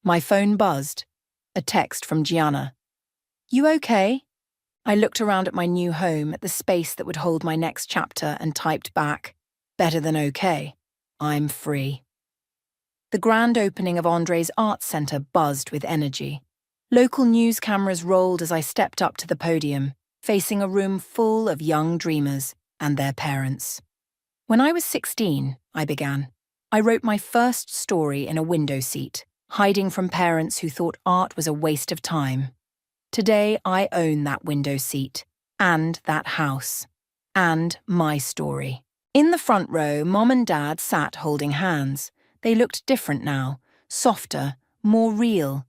My phone buzzed. A text from Gianna. "You okay?" I looked around at my new home, at the space that would hold my next chapter, and typed back, "Better than okay. I'm free." The grand opening of Andre's Arts Centre buzzed with energy. Local news cameras rolled as I stepped up to the podium, facing a room full of young dreamers and their parents. "When I was 16, I began. I wrote my first story in a window seat, hiding from parents who thought art was a waste of time. Today, I own that window seat, and that house, and my story." In the front row, Mom and Dad sat holding hands. They looked different now, softer, more real.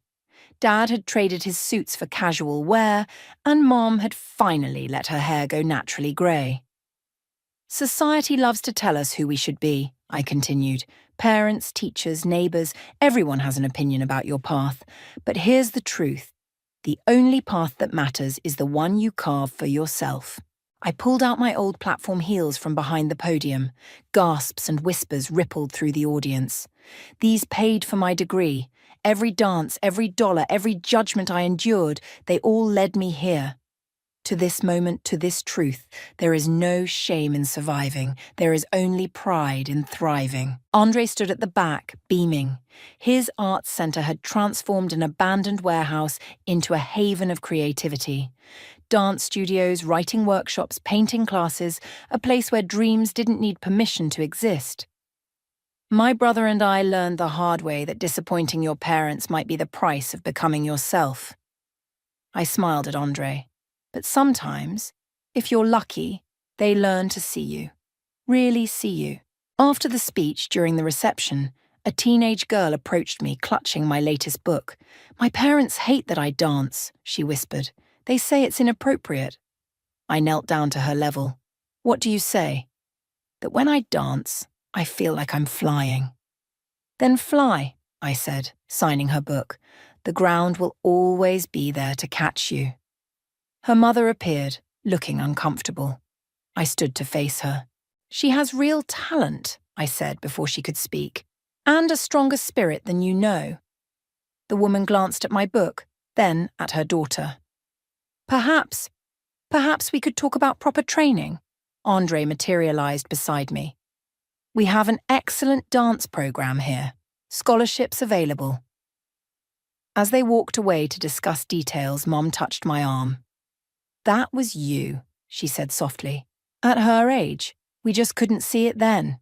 Dad had traded his suits for casual wear, and Mom had finally let her hair go naturally grey. "Society loves to tell us who we should be," I continued. "Parents, teachers, neighbours, everyone has an opinion about your path. But here's the truth. The only path that matters is the one you carve for yourself." I pulled out my old platform heels from behind the podium. Gasps and whispers rippled through the audience. These paid for my degree. Every dance, every dollar, every judgment I endured, they all led me here. To this moment, to this truth, there is no shame in surviving. There is only pride in thriving. Andre stood at the back, beaming. His arts centre had transformed an abandoned warehouse into a haven of creativity. Dance studios, writing workshops, painting classes, a place where dreams didn't need permission to exist. "My brother and I learned the hard way that disappointing your parents might be the price of becoming yourself." I smiled at Andre. "But sometimes, if you're lucky, they learn to see you. Really see you." After the speech, during the reception, a teenage girl approached me, clutching my latest book. "My parents hate that I dance," she whispered. "They say it's inappropriate." I knelt down to her level. "What do you say?" "That when I dance, I feel like I'm flying." "Then fly," I said, signing her book. "The ground will always be there to catch you." Her mother appeared, looking uncomfortable. I stood to face her. "She has real talent," I said before she could speak, "and a stronger spirit than you know." The woman glanced at my book, then at her daughter. Perhaps we could talk about proper training." Andre materialized beside me. "We have an excellent dance program here. Scholarships available." As they walked away to discuss details, Mom touched my arm. "That was you," she said softly. "At her age, we just couldn't see it then."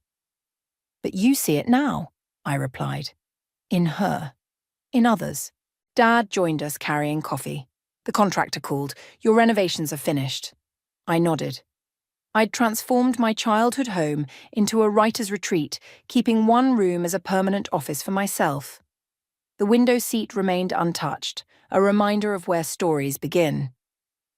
"But you see it now," I replied. "In her. In others." Dad joined us carrying coffee. The contractor called. "Your renovations are finished." I nodded. I'd transformed my childhood home into a writer's retreat, keeping one room as a permanent office for myself. The window seat remained untouched, a reminder of where stories begin.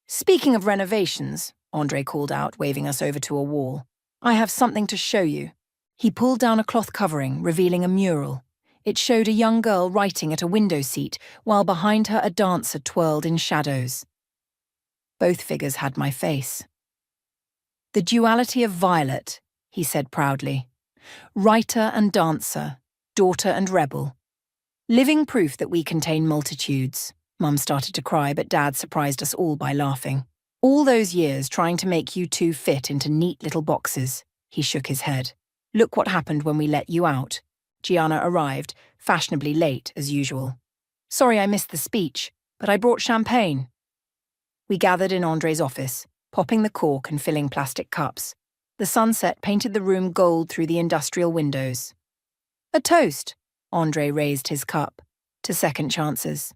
"Speaking of renovations, Andre called out, waving us over to a wall. I have something to show you. He pulled down a cloth covering, revealing a mural. It showed a young girl writing at a window seat, while behind her a dancer twirled in shadows. Both figures had my face. The duality of Violet, he said proudly. Writer and dancer, daughter and rebel. Living proof that we contain multitudes. Mum started to cry, but Dad surprised us all by laughing. All those years trying to make you two fit into neat little boxes. He shook his head. Look what happened when we let you out. Gianna arrived, fashionably late as usual. Sorry I missed the speech, but I brought champagne. We gathered in Andre's office, popping the cork and filling plastic cups. The sunset painted the room gold through the industrial windows. A toast, Andre raised his cup. To second chances.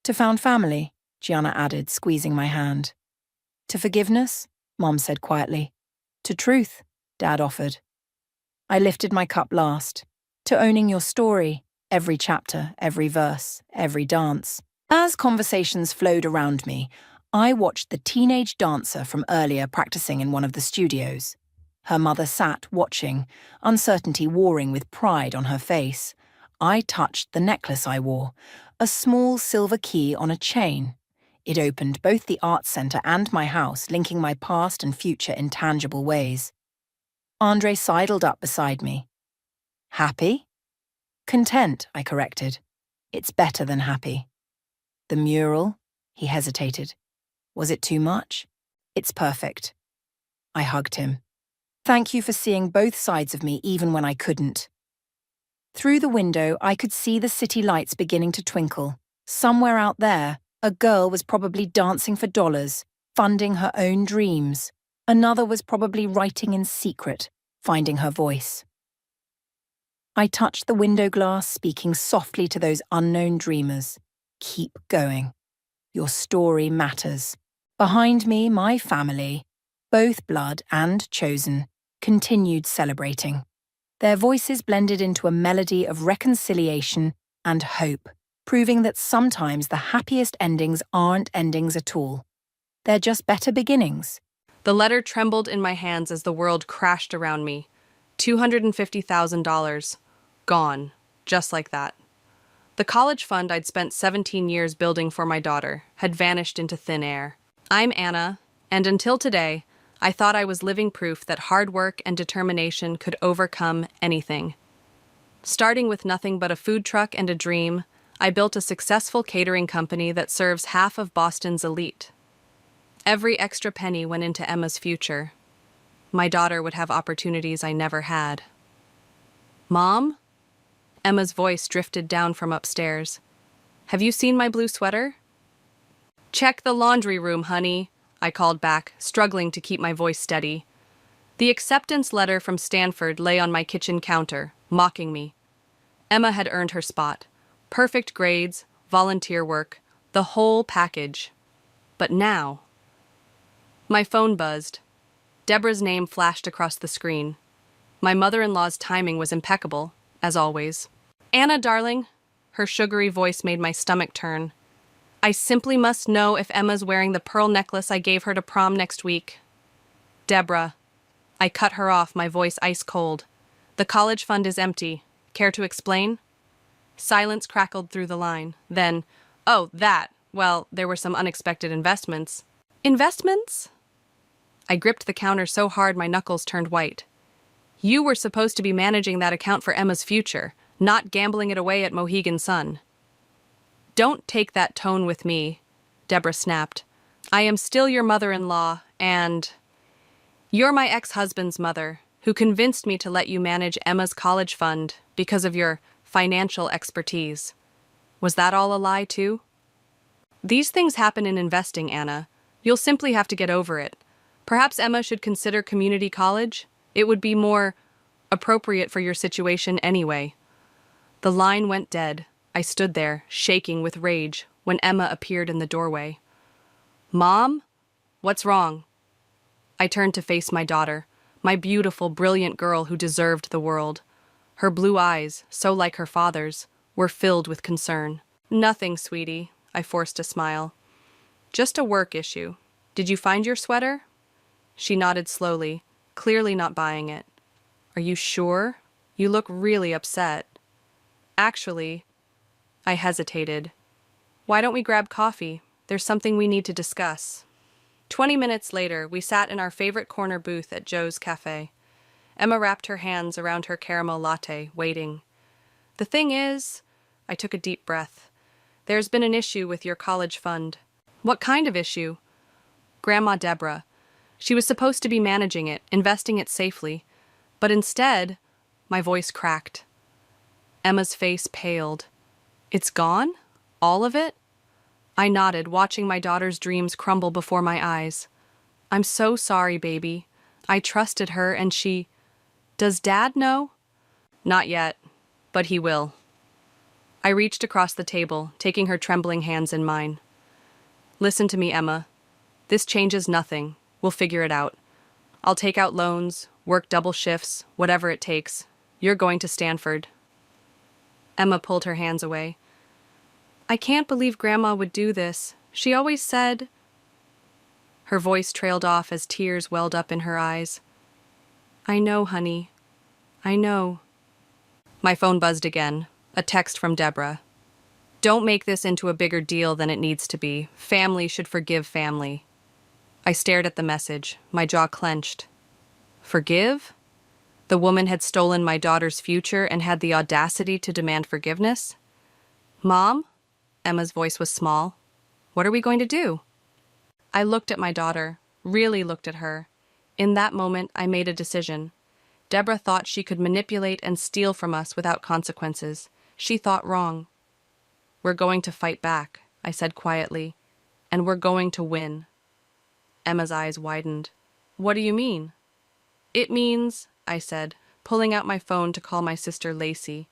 To found family, Gianna added, squeezing my hand. To forgiveness, Mom said quietly. To truth, Dad offered. I lifted my cup last. To owning your story, every chapter, every verse, every dance. As conversations flowed around me, I watched the teenage dancer from earlier practicing in one of the studios. Her mother sat watching, uncertainty warring with pride on her face. I touched the necklace I wore, a small silver key on a chain. It opened both the arts centre and my house, linking my past and future in tangible ways. Andre sidled up beside me. Happy? Content, I corrected. It's better than happy. The mural? He hesitated. Was it too much? It's perfect. I hugged him. Thank you for seeing both sides of me even when I couldn't. Through the window, I could see the city lights beginning to twinkle. Somewhere out there, a girl was probably dancing for dollars, funding her own dreams. Another was probably writing in secret, finding her voice. I touched the window glass, speaking softly to those unknown dreamers. Keep going. Your story matters. Behind me, my family, both blood and chosen, continued celebrating. Their voices blended into a melody of reconciliation and hope, proving that sometimes the happiest endings aren't endings at all. They're just better beginnings. The letter trembled in my hands as the world crashed around me. $250,000. Gone. Just like that. The college fund I'd spent 17 years building for my daughter had vanished into thin air. I'm Anna, and until today, I thought I was living proof that hard work and determination could overcome anything. Starting with nothing but a food truck and a dream, I built a successful catering company that serves half of Boston's elite. Every extra penny went into Emma's future. My daughter would have opportunities I never had. Mom? Emma's voice drifted down from upstairs. Have you seen my blue sweater? Check the laundry room, honey, I called back, struggling to keep my voice steady. The acceptance letter from Stanford lay on my kitchen counter, mocking me. Emma had earned her spot. Perfect grades, volunteer work, the whole package. But now... My phone buzzed. Deborah's name flashed across the screen. My mother-in-law's timing was impeccable, as always. Anna, darling, her sugary voice made my stomach turn. I simply must know if Emma's wearing the pearl necklace I gave her to prom next week. Deborah. I cut her off, my voice ice cold. The college fund is empty. Care to explain? Silence crackled through the line. Then, oh, that. Well, there were some unexpected investments. Investments? I gripped the counter so hard my knuckles turned white. You were supposed to be managing that account for Emma's future, not gambling it away at Mohegan Sun. Don't take that tone with me, Deborah snapped. I am still your mother-in-law, and... You're my ex-husband's mother, who convinced me to let you manage Emma's college fund because of your financial expertise. Was that all a lie, too? These things happen in investing, Anna. You'll simply have to get over it. Perhaps Emma should consider community college? It would be more appropriate for your situation anyway. The line went dead. I stood there, shaking with rage, when Emma appeared in the doorway. Mom? What's wrong? I turned to face my daughter, my beautiful, brilliant girl who deserved the world. Her blue eyes, so like her father's, were filled with concern. Nothing, sweetie, I forced a smile. Just a work issue. Did you find your sweater? She nodded slowly, clearly not buying it. Are you sure? You look really upset. Actually, I hesitated. Why don't we grab coffee? There's something we need to discuss. 20 minutes later, we sat in our favorite corner booth at Joe's Cafe. Emma wrapped her hands around her caramel latte, waiting. The thing is, I took a deep breath. There's been an issue with your college fund. What kind of issue? Grandma Deborah. She was supposed to be managing it, investing it safely. But instead, my voice cracked. Emma's face paled. It's gone? All of it? I nodded, watching my daughter's dreams crumble before my eyes. I'm so sorry, baby. I trusted her and she... Does Dad know? Not yet, but he will. I reached across the table, taking her trembling hands in mine. Listen to me, Emma. This changes nothing. We'll figure it out. I'll take out loans, work double shifts, whatever it takes. You're going to Stanford. Emma pulled her hands away. I can't believe Grandma would do this. She always said... Her voice trailed off as tears welled up in her eyes. I know, honey. I know. My phone buzzed again. A text from Deborah. Don't make this into a bigger deal than it needs to be. Family should forgive family. I stared at the message, my jaw clenched. Forgive? The woman had stolen my daughter's future and had the audacity to demand forgiveness? Mom? Emma's voice was small. What are we going to do? I looked at my daughter, really looked at her. In that moment, I made a decision. Deborah thought she could manipulate and steal from us without consequences. She thought wrong. We're going to fight back, I said quietly, and we're going to win. Emma's eyes widened. What do you mean? It means, I said, pulling out my phone to call my sister Lacey,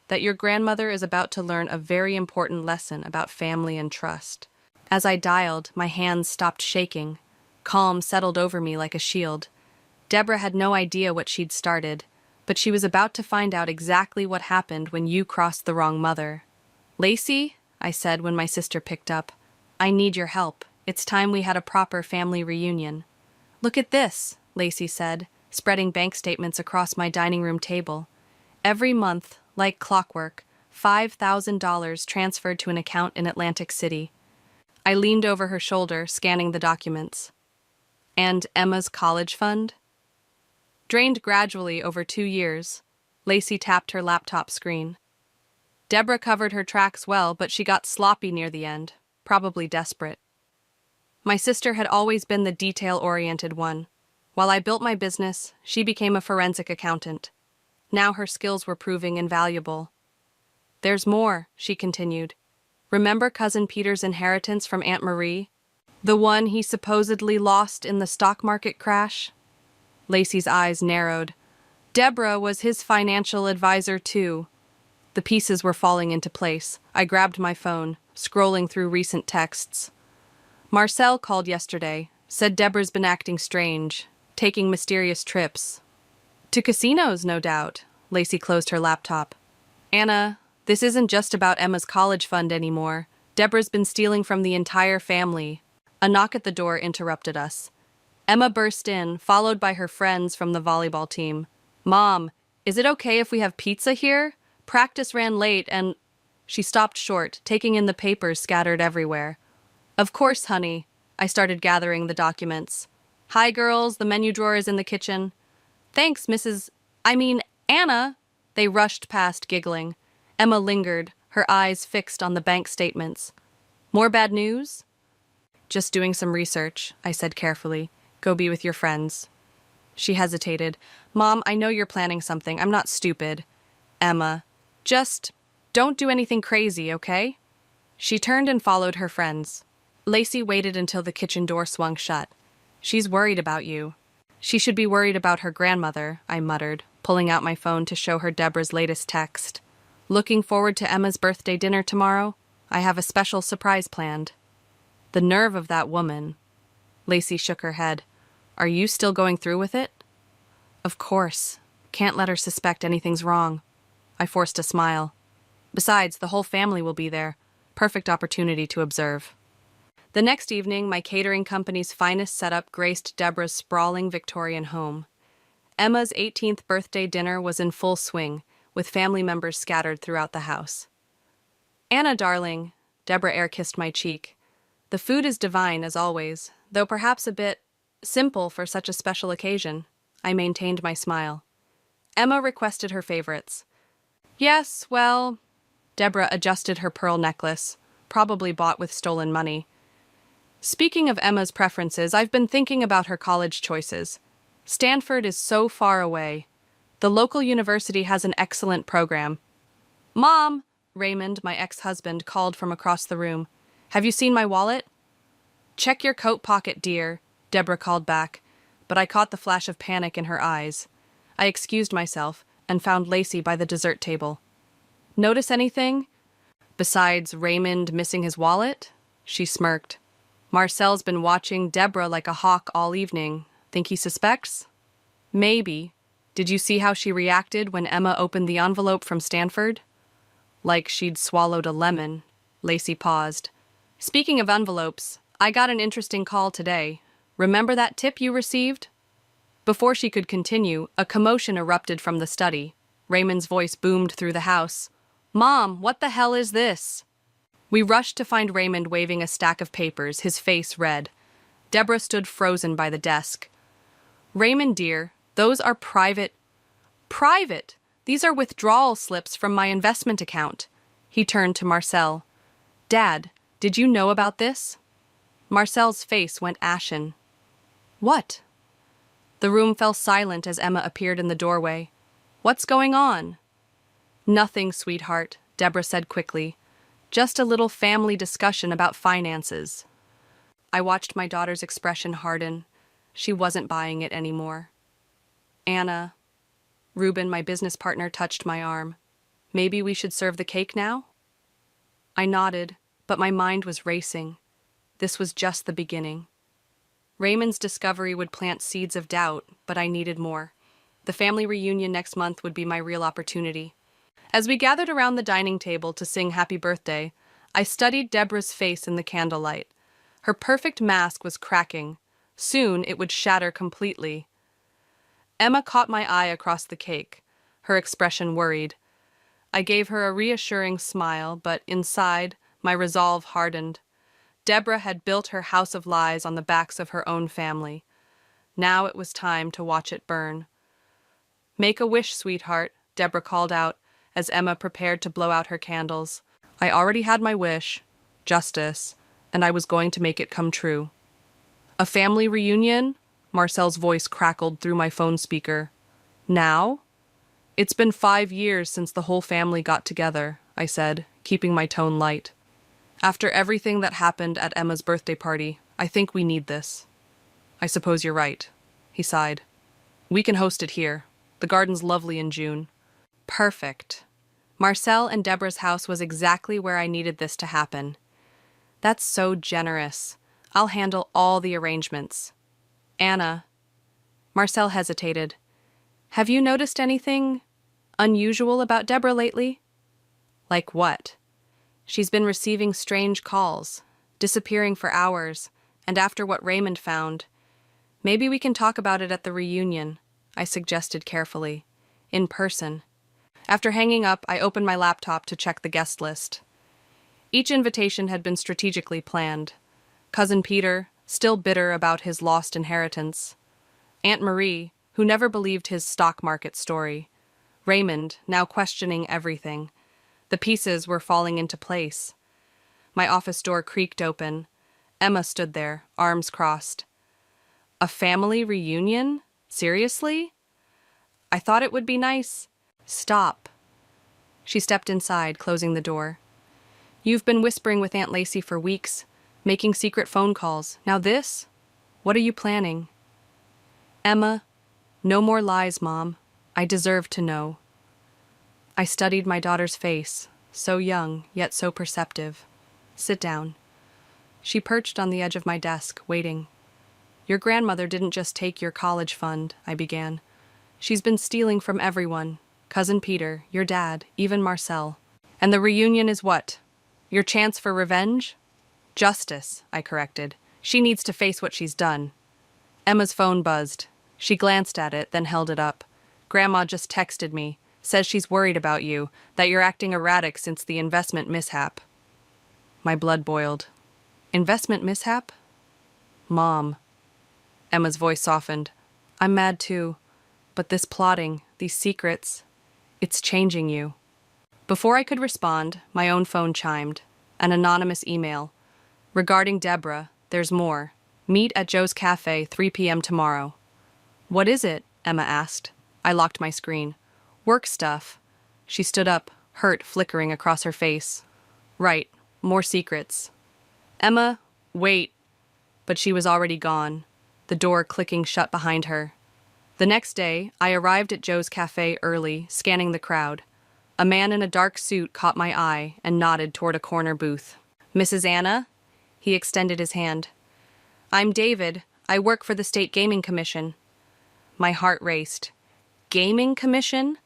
that your grandmother is about to learn a very important lesson about family and trust. As I dialed, my hands stopped shaking. Calm settled over me like a shield. Deborah had no idea what she'd started, but she was about to find out exactly what happened when you crossed the wrong mother. Lacey, I said when my sister picked up, I need your help. It's time we had a proper family reunion. Look at this, Lacey said, spreading bank statements across my dining room table. Every month, like clockwork, $5,000 transferred to an account in Atlantic City. I leaned over her shoulder, scanning the documents. And Emma's college fund? Drained gradually over 2 years. Lacey tapped her laptop screen. Deborah covered her tracks well, but she got sloppy near the end, probably desperate. My sister had always been the detail-oriented one. While I built my business, she became a forensic accountant. Now her skills were proving invaluable. There's more, she continued. Remember Cousin Peter's inheritance from Aunt Marie? The one he supposedly lost in the stock market crash? Lacey's eyes narrowed. Deborah was his financial advisor, too. The pieces were falling into place. I grabbed my phone, scrolling through recent texts. Marcel called yesterday, said Deborah's been acting strange, taking mysterious trips. To casinos, no doubt. Lacey closed her laptop. Anna, this isn't just about Emma's college fund anymore. Deborah's been stealing from the entire family. A knock at the door interrupted us. Emma burst in, followed by her friends from the volleyball team. Mom, is it okay if we have pizza here? Practice ran late and... She stopped short, taking in the papers scattered everywhere. Of course, honey. I started gathering the documents. Hi, girls, the menu drawer is in the kitchen. Thanks, Anna. They rushed past, giggling. Emma lingered, her eyes fixed on the bank statements. More bad news? Just doing some research, I said carefully. Go be with your friends. She hesitated. Mom, I know you're planning something. I'm not stupid. Emma, just don't do anything crazy, okay? She turned and followed her friends. Lacey waited until the kitchen door swung shut. She's worried about you. She should be worried about her grandmother, I muttered, pulling out my phone to show her Deborah's latest text. Looking forward to Emma's birthday dinner tomorrow? I have a special surprise planned. The nerve of that woman. Lacey shook her head. Are you still going through with it? Of course. Can't let her suspect anything's wrong. I forced a smile. Besides, the whole family will be there. Perfect opportunity to observe. The next evening, my catering company's finest setup graced Deborah's sprawling Victorian home. Emma's 18th birthday dinner was in full swing, with family members scattered throughout the house. "Anna, darling," Deborah air-kissed my cheek. "The food is divine, as always, though perhaps a bit simple for such a special occasion." I maintained my smile. Emma requested her favorites. "Yes, well," Deborah adjusted her pearl necklace, probably bought with stolen money. "Speaking of Emma's preferences, I've been thinking about her college choices. Stanford is so far away. The local university has an excellent program." "Mom," Raymond, my ex-husband, called from across the room. "Have you seen my wallet?" "Check your coat pocket, dear," Deborah called back, but I caught the flash of panic in her eyes. I excused myself and found Lacey by the dessert table. "Notice anything? Besides Raymond missing his wallet?" She smirked. "Marcel's been watching Deborah like a hawk all evening. Think he suspects?" "Maybe. Did you see how she reacted when Emma opened the envelope from Stanford?" "Like she'd swallowed a lemon." Lacey paused. "Speaking of envelopes, I got an interesting call today. Remember that tip you received?" Before she could continue, a commotion erupted from the study. Raymond's voice boomed through the house. "Mom, what the hell is this?" We rushed to find Raymond waving a stack of papers, his face red. Deborah stood frozen by the desk. "Raymond, dear, those are private." "Private? These are withdrawal slips from my investment account." He turned to Marcel. "Dad, did you know about this?" Marcel's face went ashen. "What?" The room fell silent as Emma appeared in the doorway. "What's going on?" "Nothing, sweetheart," Deborah said quickly. "Just a little family discussion about finances." I watched my daughter's expression harden. She wasn't buying it anymore. "Anna," Reuben, my business partner, touched my arm. "Maybe we should serve the cake now?" I nodded, but my mind was racing. This was just the beginning. Raymond's discovery would plant seeds of doubt, but I needed more. The family reunion next month would be my real opportunity. As we gathered around the dining table to sing Happy Birthday, I studied Deborah's face in the candlelight. Her perfect mask was cracking. Soon it would shatter completely. Emma caught my eye across the cake, her expression worried. I gave her a reassuring smile, but inside, my resolve hardened. Deborah had built her house of lies on the backs of her own family. Now it was time to watch it burn. "Make a wish, sweetheart," Deborah called out as Emma prepared to blow out her candles. I already had my wish, justice, and I was going to make it come true. "A family reunion?" Marcel's voice crackled through my phone speaker. "Now?" "It's been 5 years since the whole family got together," I said, keeping my tone light. "After everything that happened at Emma's birthday party, I think we need this." "I suppose you're right," he sighed. "We can host it here. The garden's lovely in June." Perfect. Marcel and Deborah's house was exactly where I needed this to happen. "That's so generous. I'll handle all the arrangements." "Anna." Marcel hesitated. "Have you noticed anything unusual about Deborah lately?" "Like what?" "She's been receiving strange calls, disappearing for hours, and after what Raymond found. Maybe we can talk about it at the reunion," I suggested carefully. "In person." After hanging up, I opened my laptop to check the guest list. Each invitation had been strategically planned. Cousin Peter, still bitter about his lost inheritance. Aunt Marie, who never believed his stock market story. Raymond, now questioning everything. The pieces were falling into place. My office door creaked open. Emma stood there, arms crossed. "A family reunion? Seriously?" "I thought it would be nice." "Stop." She stepped inside, closing the door. "You've been whispering with Aunt Lacey for weeks, making secret phone calls. Now this? What are you planning?" "Emma, no more lies, Mom. I deserve to know." I studied my daughter's face, so young, yet so perceptive. "Sit down." She perched on the edge of my desk, waiting. "Your grandmother didn't just take your college fund," I began. "She's been stealing from everyone. Cousin Peter, your dad, even Marcel. And the reunion is what? Your chance for revenge?" Justice, I corrected. She needs to face what she's done. Emma's phone buzzed. She glanced at it, then held it up. Grandma just texted me. Says she's worried about you, that you're acting erratic since the investment mishap. My blood boiled. Investment mishap? Mom. Emma's voice softened. I'm mad too. But this plotting, these secrets, it's changing you. Before I could respond, my own phone chimed. An anonymous email. Regarding Deborah, there's more. Meet at Joe's Cafe, 3 p.m. tomorrow. What is it? Emma asked. I locked my screen. Work stuff. She stood up, hurt flickering across her face. Right, more secrets. Emma, wait. But she was already gone, the door clicking shut behind her. The next day, I arrived at Joe's Cafe early, scanning the crowd. A man in a dark suit caught my eye and nodded toward a corner booth. Mrs. Anna? He extended his hand. I'm David. I work for the State Gaming Commission. My heart raced. Gaming Commission?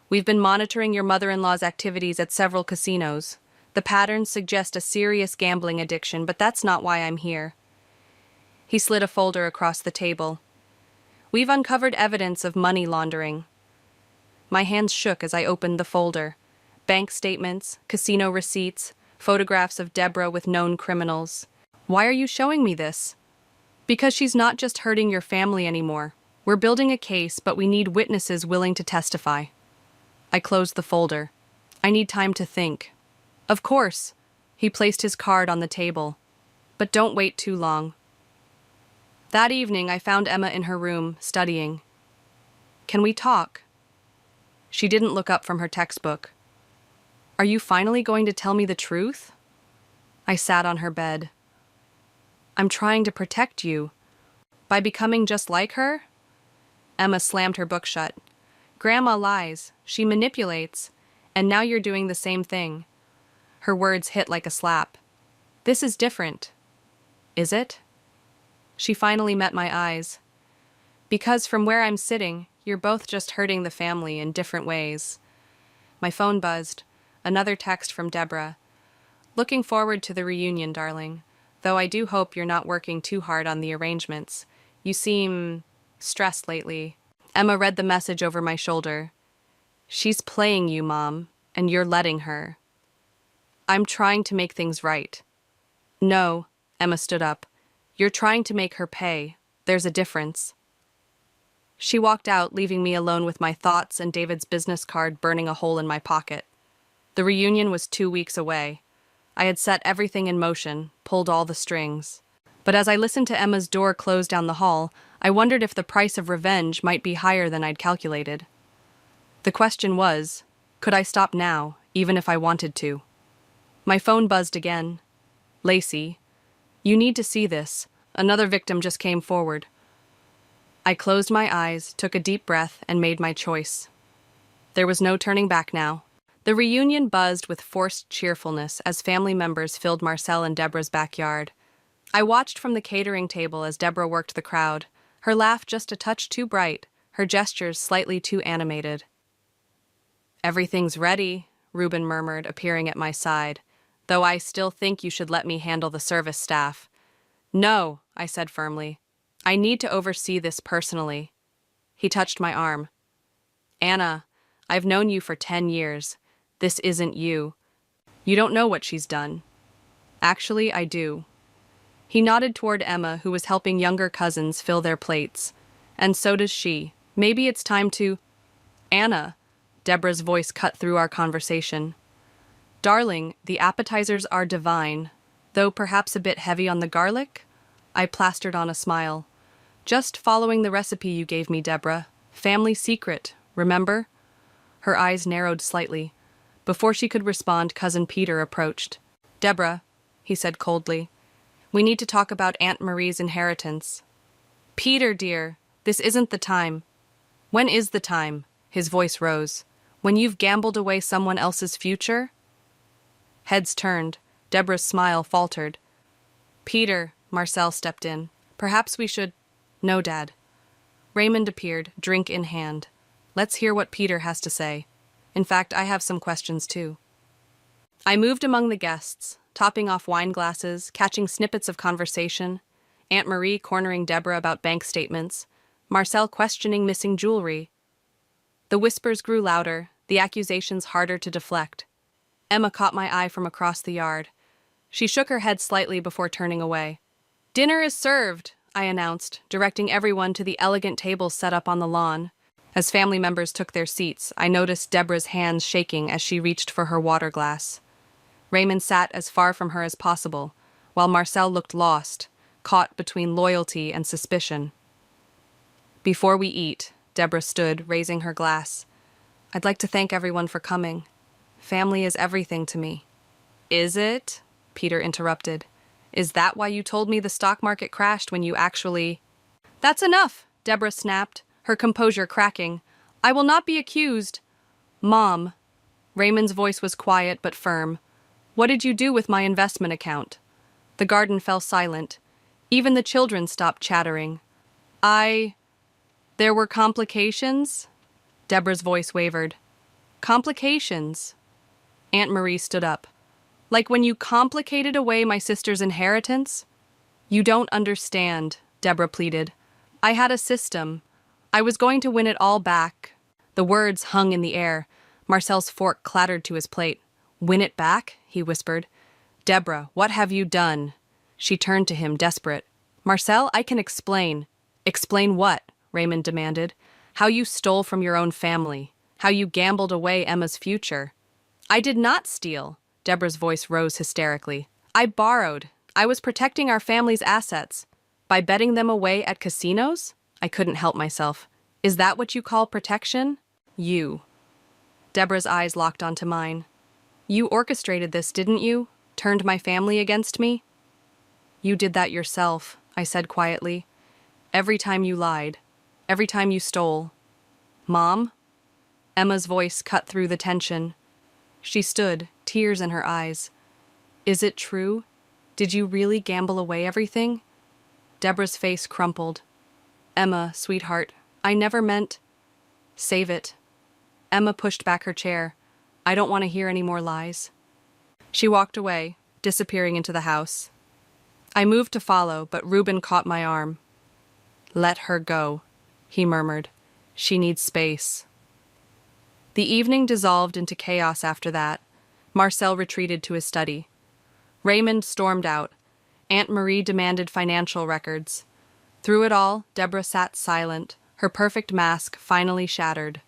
We've been monitoring your mother-in-law's activities at several casinos. The patterns suggest a serious gambling addiction, but that's not why I'm here. He slid a folder across the table. We've uncovered evidence of money laundering. My hands shook as I opened the folder. Bank statements, casino receipts, photographs of Deborah with known criminals. Why are you showing me this? Because she's not just hurting your family anymore. We're building a case, but we need witnesses willing to testify. I closed the folder. I need time to think. Of course. He placed his card on the table. But don't wait too long. That evening, I found Emma in her room, studying. Can we talk? She didn't look up from her textbook. Are you finally going to tell me the truth? I sat on her bed. I'm trying to protect you. By becoming just like her? Emma slammed her book shut. Grandma lies. She manipulates. And now you're doing the same thing. Her words hit like a slap. This is different. Is it? She finally met my eyes. Because from where I'm sitting, you're both just hurting the family in different ways. My phone buzzed. Another text from Deborah. Looking forward to the reunion, darling. Though I do hope you're not working too hard on the arrangements. You seem stressed lately. Emma read the message over my shoulder. She's playing you, Mom, and you're letting her. I'm trying to make things right. No, Emma stood up. You're trying to make her pay. There's a difference. She walked out, leaving me alone with my thoughts and David's business card burning a hole in my pocket. The reunion was 2 weeks away. I had set everything in motion, pulled all the strings. But as I listened to Emma's door close down the hall, I wondered if the price of revenge might be higher than I'd calculated. The question was, could I stop now, even if I wanted to? My phone buzzed again. Lacey, you need to see this. Another victim just came forward. I closed my eyes, took a deep breath, and made my choice. There was no turning back now. The reunion buzzed with forced cheerfulness as family members filled Marcel and Deborah's backyard. I watched from the catering table as Deborah worked the crowd, her laugh just a touch too bright, her gestures slightly too animated. Everything's ready, Reuben murmured, appearing at my side, though I still think you should let me handle the service staff. No, I said firmly. I need to oversee this personally. He touched my arm. Anna, I've known you for 10 years. This isn't you. You don't know what she's done. Actually, I do. He nodded toward Emma, who was helping younger cousins fill their plates. And so does she. Maybe it's time to... Anna, Deborah's voice cut through our conversation. Darling, the appetizers are divine, though perhaps a bit heavy on the garlic? I plastered on a smile. Just following the recipe you gave me, Deborah. Family secret, remember? Her eyes narrowed slightly. Before she could respond, Cousin Peter approached. Deborah, he said coldly, we need to talk about Aunt Marie's inheritance. Peter, dear, this isn't the time. When is the time? His voice rose. When you've gambled away someone else's future? Heads turned. Deborah's smile faltered. Peter, Marcel stepped in. Perhaps we should... No, Dad. Raymond appeared, drink in hand. Let's hear what Peter has to say. In fact, I have some questions too. I moved among the guests, topping off wine glasses, catching snippets of conversation, Aunt Marie cornering Deborah about bank statements, Marcel questioning missing jewelry. The whispers grew louder, the accusations harder to deflect. Emma caught my eye from across the yard. She shook her head slightly before turning away. "Dinner is served," I announced, directing everyone to the elegant tables set up on the lawn. As family members took their seats, I noticed Deborah's hands shaking as she reached for her water glass. Raymond sat as far from her as possible, while Marcel looked lost, caught between loyalty and suspicion. "Before we eat," Deborah stood, raising her glass, "I'd like to thank everyone for coming. Family is everything to me." "Is it?" Peter interrupted. "Is that why you told me the stock market crashed when you actually—" "That's enough," Deborah snapped, her composure cracking. "I will not be accused." "Mom." Raymond's voice was quiet but firm. "What did you do with my investment account?" The garden fell silent. Even the children stopped chattering. There were complications?" Deborah's voice wavered. "Complications?" Aunt Marie stood up. "Like when you complicated away my sister's inheritance?" "You don't understand," Deborah pleaded. "I had a system. I was going to win it all back." The words hung in the air. Marcel's fork clattered to his plate. "Win it back?" he whispered. "Deborah, what have you done?" She turned to him, desperate. "Marcel, I can explain." "Explain what?" Raymond demanded. "How you stole from your own family. How you gambled away Emma's future." "I did not steal." Deborah's voice rose hysterically. "I borrowed. I was protecting our family's assets. By betting them away at casinos?" I couldn't help myself. "Is that what you call protection?" "You." Deborah's eyes locked onto mine. "You orchestrated this, didn't you? Turned my family against me?" "You did that yourself," I said quietly. "Every time you lied. Every time you stole." "Mom?" Emma's voice cut through the tension. She stood, tears in her eyes. "Is it true? Did you really gamble away everything?" Deborah's face crumpled. "Emma, sweetheart, I never meant—" "Save it." Emma pushed back her chair. "I don't want to hear any more lies." She walked away, disappearing into the house. I moved to follow, but Reuben caught my arm. "Let her go," he murmured. "She needs space." The evening dissolved into chaos after that. Marcel retreated to his study. Raymond stormed out. Aunt Marie demanded financial records. Through it all, Deborah sat silent, her perfect mask finally shattered.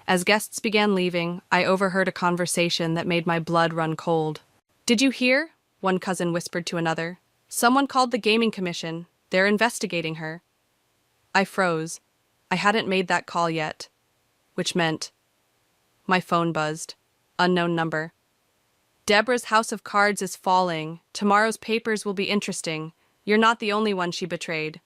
As guests began leaving, I overheard a conversation that made my blood run cold. "Did you hear?" one cousin whispered to another. "Someone called the gaming commission. They're investigating her." I froze. I hadn't made that call yet. Which meant... My phone buzzed. Unknown number. "Deborah's house of cards is falling. Tomorrow's papers will be interesting. You're not the only one she betrayed."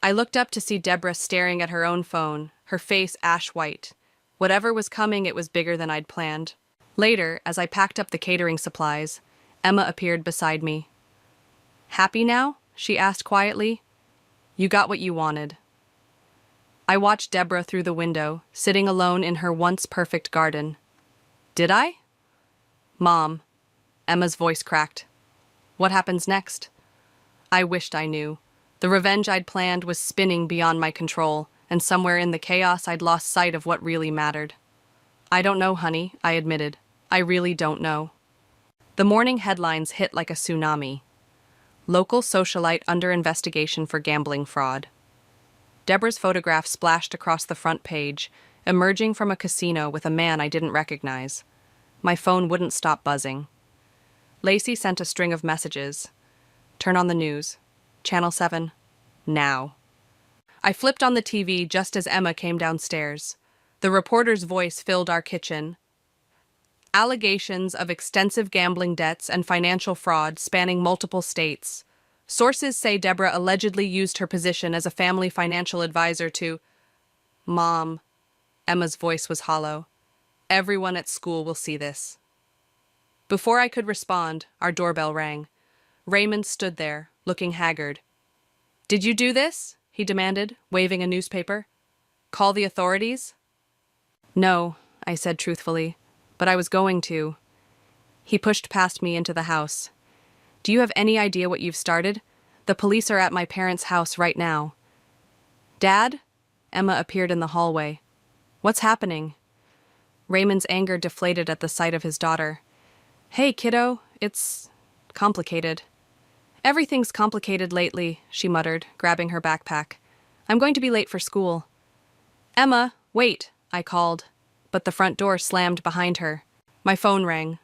I looked up to see Deborah staring at her own phone, her face ash-white. Whatever was coming, it was bigger than I'd planned. Later, as I packed up the catering supplies, Emma appeared beside me. "Happy now?" she asked quietly. "You got what you wanted." I watched Deborah through the window, sitting alone in her once-perfect garden. "Did I?" "Mom." Emma's voice cracked. "What happens next?" I wished I knew. The revenge I'd planned was spinning beyond my control, and somewhere in the chaos I'd lost sight of what really mattered. "I don't know, honey," I admitted. "I really don't know." The morning headlines hit like a tsunami. Local socialite under investigation for gambling fraud. Deborah's photograph splashed across the front page, emerging from a casino with a man I didn't recognize. My phone wouldn't stop buzzing. Lacey sent a string of messages. "Turn on the news. Channel 7. Now." I flipped on the TV just as Emma came downstairs. The reporter's voice filled our kitchen. "Allegations of extensive gambling debts and financial fraud spanning multiple states. Sources say Deborah allegedly used her position as a family financial advisor to—" "Mom." Emma's voice was hollow. "Everyone at school will see this." Before I could respond, our doorbell rang. Raymond stood there, looking haggard. "Did you do this?" he demanded, waving a newspaper. "Call the authorities?" "No," I said truthfully, "but I was going to." He pushed past me into the house. Do you have any idea what you've started? The police are at my parents' house right now. Dad? Emma appeared in the hallway. What's happening? Raymond's anger deflated at the sight of his daughter. Hey, kiddo, it's complicated. Everything's complicated lately, she muttered, grabbing her backpack. I'm going to be late for school. Emma, wait, I called, but the front door slammed behind her. My phone rang.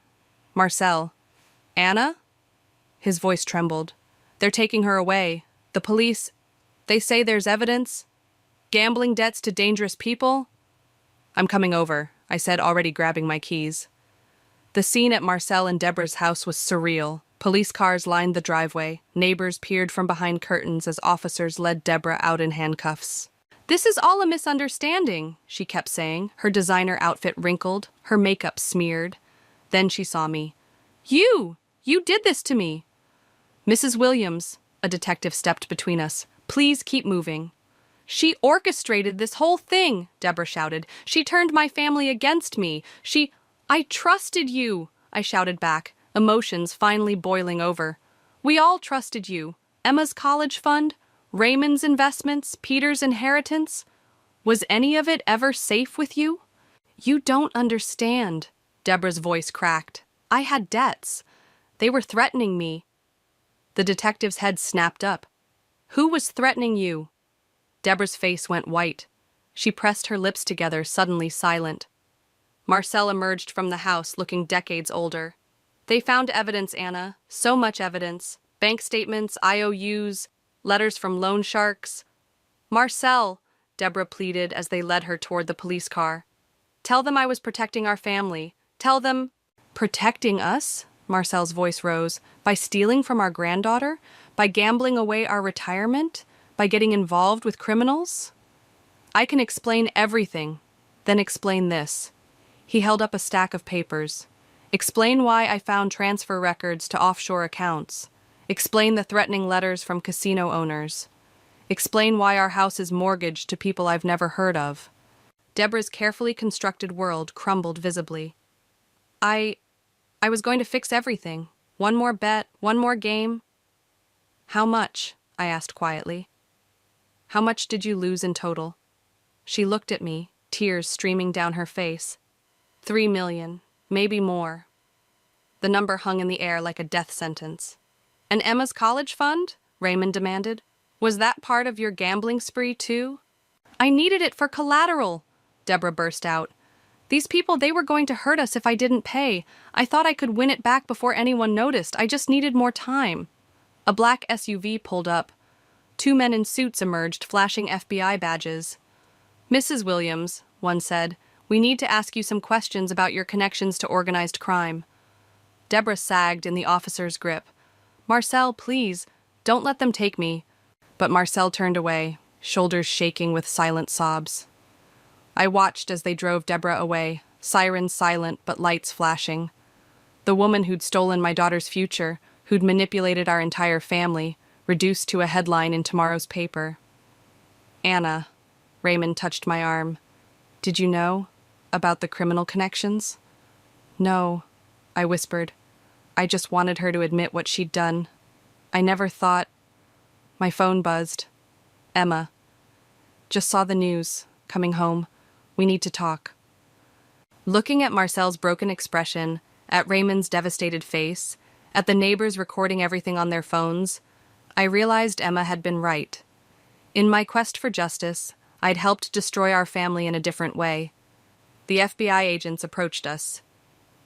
Marcel. Anna? His voice trembled. They're taking her away. The police, they say there's evidence. Gambling debts to dangerous people? I'm coming over, I said, already grabbing my keys. The scene at Marcel and Deborah's house was surreal. Police cars lined the driveway. Neighbors peered from behind curtains as officers led Deborah out in handcuffs. This is all a misunderstanding, she kept saying, her designer outfit wrinkled, her makeup smeared. Then she saw me. You did this to me. Mrs. Williams, a detective stepped between us. Please keep moving. She orchestrated this whole thing, Deborah shouted. She turned my family against me. I trusted you, I shouted back, emotions finally boiling over. We all trusted you. Emma's college fund, Raymond's investments, Peter's inheritance. Was any of it ever safe with you? You don't understand, Deborah's voice cracked. I had debts. They were threatening me. The detective's head snapped up. Who was threatening you? Deborah's face went white. She pressed her lips together, suddenly silent. Marcel emerged from the house, looking decades older. They found evidence, Anna. So much evidence. Bank statements, IOUs, letters from loan sharks. Marcel, Deborah pleaded as they led her toward the police car. Tell them I was protecting our family. Tell them... Protecting us? Marcel's voice rose. By stealing from our granddaughter? By gambling away our retirement? By getting involved with criminals? I can explain everything. Then explain this. He held up a stack of papers. Explain why I found transfer records to offshore accounts. Explain the threatening letters from casino owners. Explain why our house is mortgaged to people I've never heard of. Deborah's carefully constructed world crumbled visibly. I was going to fix everything. One more bet, one more game. How much? I asked quietly. How much did you lose in total? She looked at me, tears streaming down her face. 3 million, maybe more. The number hung in the air like a death sentence. And Emma's college fund? Raymond demanded. Was that part of your gambling spree too? I needed it for collateral, Deborah burst out. These people, they were going to hurt us if I didn't pay. I thought I could win it back before anyone noticed. I just needed more time. A black SUV pulled up. 2 men in suits emerged, flashing FBI badges. Mrs. Williams, one said, we need to ask you some questions about your connections to organized crime. Deborah sagged in the officer's grip. Marcel, please, don't let them take me. But Marcel turned away, shoulders shaking with silent sobs. I watched as they drove Deborah away, sirens silent but lights flashing. The woman who'd stolen my daughter's future, who'd manipulated our entire family, reduced to a headline in tomorrow's paper. Anna, Raymond touched my arm. Did you know about the criminal connections? No, I whispered. I just wanted her to admit what she'd done. I never thought... My phone buzzed. Emma. Just saw the news. Coming home. We need to talk. Looking at Marcel's broken expression, at Raymond's devastated face, at the neighbors recording everything on their phones, I realized Emma had been right. In my quest for justice, I'd helped destroy our family in a different way. The FBI agents approached us.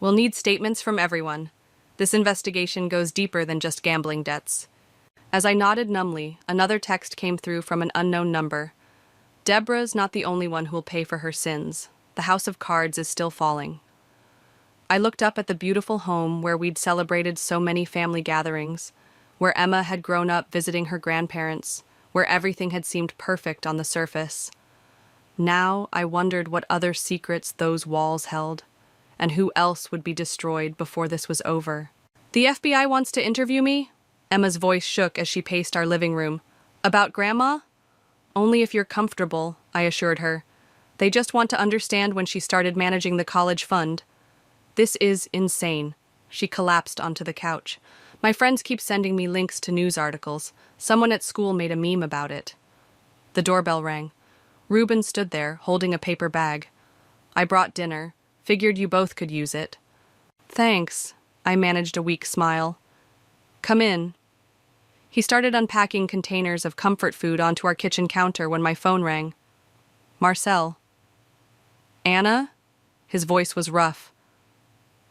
We'll need statements from everyone. This investigation goes deeper than just gambling debts. As I nodded numbly, another text came through from an unknown number. Deborah's not the only one who'll pay for her sins. The house of cards is still falling. I looked up at the beautiful home where we'd celebrated so many family gatherings, where Emma had grown up visiting her grandparents, where everything had seemed perfect on the surface. Now I wondered what other secrets those walls held, and who else would be destroyed before this was over. The FBI wants to interview me? Emma's voice shook as she paced our living room. About Grandma? Only if you're comfortable, I assured her. They just want to understand when she started managing the college fund. This is insane. She collapsed onto the couch. My friends keep sending me links to news articles. Someone at school made a meme about it. The doorbell rang. Reuben stood there, holding a paper bag. I brought dinner. Figured you both could use it. Thanks. I managed a weak smile. Come in. He started unpacking containers of comfort food onto our kitchen counter when my phone rang. Marcel. Anna? His voice was rough.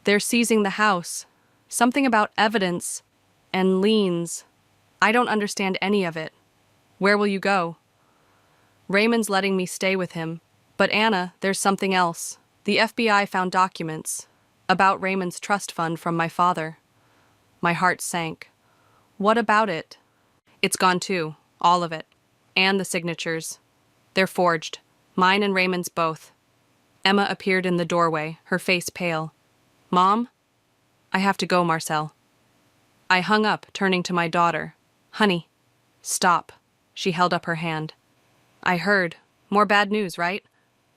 They're seizing the house. Something about evidence and liens. I don't understand any of it. Where will you go? Raymond's letting me stay with him. But Anna, there's something else. The FBI found documents about Raymond's trust fund from my father. My heart sank. What about it? It's gone too. All of it. And the signatures. They're forged. Mine and Raymond's both. Emma appeared in the doorway, her face pale. Mom? I have to go, Marcel. I hung up, turning to my daughter. Honey. Stop. She held up her hand. I heard. More bad news, right?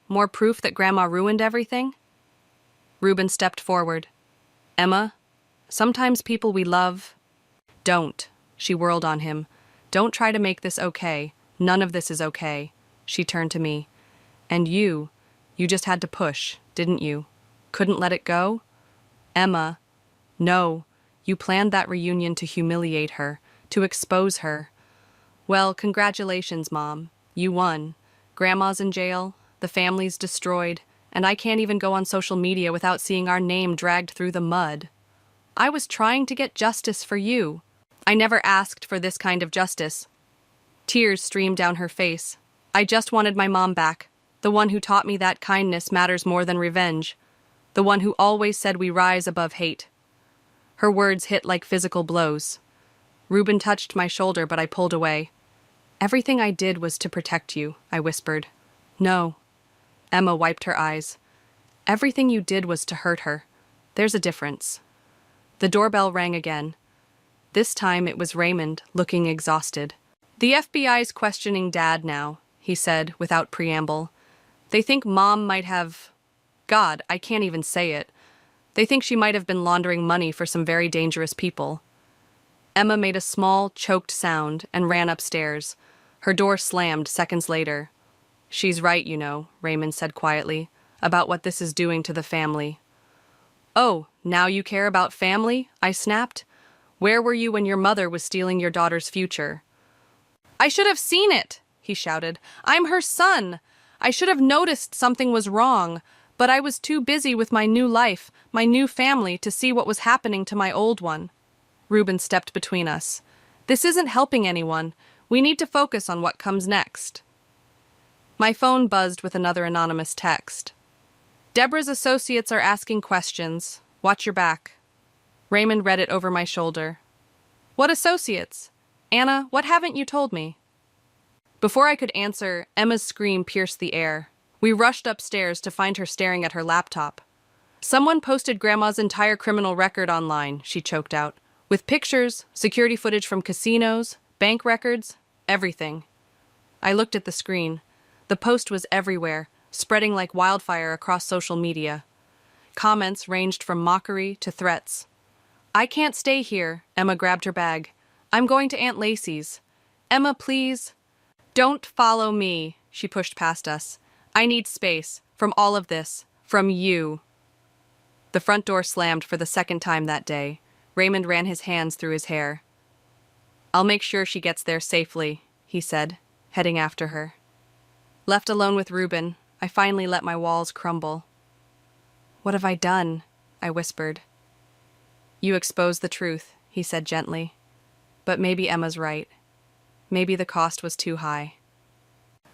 More proof that Grandma ruined everything? Reuben stepped forward. Emma, sometimes people we love... Don't. She whirled on him. Don't try to make this okay. None of this is okay. She turned to me. And you just had to push, didn't you? Couldn't let it go? Emma, no. You planned that reunion to humiliate her, to expose her. Well, congratulations, Mom. You won. Grandma's in jail, the family's destroyed, and I can't even go on social media without seeing our name dragged through the mud. I was trying to get justice for you. I never asked for this kind of justice. Tears streamed down her face. I just wanted my mom back, the one who taught me that kindness matters more than revenge, the one who always said we rise above hate. Her words hit like physical blows. Reuben touched my shoulder, but I pulled away. Everything I did was to protect you, I whispered. No. Emma wiped her eyes. Everything you did was to hurt her. There's a difference. The doorbell rang again. This time it was Raymond, looking exhausted. The FBI's questioning Dad now, he said, without preamble. They think Mom might have... God, I can't even say it. They think she might have been laundering money for some very dangerous people. Emma made a small, choked sound and ran upstairs. Her door slammed seconds later. She's right, you know, Raymond said quietly, about what this is doing to the family. Oh, now you care about family? I snapped. Where were you when your mother was stealing your daughter's future? I should have seen it, he shouted. I'm her son. I should have noticed something was wrong, but I was too busy with my new life, my new family, to see what was happening to my old one. Reuben stepped between us. This isn't helping anyone. We need to focus on what comes next. My phone buzzed with another anonymous text. Deborah's associates are asking questions. Watch your back. Raymond read it over my shoulder. What associates? Anna, what haven't you told me? Before I could answer, Emma's scream pierced the air. We rushed upstairs to find her staring at her laptop. Someone posted Grandma's entire criminal record online, she choked out. With pictures, security footage from casinos, bank records, everything. I looked at the screen. The post was everywhere, spreading like wildfire across social media. Comments ranged from mockery to threats. I can't stay here, Emma grabbed her bag. I'm going to Aunt Lacey's. Emma, please. Don't follow me, she pushed past us. I need space, from all of this, from you. The front door slammed for the second time that day. Raymond ran his hands through his hair. I'll make sure she gets there safely, he said, heading after her. Left alone with Reuben, I finally let my walls crumble. What have I done? I whispered. You exposed the truth, he said gently. But maybe Emma's right. Maybe the cost was too high.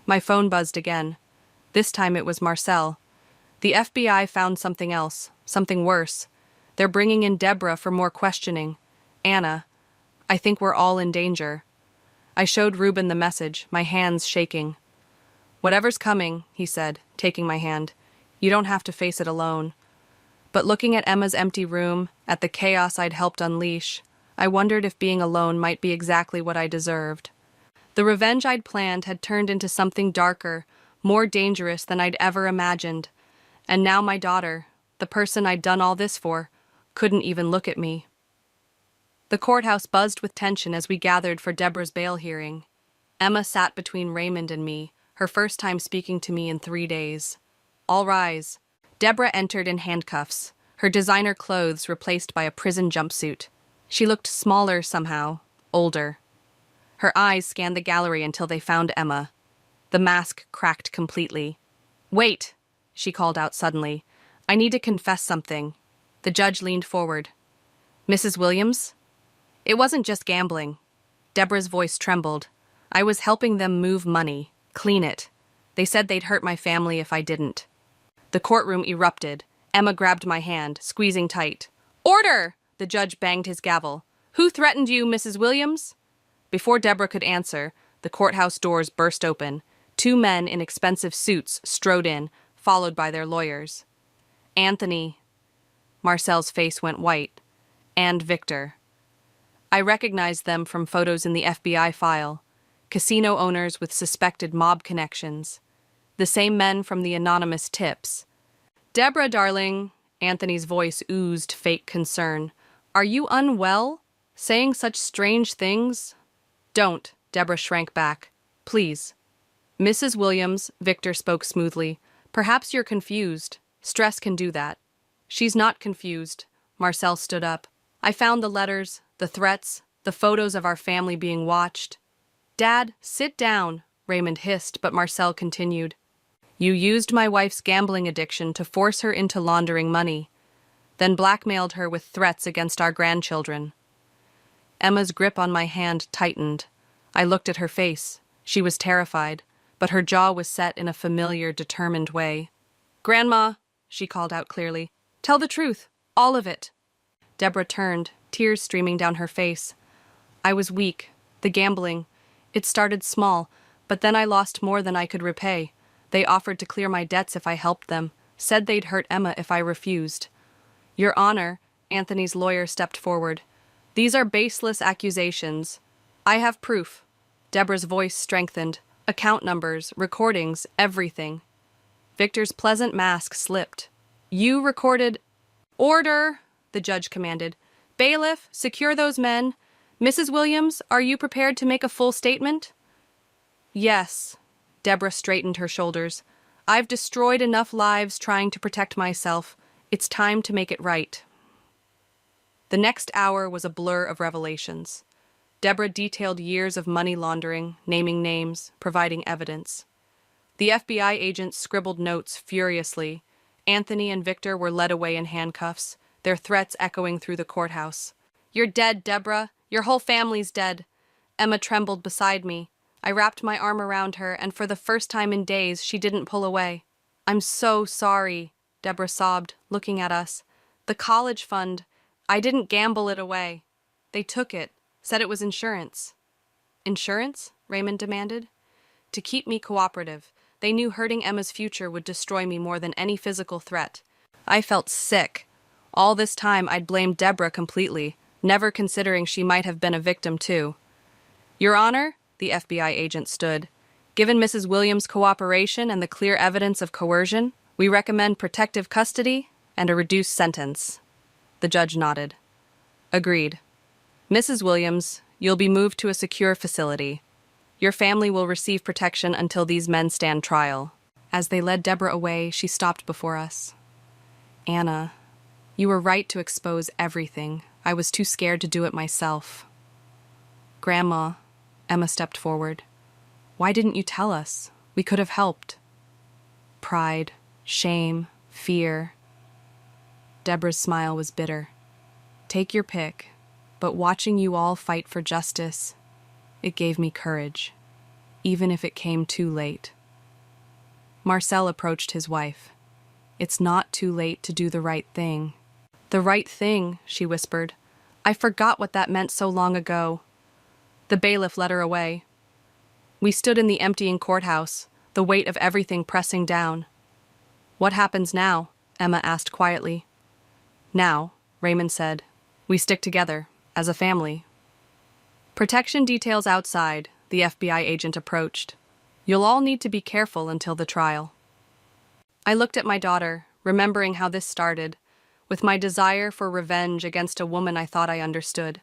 My phone buzzed again. This time it was Marcel. The FBI found something else, something worse. They're bringing in Deborah for more questioning. Anna, I think we're all in danger. I showed Reuben the message, my hands shaking. Whatever's coming, he said, taking my hand. You don't have to face it alone. But looking at Emma's empty room, at the chaos I'd helped unleash, I wondered if being alone might be exactly what I deserved. The revenge I'd planned had turned into something darker, more dangerous than I'd ever imagined. And now my daughter, the person I'd done all this for, couldn't even look at me. The courthouse buzzed with tension as we gathered for Deborah's bail hearing. Emma sat between Raymond and me, her first time speaking to me in 3 days. All rise. Deborah entered in handcuffs, her designer clothes replaced by a prison jumpsuit. She looked smaller somehow, older. Her eyes scanned the gallery until they found Emma. The mask cracked completely. "Wait," she called out suddenly. "I need to confess something." The judge leaned forward. "Mrs. Williams?" "It wasn't just gambling." Deborah's voice trembled. "I was helping them move money, clean it. They said they'd hurt my family if I didn't." The courtroom erupted. Emma grabbed my hand, squeezing tight. "Order!" The judge banged his gavel. "Who threatened you, Mrs. Williams?" Before Deborah could answer, the courthouse doors burst open. 2 men in expensive suits strode in, followed by their lawyers. "Anthony." Marcel's face went white. "And Victor." I recognized them from photos in the FBI file. Casino owners with suspected mob connections. The same men from the anonymous tips. "Deborah, darling," Anthony's voice oozed fake concern. "Are you unwell? Saying such strange things?" "Don't," Deborah shrank back. "Please." "Mrs. Williams," Victor spoke smoothly. "Perhaps you're confused. Stress can do that." "She's not confused." Marcel stood up. "I found the letters, the threats, the photos of our family being watched." "Dad, sit down," Raymond hissed, but Marcel continued. "You used my wife's gambling addiction to force her into laundering money, then blackmailed her with threats against our grandchildren." Emma's grip on my hand tightened. I looked at her face. She was terrified, but her jaw was set in a familiar, determined way. "Grandma," she called out clearly, "tell the truth, all of it." Deborah turned, tears streaming down her face. "I was weak. The gambling. It started small, but then I lost more than I could repay. They offered to clear my debts if I helped them, said they'd hurt Emma if I refused." "Your Honor," Anthony's lawyer stepped forward. "These are baseless accusations. I have proof." Deborah's voice strengthened. Account numbers, recordings, everything. Victor's pleasant mask slipped. "You recorded—" "Order!" the judge commanded. "Bailiff, secure those men. Mrs. Williams, are you prepared to make a full statement?" "Yes." Deborah straightened her shoulders. "I've destroyed enough lives trying to protect myself. It's time to make it right." The next hour was a blur of revelations. Deborah detailed years of money laundering, naming names, providing evidence. The FBI agents scribbled notes furiously. Anthony and Victor were led away in handcuffs, their threats echoing through the courthouse. "You're dead, Deborah. Your whole family's dead." Emma trembled beside me. I wrapped my arm around her, and for the first time in days, she didn't pull away. "I'm so sorry," Deborah sobbed, looking at us. "The college fund, I didn't gamble it away. They took it, said it was insurance." "Insurance?" Raymond demanded. "To keep me cooperative. They knew hurting Emma's future would destroy me more than any physical threat." I felt sick. All this time, I'd blamed Deborah completely, never considering she might have been a victim too. "Your Honor," the FBI agent stood, "given Mrs. Williams' cooperation and the clear evidence of coercion, we recommend protective custody and a reduced sentence." The judge nodded. "Agreed. Mrs. Williams, you'll be moved to a secure facility. Your family will receive protection until these men stand trial." As they led Deborah away, she stopped before us. "Anna, you were right to expose everything. I was too scared to do it myself." "Grandma," Emma stepped forward. "Why didn't you tell us? We could have helped." Pride, shame, fear. Deborah's smile was bitter. "Take your pick, but watching you all fight for justice, it gave me courage, even if it came too late." Marcel approached his wife. "It's not too late to do the right thing." "The right thing," she whispered. "I forgot what that meant so long ago." The bailiff led her away. We stood in the emptying courthouse, the weight of everything pressing down. "What happens now?" Emma asked quietly. "Now," Raymond said, "we stick together, as a family." "Protection details outside," the FBI agent approached. "You'll all need to be careful until the trial." I looked at my daughter, remembering how this started. with my desire for revenge against a woman I thought I understood.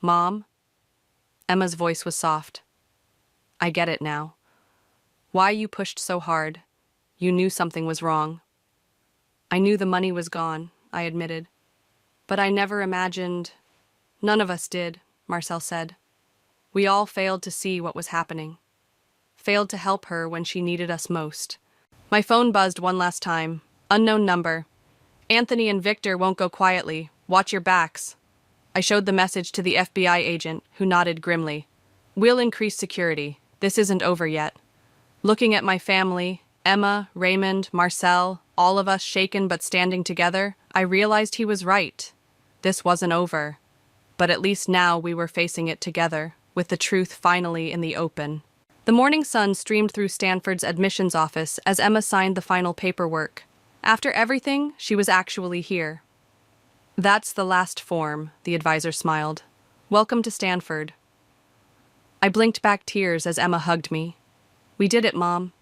"Mom?" Emma's voice was soft. "I get it now. Why you pushed so hard. You knew something was wrong." "I knew the money was gone," I admitted. "But I never imagined—" "None of us did," Marcel said. "We all failed to see what was happening. Failed to help her when she needed us most." My phone buzzed one last time. Unknown number. "Anthony and Victor won't go quietly. Watch your backs." I showed the message to the FBI agent, who nodded grimly. "We'll increase security. This isn't over yet." Looking at my family, Emma, Raymond, Marcel, all of us shaken but standing together, I realized he was right. This wasn't over. But at least now we were facing it together, with the truth finally in the open. The morning sun streamed through Stanford's admissions office as Emma signed the final paperwork. After everything, she was actually here. "That's the last form," the advisor smiled. "Welcome to Stanford." I blinked back tears as Emma hugged me. "We did it, Mom."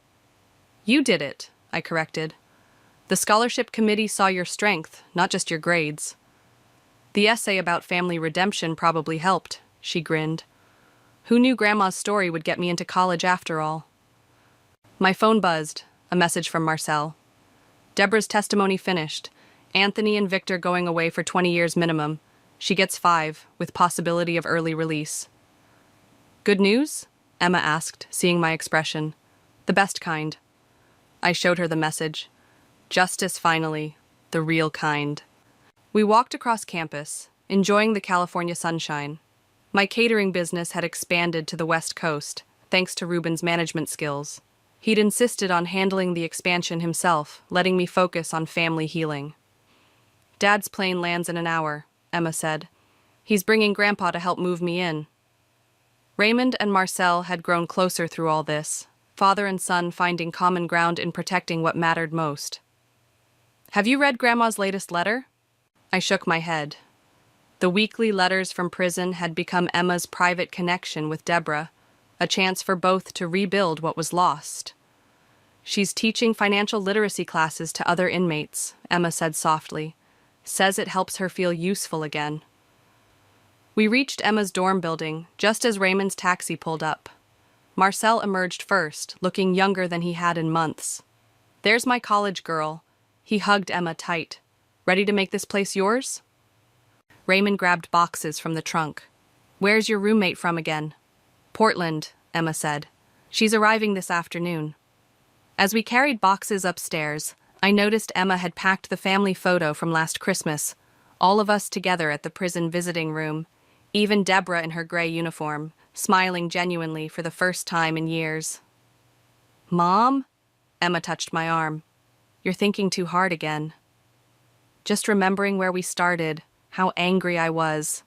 "You did it," I corrected. "The scholarship committee saw your strength, not just your grades." "The essay about family redemption probably helped," she grinned. "Who knew Grandma's story would get me into college after all?" My phone buzzed, a message from Marcel. "Deborah's testimony finished. Anthony and Victor going away for 20 years minimum. She gets 5, with possibility of early release." "Good news?" Emma asked, seeing my expression. "The best kind." I showed her the message. Justice finally, the real kind. We walked across campus, enjoying the California sunshine. My catering business had expanded to the West Coast, thanks to Ruben's management skills. He'd insisted on handling the expansion himself, letting me focus on family healing. "Dad's plane lands in an hour," Emma said. "He's bringing Grandpa to help move me in." Raymond and Marcel had grown closer through all this, father and son finding common ground in protecting what mattered most. "Have you read Grandma's latest letter?" I shook my head. The weekly letters from prison had become Emma's private connection with Deborah, a chance for both to rebuild what was lost. "She's teaching financial literacy classes to other inmates," Emma said softly. "Says it helps her feel useful again." We reached Emma's dorm building just as Raymond's taxi pulled up. Marcel emerged first, looking younger than he had in months. "There's my college girl." He hugged Emma tight. "Ready to make this place yours?" Raymond grabbed boxes from the trunk. "Where's your roommate from again?" "Portland," Emma said. "She's arriving this afternoon." As we carried boxes upstairs, I noticed Emma had packed the family photo from last Christmas, all of us together at the prison visiting room, even Deborah in her gray uniform, smiling genuinely for the first time in years. "Mom?" Emma touched my arm. "You're thinking too hard again." Just remembering where we started, how angry I was.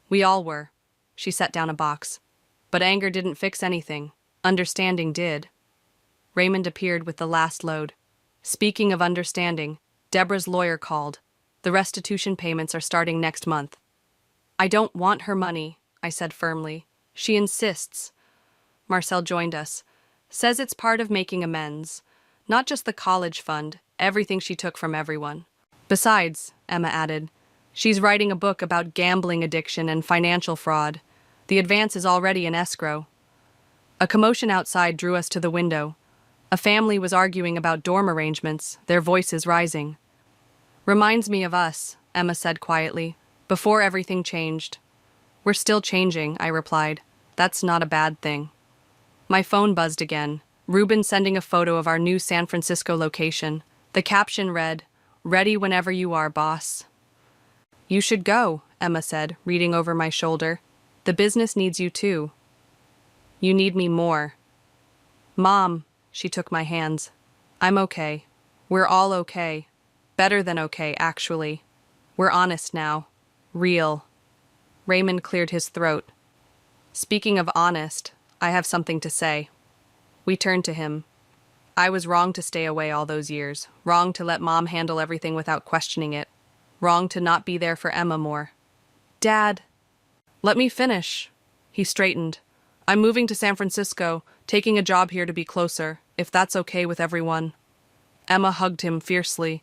"We all were." She set down a box. "But anger didn't fix anything. Understanding did." Raymond appeared with the last load. "Speaking of understanding, Deborah's lawyer called. The restitution payments are starting next month." "I don't want her money," I said firmly. "She insists." Marcel joined us. "Says it's part of making amends. Not just the college fund, everything she took from everyone." "Besides," Emma added, "she's writing a book about gambling addiction and financial fraud. The advance is already in escrow." A commotion outside drew us to the window. A family was arguing about dorm arrangements, their voices rising. "Reminds me of us," Emma said quietly, "before everything changed." "We're still changing," I replied. "That's not a bad thing." My phone buzzed again. Ruben sending a photo of our new San Francisco location. The caption read, "Ready whenever you are, boss." "You should go," Emma said, reading over my shoulder. "The business needs you too." "You need me more." "Mom," she took my hands. "I'm okay. We're all okay. Better than okay, actually. We're honest now. Real." Raymond cleared his throat. "Speaking of honest, I have something to say." We turned to him. "I was wrong to stay away all those years. Wrong to let Mom handle everything without questioning it. Wrong to not be there for Emma more." "Dad." "Let me finish." He straightened. "I'm moving to San Francisco, taking a job here to be closer, if that's okay with everyone." Emma hugged him fiercely.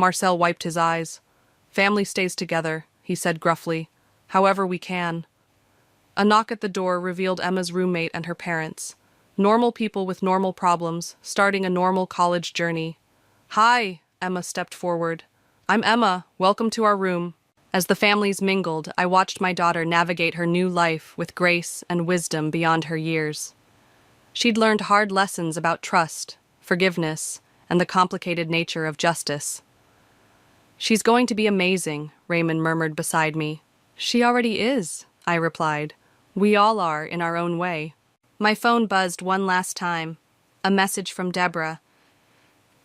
Marcel wiped his eyes. Family stays together, he said gruffly. However we can. A knock at the door revealed Emma's roommate and her parents. Normal people with normal problems, starting a normal college journey. Hi, Emma stepped forward. I'm Emma. Welcome to our room. As the families mingled, I watched my daughter navigate her new life with grace and wisdom beyond her years. She'd learned hard lessons about trust, forgiveness, and the complicated nature of justice. She's going to be amazing, Raymond murmured beside me. She already is, I replied. We all are in our own way. My phone buzzed one last time. A message from Deborah.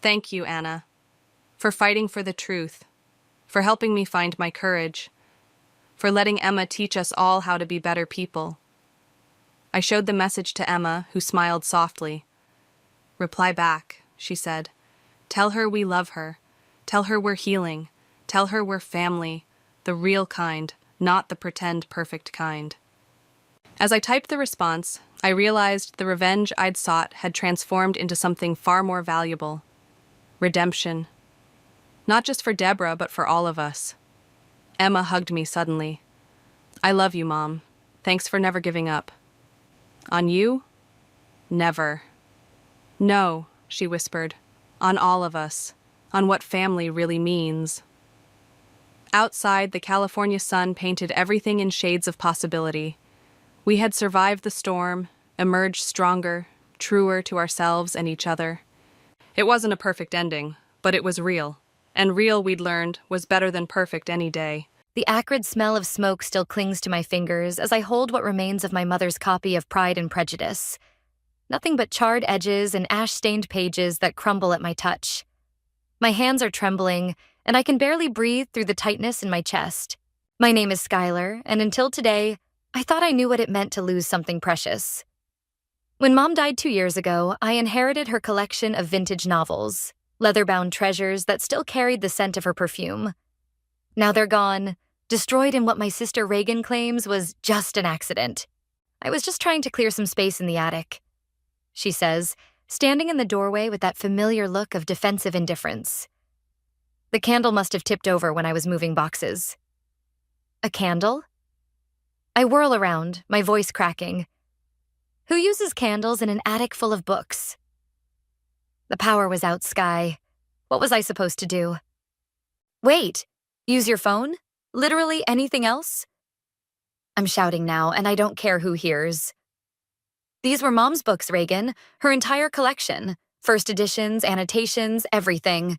Thank you, Anna, for fighting for the truth, for helping me find my courage, for letting Emma teach us all how to be better people. I showed the message to Emma, who smiled softly. Reply back, she said. Tell her we love her. Tell her we're healing. Tell her we're family, the real kind, not the pretend perfect kind. As I typed the response, I realized the revenge I'd sought had transformed into something far more valuable. Redemption. Not just for Deborah, but for all of us. Emma hugged me suddenly. I love you, Mom. Thanks for never giving up. On you? Never. No, she whispered. On all of us. On what family really means. Outside, the California sun painted everything in shades of possibility. We had survived the storm, emerged stronger, truer to ourselves and each other. It wasn't a perfect ending, but it was real. And real, we'd learned, was better than perfect any day. The acrid smell of smoke still clings to my fingers as I hold what remains of my mother's copy of Pride and Prejudice. Nothing but charred edges and ash-stained pages that crumble at my touch. My hands are trembling, and I can barely breathe through the tightness in my chest. My name is Skylar, and until today, I thought I knew what it meant to lose something precious. When Mom died 2 years ago, I inherited her collection of vintage novels, leather-bound treasures that still carried the scent of her perfume. Now they're gone, destroyed in what my sister Reagan claims was just an accident. I was just trying to clear some space in the attic, she says, standing in the doorway with that familiar look of defensive indifference. The candle must have tipped over when I was moving boxes. A candle? I whirl around, my voice cracking. Who uses candles in an attic full of books? The power was out, Sky. What was I supposed to do? Wait, use your phone? Literally anything else? I'm shouting now, and I don't care who hears. These were Mom's books, Reagan, her entire collection. First editions, annotations, everything.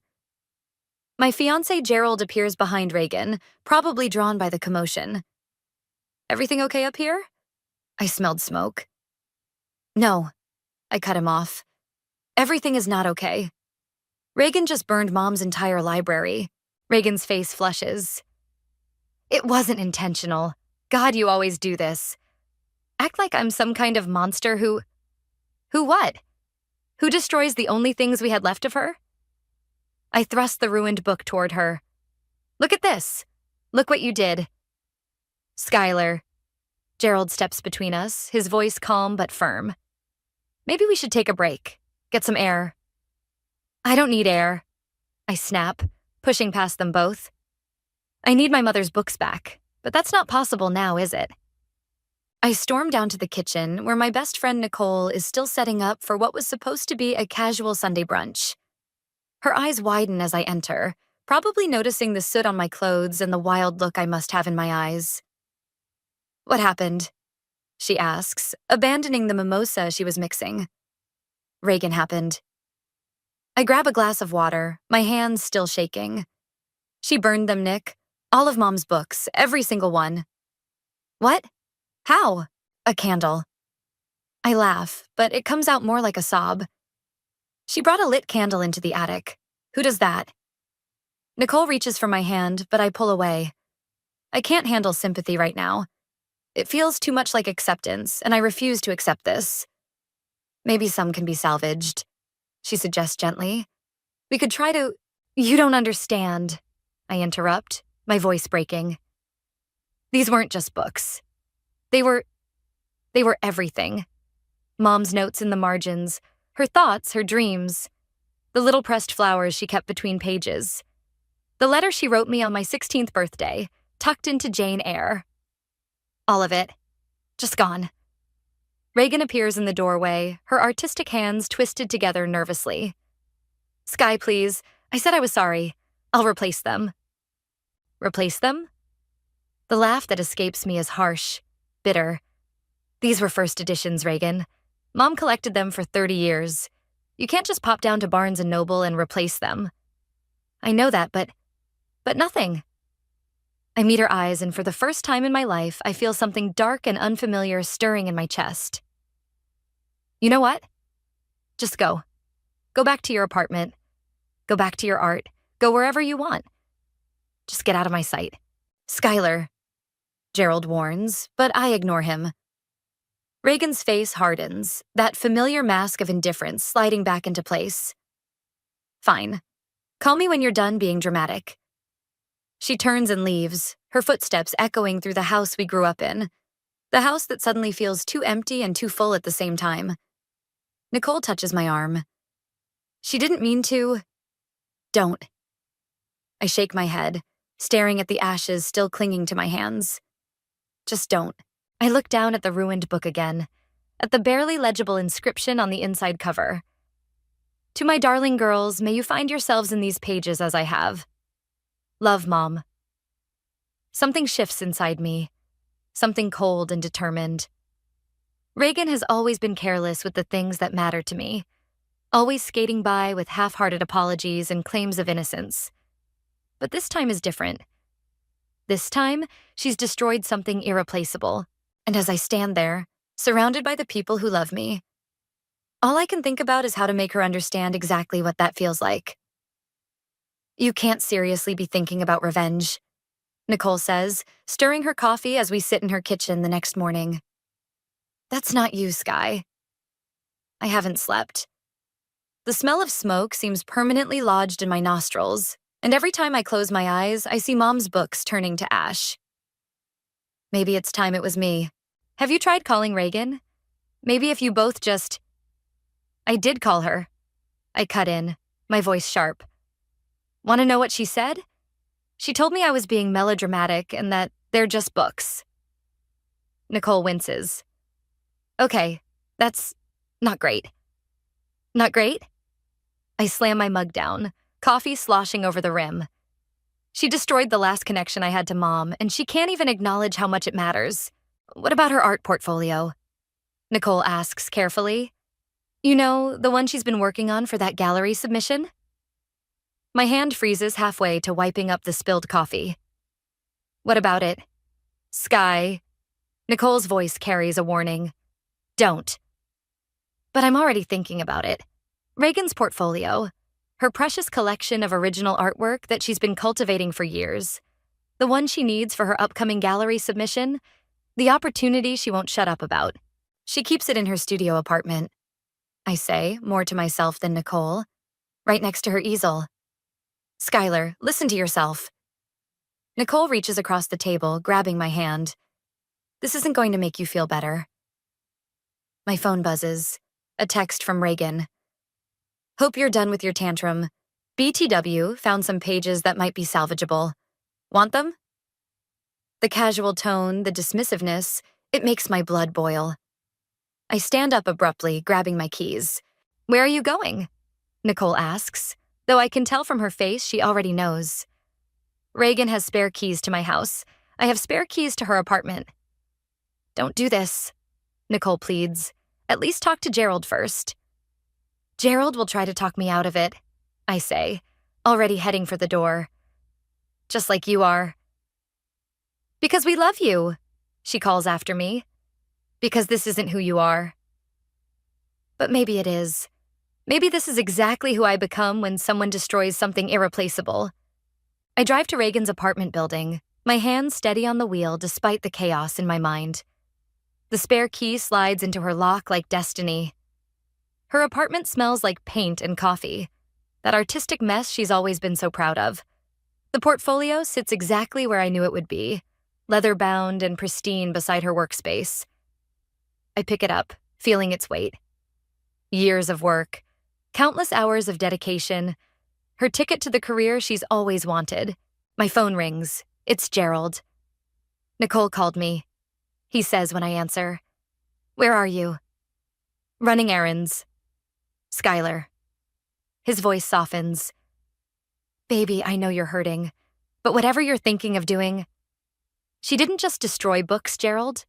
My fiancé Gerald appears behind Reagan, probably drawn by the commotion. Everything okay up here? I smelled smoke. No, I cut him off. Everything is not okay. Reagan just burned Mom's entire library. Reagan's face flushes. It wasn't intentional. God, you always do this. Act like I'm some kind of monster who what? Who destroys the only things we had left of her? I thrust the ruined book toward her. Look at this. Look what you did. Skylar. Gerald steps between us, his voice calm but firm. Maybe we should take a break. Get some air. I don't need air. I snap, pushing past them both. I need my mother's books back, but that's not possible now, is it? I storm down to the kitchen, where my best friend Nicole is still setting up for what was supposed to be a casual Sunday brunch. Her eyes widen as I enter, probably noticing the soot on my clothes and the wild look I must have in my eyes. What happened? She asks, abandoning the mimosa she was mixing. Reagan happened. I grab a glass of water, my hands still shaking. She burned them, Nick. All of Mom's books, every single one. What? How? A candle. I laugh, but it comes out more like a sob. She brought a lit candle into the attic. Who does that? Nicole reaches for my hand, but I pull away. I can't handle sympathy right now. It feels too much like acceptance, and I refuse to accept this. Maybe some can be salvaged, she suggests gently. We could try to... You don't understand, I interrupt, my voice breaking. These weren't just books. They were everything. Mom's notes in the margins, her thoughts, her dreams, the little pressed flowers she kept between pages. The letter she wrote me on my 16th birthday, tucked into Jane Eyre. All of it. Just gone. Reagan appears in the doorway, her artistic hands twisted together nervously. Sky, please. I said I was sorry. I'll replace them. Replace them? The laugh that escapes me is harsh, bitter. These were first editions, Reagan. Mom collected them for 30 years. You can't just pop down to Barnes & Noble and replace them. I know that, but nothing. I meet her eyes, and for the first time in my life, I feel something dark and unfamiliar stirring in my chest. You know what? Just go. Go back to your apartment. Go back to your art. Go wherever you want. Just get out of my sight. Skylar, Gerald warns, but I ignore him. Reagan's face hardens, that familiar mask of indifference sliding back into place. Fine. Call me when you're done being dramatic. She turns and leaves, her footsteps echoing through the house we grew up in. The house that suddenly feels too empty and too full at the same time. Nicole touches my arm. She didn't mean to. Don't. I shake my head, staring at the ashes still clinging to my hands. Just don't. I look down at the ruined book again, at the barely legible inscription on the inside cover. To my darling girls, may you find yourselves in these pages as I have. Love, Mom. Something shifts inside me, something cold and determined. Reagan has always been careless with the things that matter to me, always skating by with half-hearted apologies and claims of innocence. But this time is different. This time, she's destroyed something irreplaceable, and as I stand there, surrounded by the people who love me, all I can think about is how to make her understand exactly what that feels like. You can't seriously be thinking about revenge, Nicole says, stirring her coffee as we sit in her kitchen the next morning. That's not you, Sky. I haven't slept. The smell of smoke seems permanently lodged in my nostrils, and every time I close my eyes, I see Mom's books turning to ash. Maybe it's time it was me. Have you tried calling Reagan? Maybe if you both just... I did call her. I cut in, my voice sharp. Want to know what she said? She told me I was being melodramatic and that they're just books. Nicole winces. Okay, that's not great. Not great? I slam my mug down, coffee sloshing over the rim. She destroyed the last connection I had to Mom, and she can't even acknowledge how much it matters. What about her art portfolio? Nicole asks carefully. You know, the one she's been working on for that gallery submission? My hand freezes halfway to wiping up the spilled coffee. What about it? Sky. Nicole's voice carries a warning. Don't. But I'm already thinking about it. Reagan's portfolio, her precious collection of original artwork that she's been cultivating for years, the one she needs for her upcoming gallery submission, the opportunity she won't shut up about. She keeps it in her studio apartment, I say, more to myself than Nicole, right next to her easel. Skylar, listen to yourself. Nicole reaches across the table, grabbing my hand. This isn't going to make you feel better. My phone buzzes. A text from Reagan. Hope you're done with your tantrum. BTW found some pages that might be salvageable. Want them? The casual tone, the dismissiveness, it makes my blood boil. I stand up abruptly, grabbing my keys. Where are you going? Nicole asks, though I can tell from her face she already knows. Reagan has spare keys to my house. I have spare keys to her apartment. Don't do this, Nicole pleads. At least talk to Gerald first. Gerald will try to talk me out of it, I say, already heading for the door. Just like you are. Because we love you, she calls after me. Because this isn't who you are. But maybe it is. Maybe this is exactly who I become when someone destroys something irreplaceable. I drive to Reagan's apartment building, my hands steady on the wheel despite the chaos in my mind. The spare key slides into her lock like destiny. Her apartment smells like paint and coffee, that artistic mess she's always been so proud of. The portfolio sits exactly where I knew it would be, leather-bound and pristine beside her workspace. I pick it up, feeling its weight. Years of work, countless hours of dedication, Her ticket to the career she's always wanted. My phone rings. It's Gerald. Nicole called me, he says when I answer. Where are you? Running errands. Skylar. His voice softens. Baby, I know you're hurting, but whatever you're thinking of doing... She didn't just destroy books, Gerald.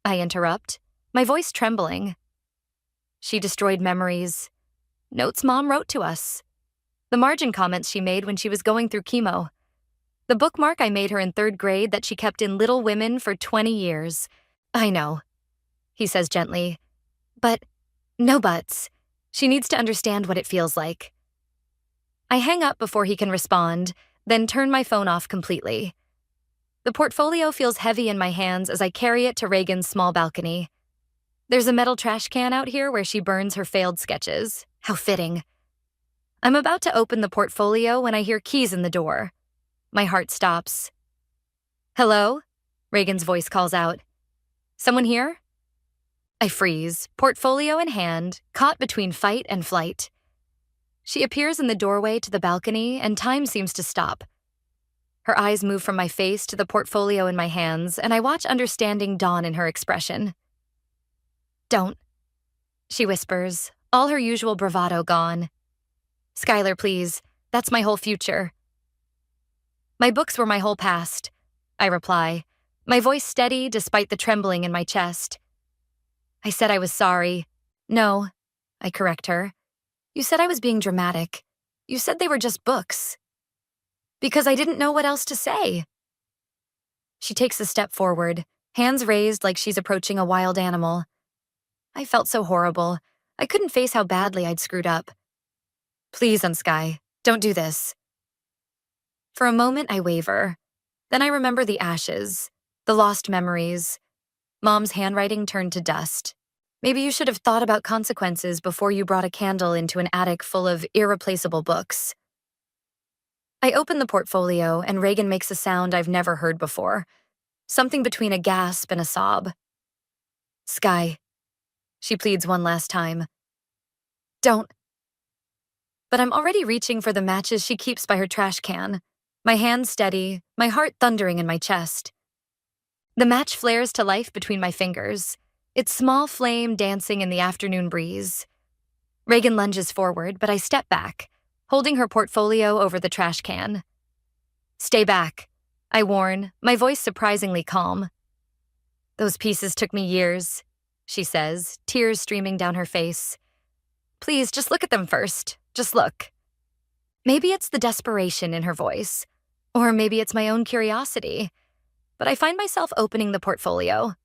I interrupt, my voice trembling. She destroyed memories. Notes Mom wrote to us. The margin comments she made when she was going through chemo. The bookmark I made her in 3rd grade that she kept in Little Women for 20 years. I know, he says gently. But, no buts. She needs to understand what it feels like. I hang up before he can respond, then turn my phone off completely. The portfolio feels heavy in my hands as I carry it to Reagan's small balcony. There's a metal trash can out here where she burns her failed sketches. How fitting. I'm about to open the portfolio when I hear keys in the door. My heart stops. Hello? Reagan's voice calls out. Someone here? I freeze, portfolio in hand, caught between fight and flight. She appears in the doorway to the balcony, and time seems to stop. Her eyes move from my face to the portfolio in my hands, and I watch understanding dawn in her expression. Don't, she whispers, all her usual bravado gone. Skylar, please, that's my whole future. My books were my whole past, I reply, my voice steady despite the trembling in my chest. I said I was sorry. No, I correct her. You said I was being dramatic. You said they were just books. Because I didn't know what else to say. She takes a step forward, hands raised like she's approaching a wild animal. I felt so horrible. I couldn't face how badly I'd screwed up. Please, Unsky, don't do this. For a moment, I waver. Then I remember the ashes, the lost memories. Mom's handwriting turned to dust. Maybe you should have thought about consequences before you brought a candle into an attic full of irreplaceable books. I open the portfolio, and Reagan makes a sound I've never heard before. Something between a gasp and a sob. Sky. She pleads one last time. Don't. But I'm already reaching for the matches she keeps by her trash can. My hand steady, my heart thundering in my chest. The match flares to life between my fingers, its small flame dancing in the afternoon breeze. Reagan lunges forward, but I step back, holding her portfolio over the trash can. Stay back, I warn, my voice surprisingly calm. Those pieces took me years, she says, tears streaming down her face. Please, just look at them first. Just look. Maybe it's the desperation in her voice, or maybe it's my own curiosity, but I find myself opening the portfolio.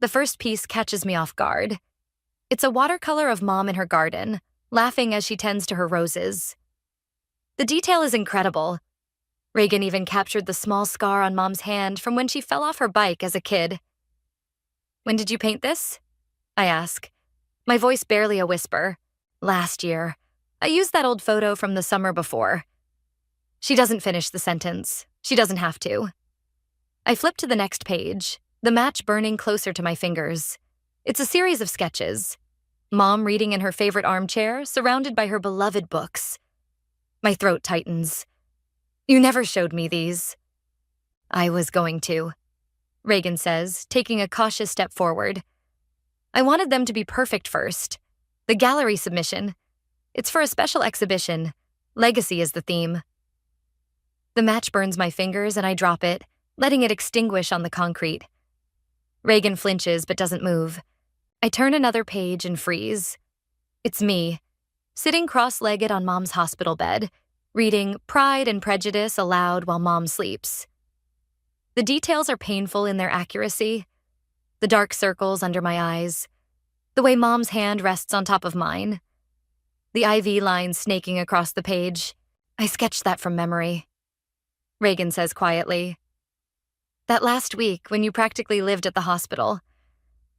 The first piece catches me off guard. It's a watercolor of Mom in her garden, laughing as she tends to her roses. The detail is incredible. Reagan even captured the small scar on Mom's hand from when she fell off her bike as a kid. When did you paint this? I ask, my voice barely a whisper. Last year. I used that old photo from the summer before. She doesn't finish the sentence. She doesn't have to. I flip to the next page, the match burning closer to my fingers. It's a series of sketches. Mom reading in her favorite armchair, surrounded by her beloved books. My throat tightens. You never showed me these. I was going to, Reagan says, taking a cautious step forward. I wanted them to be perfect first. The gallery submission. It's for a special exhibition. Legacy is the theme. The match burns my fingers and I drop it, letting it extinguish on the concrete. Reagan flinches but doesn't move. I turn another page and freeze. It's me, sitting cross-legged on Mom's hospital bed, reading Pride and Prejudice aloud while Mom sleeps. The details are painful in their accuracy. The dark circles under my eyes. The way Mom's hand rests on top of mine. The IV line snaking across the page. I sketched that from memory. Reagan says quietly. That last week, when you practically lived at the hospital,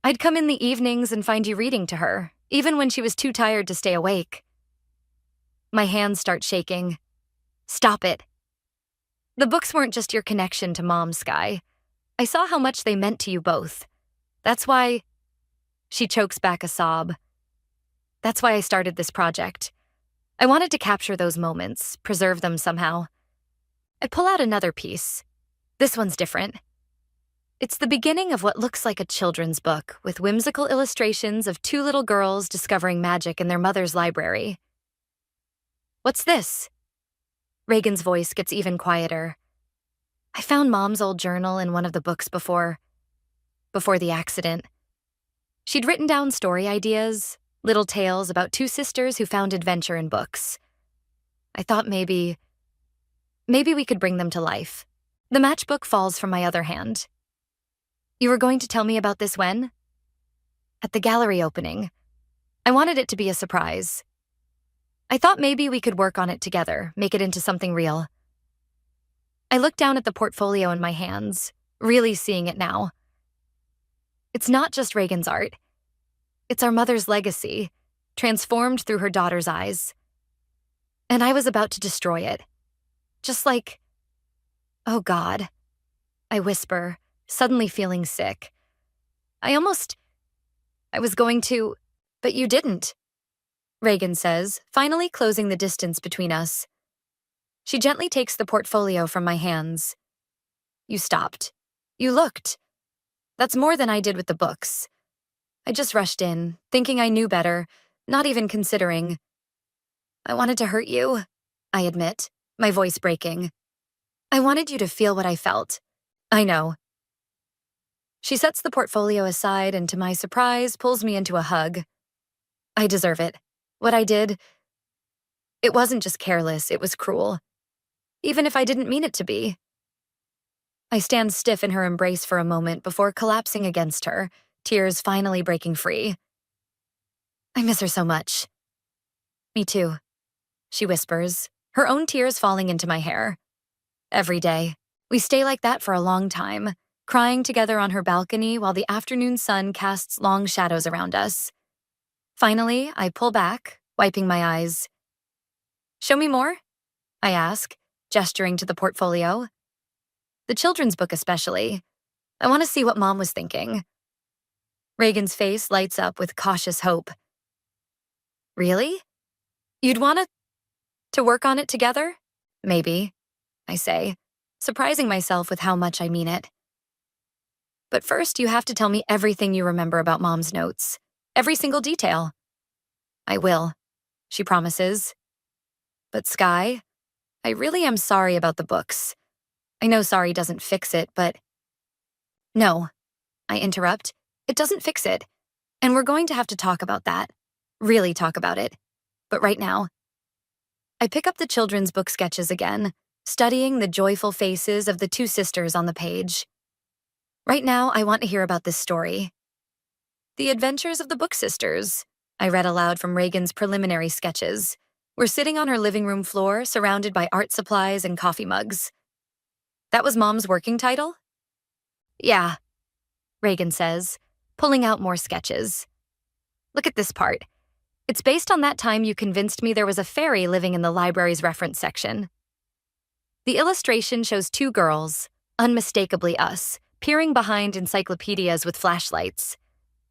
I'd come in the evenings and find you reading to her, even when she was too tired to stay awake. My hands start shaking. Stop it. The books weren't just your connection to Mom, Sky. I saw how much they meant to you both. That's why... She chokes back a sob. That's why I started this project. I wanted to capture those moments, preserve them somehow. I pull out another piece. This one's different. It's the beginning of what looks like a children's book, with whimsical illustrations of two little girls discovering magic in their mother's library. What's this? Reagan's voice gets even quieter. I found Mom's old journal in one of the books before the accident. She'd written down story ideas, little tales about two sisters who found adventure in books. I thought maybe we could bring them to life. The matchbook falls from my other hand. You were going to tell me about this when? At the gallery opening. I wanted it to be a surprise. I thought maybe we could work on it together, make it into something real. I looked down at the portfolio in my hands, really seeing it now. It's not just Reagan's art. It's our mother's legacy, transformed through her daughter's eyes. And I was about to destroy it. Just like, oh God, I whisper, suddenly feeling sick. I was going to, but you didn't, Reagan says, finally closing the distance between us. She gently takes the portfolio from my hands. You stopped. You looked. That's more than I did with the books. I just rushed in, thinking I knew better, not even considering. I wanted to hurt you, I admit, my voice breaking. I wanted you to feel what I felt. I know. She sets the portfolio aside and, to my surprise, pulls me into a hug. I deserve it. What I did, it wasn't just careless, it was cruel. Even if I didn't mean it to be. I stand stiff in her embrace for a moment before collapsing against her, tears finally breaking free. I miss her so much. Me too, she whispers, her own tears falling into my hair. Every day, we stay like that for a long time, crying together on her balcony while the afternoon sun casts long shadows around us. Finally, I pull back, wiping my eyes. Show me more? I ask, gesturing to the portfolio. The children's book especially. I want to see what Mom was thinking. Reagan's face lights up with cautious hope. Really? You'd want to work on it together? Maybe, I say, surprising myself with how much I mean it. But first, you have to tell me everything you remember about Mom's notes. Every single detail. I will, she promises. But Sky, I really am sorry about the books. I know sorry doesn't fix it, but... No, I interrupt. It doesn't fix it. And we're going to have to talk about that. Really talk about it. But right now, I pick up the children's book sketches again, studying the joyful faces of the two sisters on the page. Right now, I want to hear about this story. The Adventures of the Book Sisters, I read aloud from Reagan's preliminary sketches. We're sitting on her living room floor, surrounded by art supplies and coffee mugs. That was Mom's working title? Yeah, Reagan says, pulling out more sketches. Look at this part. It's based on that time you convinced me there was a fairy living in the library's reference section. The illustration shows two girls, unmistakably us, peering behind encyclopedias with flashlights.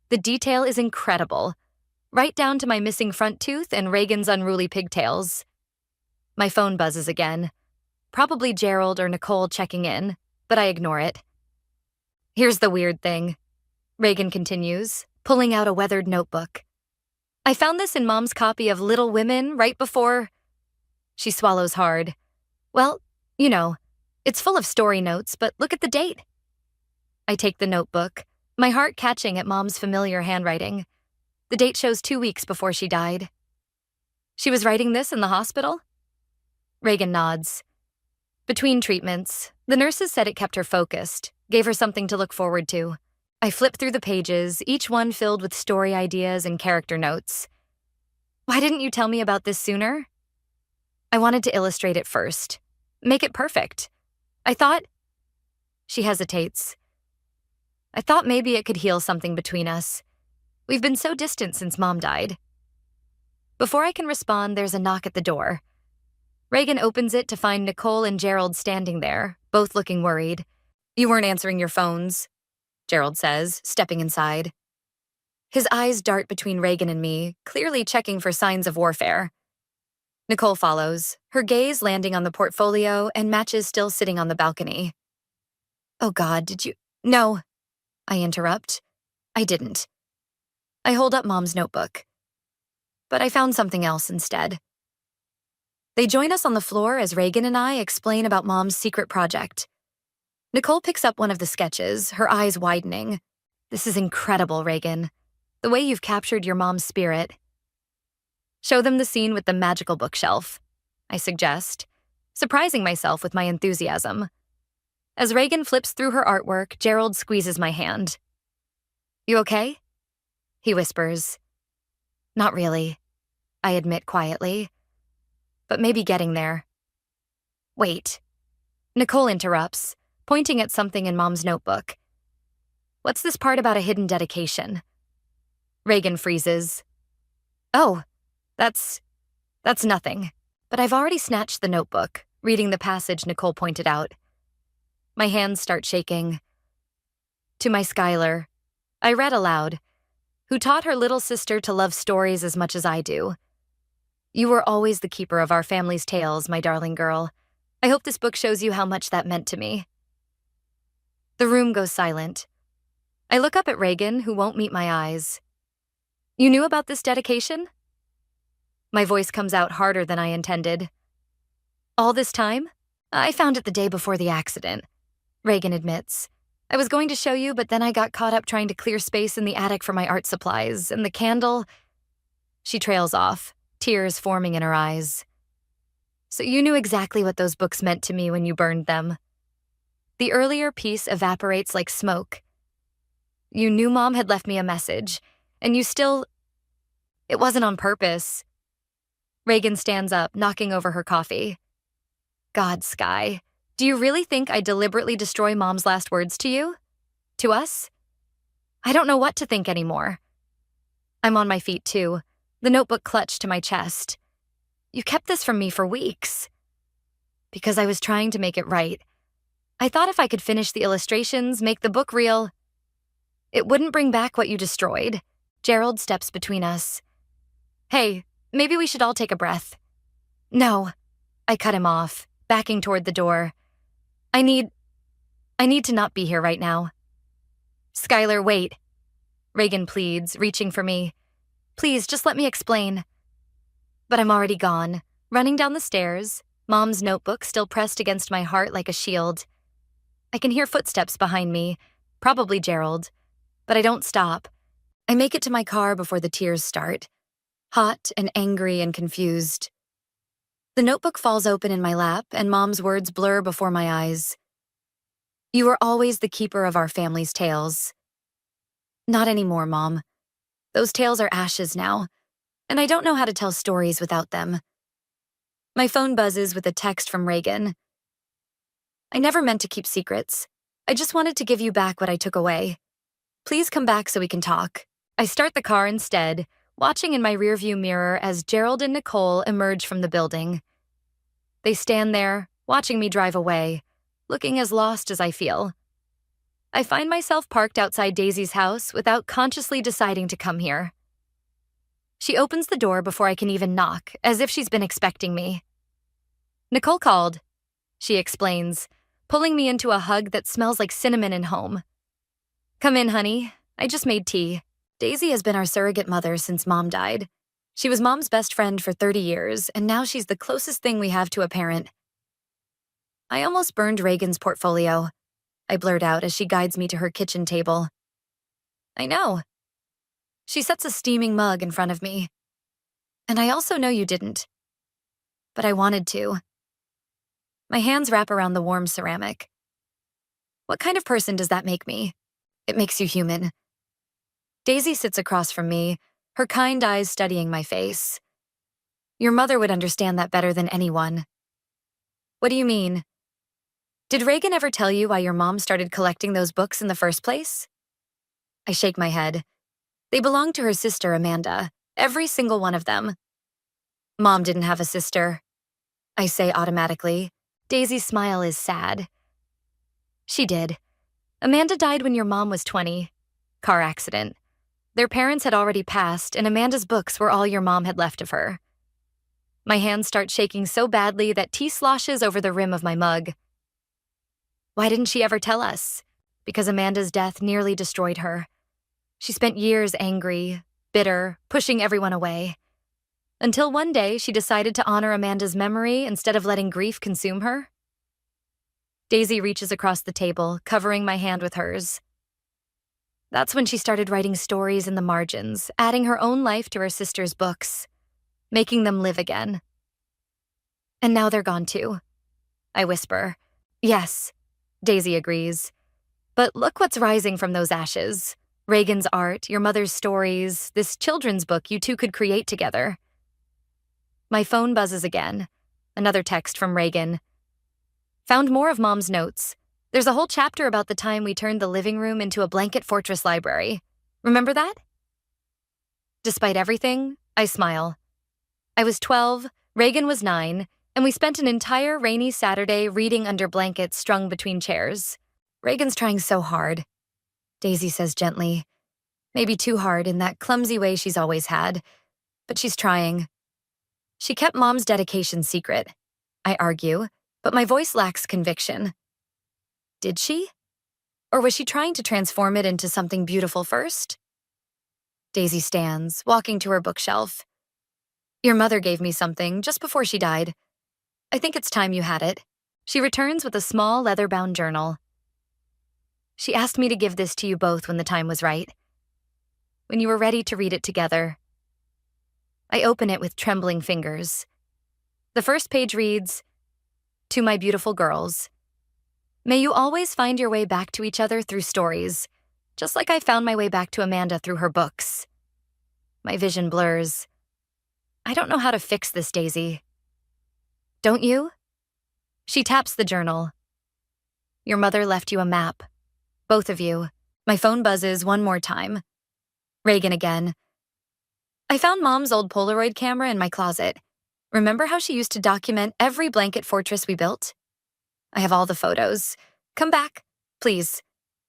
The detail is incredible, right down to my missing front tooth and Reagan's unruly pigtails. My phone buzzes again. Probably Gerald or Nicole checking in, but I ignore it. Here's the weird thing, Reagan continues, pulling out a weathered notebook. I found this in Mom's copy of Little Women right before... She swallows hard. Well, you know, it's full of story notes, but look at the date. I take the notebook, my heart catching at Mom's familiar handwriting. The date shows 2 weeks before she died. She was writing this in the hospital? Reagan nods. Between treatments, the nurses said it kept her focused, gave her something to look forward to. I flip through the pages, each one filled with story ideas and character notes. Why didn't you tell me about this sooner? I wanted to illustrate it first. Make it perfect. I thought... She hesitates. I thought maybe it could heal something between us. We've been so distant since Mom died. Before I can respond, there's a knock at the door. Reagan opens it to find Nicole and Gerald standing there, both looking worried. You weren't answering your phones, Gerald says, stepping inside. His eyes dart between Reagan and me, clearly checking for signs of warfare. Nicole follows, her gaze landing on the portfolio and matches still sitting on the balcony. Oh God, did you— No, I interrupt. I didn't. I hold up Mom's notebook. But I found something else instead. They join us on the floor as Reagan and I explain about Mom's secret project. Nicole picks up one of the sketches, her eyes widening. This is incredible, Reagan. The way you've captured your mom's spirit. Show them the scene with the magical bookshelf, I suggest, surprising myself with my enthusiasm. As Reagan flips through her artwork, Gerald squeezes my hand. You okay? He whispers. Not really, I admit quietly, but maybe getting there. Wait. Nicole interrupts, pointing at something in Mom's notebook. What's this part about a hidden dedication? Reagan freezes. Oh, that's nothing. But I've already snatched the notebook, reading the passage Nicole pointed out. My hands start shaking. To my Skylar, I read aloud, who taught her little sister to love stories as much as I do. You were always the keeper of our family's tales, my darling girl. I hope this book shows you how much that meant to me. The room goes silent. I look up at Reagan, who won't meet my eyes. You knew about this dedication? My voice comes out harder than I intended. All this time? I found it the day before the accident, Reagan admits. I was going to show you, but then I got caught up trying to clear space in the attic for my art supplies, and the candle— She trails off, tears forming in her eyes. So you knew exactly what those books meant to me when you burned them. The earlier piece evaporates like smoke. You knew Mom had left me a message, and you still— It wasn't on purpose. Reagan stands up, knocking over her coffee. God, Sky, do you really think I deliberately destroy Mom's last words to you? To us? I don't know what to think anymore. I'm on my feet too, the notebook clutched to my chest. You kept this from me for weeks. Because I was trying to make it right. I thought if I could finish the illustrations, make the book real, it wouldn't bring back what you destroyed. Gerald steps between us. Hey, maybe we should all take a breath. No, I cut him off, backing toward the door. I need to not be here right now. Skylar, wait. Reagan pleads, reaching for me. Please, just let me explain. But I'm already gone, running down the stairs, Mom's notebook still pressed against my heart like a shield. I can hear footsteps behind me, probably Gerald, but I don't stop. I make it to my car before the tears start, hot and angry and confused. The notebook falls open in my lap, and Mom's words blur before my eyes. You were always the keeper of our family's tales. Not anymore, Mom. Those tales are ashes now, and I don't know how to tell stories without them. My phone buzzes with a text from Reagan. I never meant to keep secrets. I just wanted to give you back what I took away. Please come back so we can talk. I start the car instead, watching in my rearview mirror as Gerald and Nicole emerge from the building. They stand there, watching me drive away, looking as lost as I feel. I find myself parked outside Daisy's house without consciously deciding to come here. She opens the door before I can even knock, as if she's been expecting me. Nicole called, she explains, pulling me into a hug that smells like cinnamon and home. Come in, honey. I just made tea. Daisy has been our surrogate mother since Mom died. She was Mom's best friend for 30 years, and now she's the closest thing we have to a parent. I almost burned Reagan's portfolio, I blurt out as she guides me to her kitchen table. I know. She sets a steaming mug in front of me. And I also know you didn't. But I wanted to. My hands wrap around the warm ceramic. What kind of person does that make me? It makes you human. Daisy sits across from me, her kind eyes studying my face. Your mother would understand that better than anyone. What do you mean? Did Reagan ever tell you why your mom started collecting those books in the first place? I shake my head. They belonged to her sister, Amanda, every single one of them. Mom didn't have a sister, I say automatically. Daisy's smile is sad. She did. Amanda died when your mom was 20. Car accident. Their parents had already passed, and Amanda's books were all your mom had left of her. My hands start shaking so badly that tea sloshes over the rim of my mug. Why didn't she ever tell us? Because Amanda's death nearly destroyed her. She spent years angry, bitter, pushing everyone away. Until one day she decided to honor Amanda's memory instead of letting grief consume her. Daisy reaches across the table, covering my hand with hers. That's when she started writing stories in the margins, adding her own life to her sister's books, making them live again. And now they're gone too. I whisper. Yes, Daisy agrees. But look what's rising from those ashes. Reagan's art, your mother's stories, this children's book you two could create together. My phone buzzes again. Another text from Reagan. Found more of Mom's notes. There's a whole chapter about the time we turned the living room into a blanket fortress library. Remember that? Despite everything, I smile. I was 12, Reagan was 9, and we spent an entire rainy Saturday reading under blankets strung between chairs. Reagan's trying so hard, Daisy says gently. Maybe too hard in that clumsy way she's always had, but she's trying. She kept Mom's dedication secret, I argue, but my voice lacks conviction. Did she? Or was she trying to transform it into something beautiful first? Daisy stands, walking to her bookshelf. Your mother gave me something just before she died. I think it's time you had it. She returns with a small leather-bound journal. She asked me to give this to you both when the time was right. When you were ready to read it together. I open it with trembling fingers. The first page reads, To my beautiful girls. May you always find your way back to each other through stories, just like I found my way back to Amanda through her books. My vision blurs. I don't know how to fix this, Daisy. Don't you? She taps the journal. Your mother left you a map. Both of you. My phone buzzes one more time. Reagan again. I found Mom's old Polaroid camera in my closet. Remember how she used to document every blanket fortress we built? I have all the photos. Come back, please.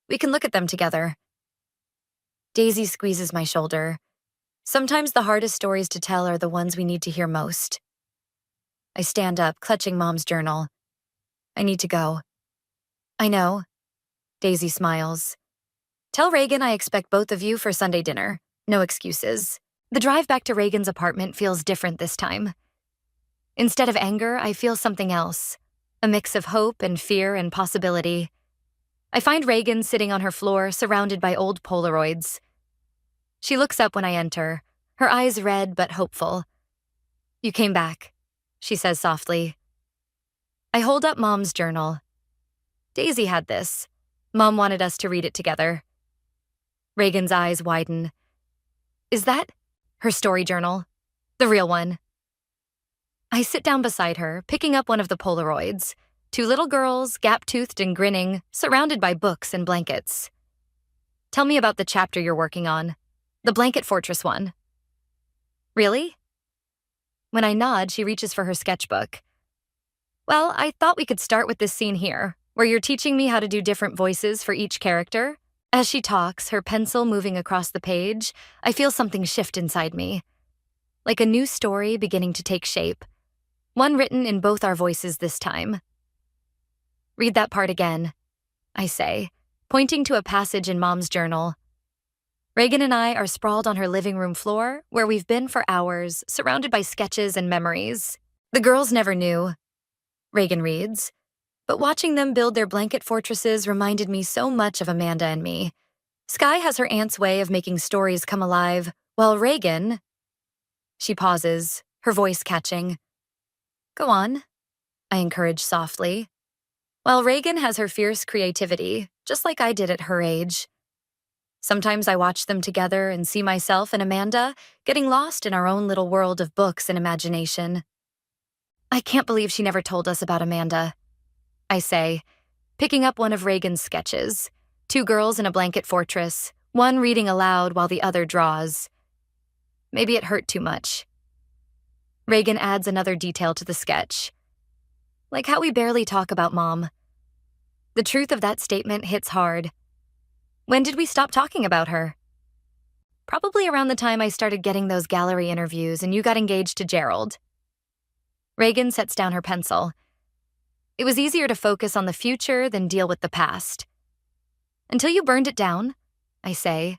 We can look at them together. Daisy squeezes my shoulder. Sometimes the hardest stories to tell are the ones we need to hear most. I stand up, clutching Mom's journal. I need to go. I know. Daisy smiles. Tell Reagan I expect both of you for Sunday dinner. No excuses. The drive back to Reagan's apartment feels different this time. Instead of anger, I feel something else. A mix of hope and fear and possibility. I find Reagan sitting on her floor, surrounded by old Polaroids. She looks up when I enter, her eyes red but hopeful. You came back, she says softly. I hold up Mom's journal. Daisy had this. Mom wanted us to read it together. Reagan's eyes widen. Is that her story journal? The real one? I sit down beside her, picking up one of the Polaroids. 2 little girls, gap-toothed and grinning, surrounded by books and blankets. Tell me about the chapter you're working on. The blanket fortress one. Really? When I nod, she reaches for her sketchbook. Well, I thought we could start with this scene here, where you're teaching me how to do different voices for each character. As she talks, her pencil moving across the page, I feel something shift inside me. Like a new story beginning to take shape. One written in both our voices this time. Read that part again, I say, pointing to a passage in Mom's journal. Reagan and I are sprawled on her living room floor, where we've been for hours, surrounded by sketches and memories. The girls never knew, Reagan reads, but watching them build their blanket fortresses reminded me so much of Amanda and me. Sky has her aunt's way of making stories come alive, while Reagan... She pauses, her voice catching. Go on, I encourage softly. While Reagan has her fierce creativity, just like I did at her age. Sometimes I watch them together and see myself and Amanda getting lost in our own little world of books and imagination. I can't believe she never told us about Amanda, I say, picking up one of Reagan's sketches. 2 girls in a blanket fortress, one reading aloud while the other draws. Maybe it hurt too much. Reagan adds another detail to the sketch. Like how we barely talk about Mom. The truth of that statement hits hard. When did we stop talking about her? Probably around the time I started getting those gallery interviews and you got engaged to Gerald. Reagan sets down her pencil. It was easier to focus on the future than deal with the past. Until you burned it down, I say,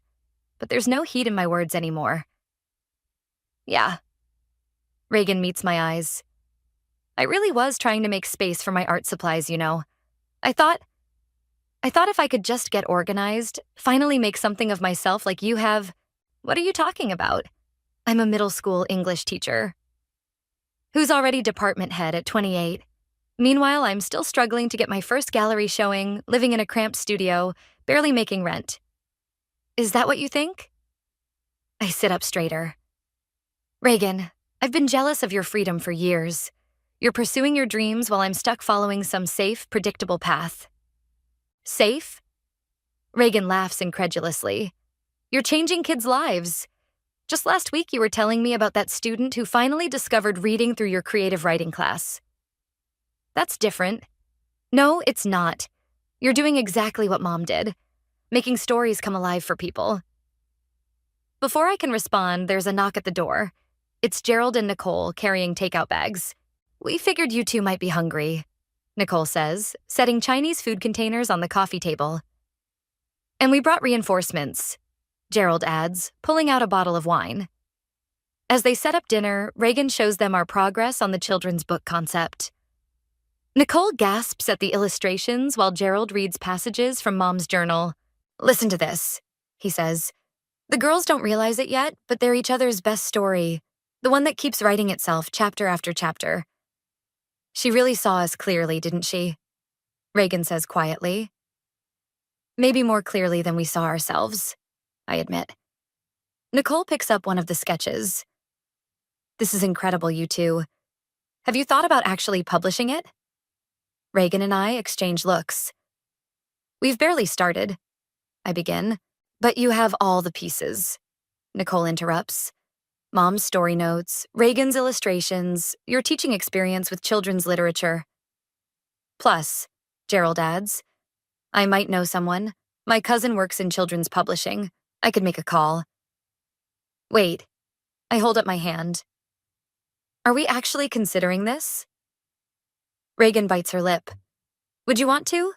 but there's no heat in my words anymore. Yeah. Reagan meets my eyes. I really was trying to make space for my art supplies, you know. I thought if I could just get organized, finally make something of myself like you have. What are you talking about? I'm a middle school English teacher who's already department head at 28. Meanwhile, I'm still struggling to get my first gallery showing, living in a cramped studio, barely making rent. Is that what you think? I sit up straighter. Reagan, I've been jealous of your freedom for years. You're pursuing your dreams while I'm stuck following some safe, predictable path. Safe? Reagan laughs incredulously. You're changing kids' lives. Just last week you were telling me about that student who finally discovered reading through your creative writing class. That's different. No, it's not. You're doing exactly what Mom did, making stories come alive for people. Before I can respond, there's a knock at the door. It's Gerald and Nicole carrying takeout bags. We figured you two might be hungry, Nicole says, setting Chinese food containers on the coffee table. And we brought reinforcements, Gerald adds, pulling out a bottle of wine. As they set up dinner, Reagan shows them our progress on the children's book concept. Nicole gasps at the illustrations while Gerald reads passages from Mom's journal. Listen to this, he says. The girls don't realize it yet, but they're each other's best story, the one that keeps writing itself chapter after chapter. She really saw us clearly, didn't she? Reagan says quietly. Maybe more clearly than we saw ourselves, I admit. Nicole picks up one of the sketches. This is incredible, you two. Have you thought about actually publishing it? Reagan and I exchange looks. We've barely started, I begin. But you have all the pieces, Nicole interrupts. Mom's story notes, Reagan's illustrations, your teaching experience with children's literature. Plus, Gerald adds, I might know someone. My cousin works in children's publishing. I could make a call. Wait, I hold up my hand. Are we actually considering this? Reagan bites her lip. Would you want to?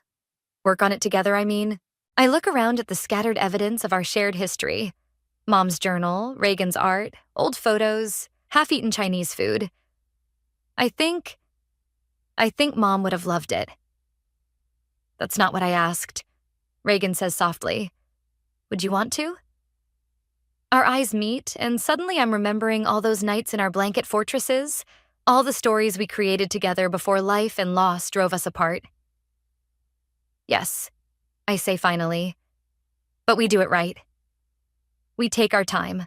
Work on it together, I mean. I look around at the scattered evidence of our shared history. Mom's journal, Reagan's art, old photos, half-eaten Chinese food. I think Mom would have loved it. That's not what I asked, Reagan says softly. Would you want to? Our eyes meet, and suddenly I'm remembering all those nights in our blanket fortresses, all the stories we created together before life and loss drove us apart. Yes, I say finally, but we do it right. We take our time.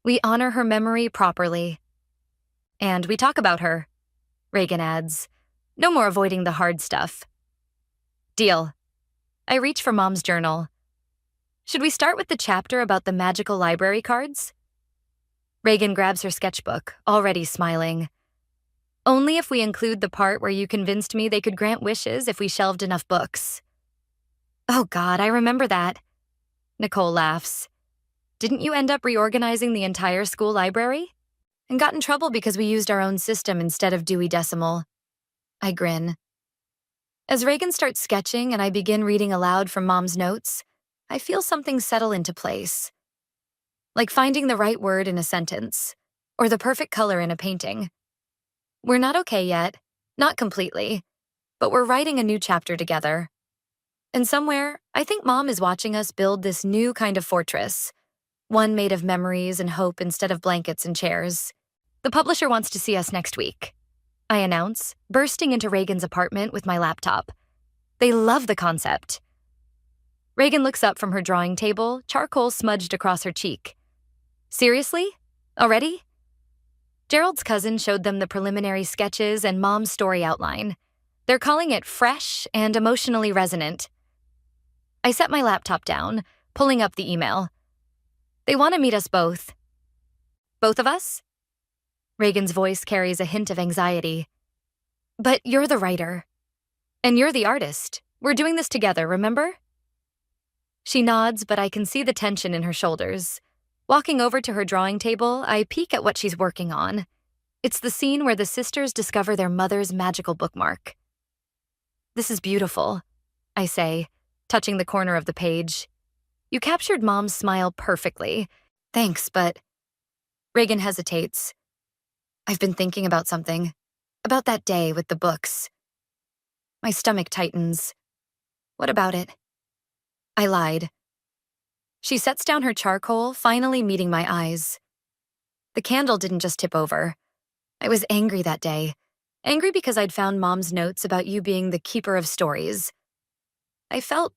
We honor her memory properly. And we talk about her, Reagan adds. No more avoiding the hard stuff. Deal. I reach for Mom's journal. Should we start with the chapter about the magical library cards? Reagan grabs her sketchbook, already smiling. Only if we include the part where you convinced me they could grant wishes if we shelved enough books. Oh God, I remember that. Nicole laughs. Didn't you end up reorganizing the entire school library? And got in trouble because we used our own system instead of Dewey Decimal. I grin. As Reagan starts sketching and I begin reading aloud from Mom's notes, I feel something settle into place. Like finding the right word in a sentence, or the perfect color in a painting. We're not okay yet, not completely, but we're writing a new chapter together. And somewhere, I think Mom is watching us build this new kind of fortress, one made of memories and hope instead of blankets and chairs. The publisher wants to see us next week, I announce, bursting into Reagan's apartment with my laptop. They love the concept. Reagan looks up from her drawing table, charcoal smudged across her cheek. Seriously? Already? Gerald's cousin showed them the preliminary sketches and Mom's story outline. They're calling it fresh and emotionally resonant. I set my laptop down, pulling up the email. They want to meet us both. Both of us? Reagan's voice carries a hint of anxiety. But you're the writer. And you're the artist. We're doing this together, remember? She nods, but I can see the tension in her shoulders. Walking over to her drawing table, I peek at what she's working on. It's the scene where the sisters discover their mother's magical bookmark. "This is beautiful," I say, touching the corner of the page. "You captured Mom's smile perfectly. Thanks, but—" Reagan hesitates. "I've been thinking about something. About that day with the books." My stomach tightens. "What about it?" I lied. She sets down her charcoal, finally meeting my eyes. The candle didn't just tip over. I was angry that day. Angry because I'd found Mom's notes about you being the keeper of stories. I felt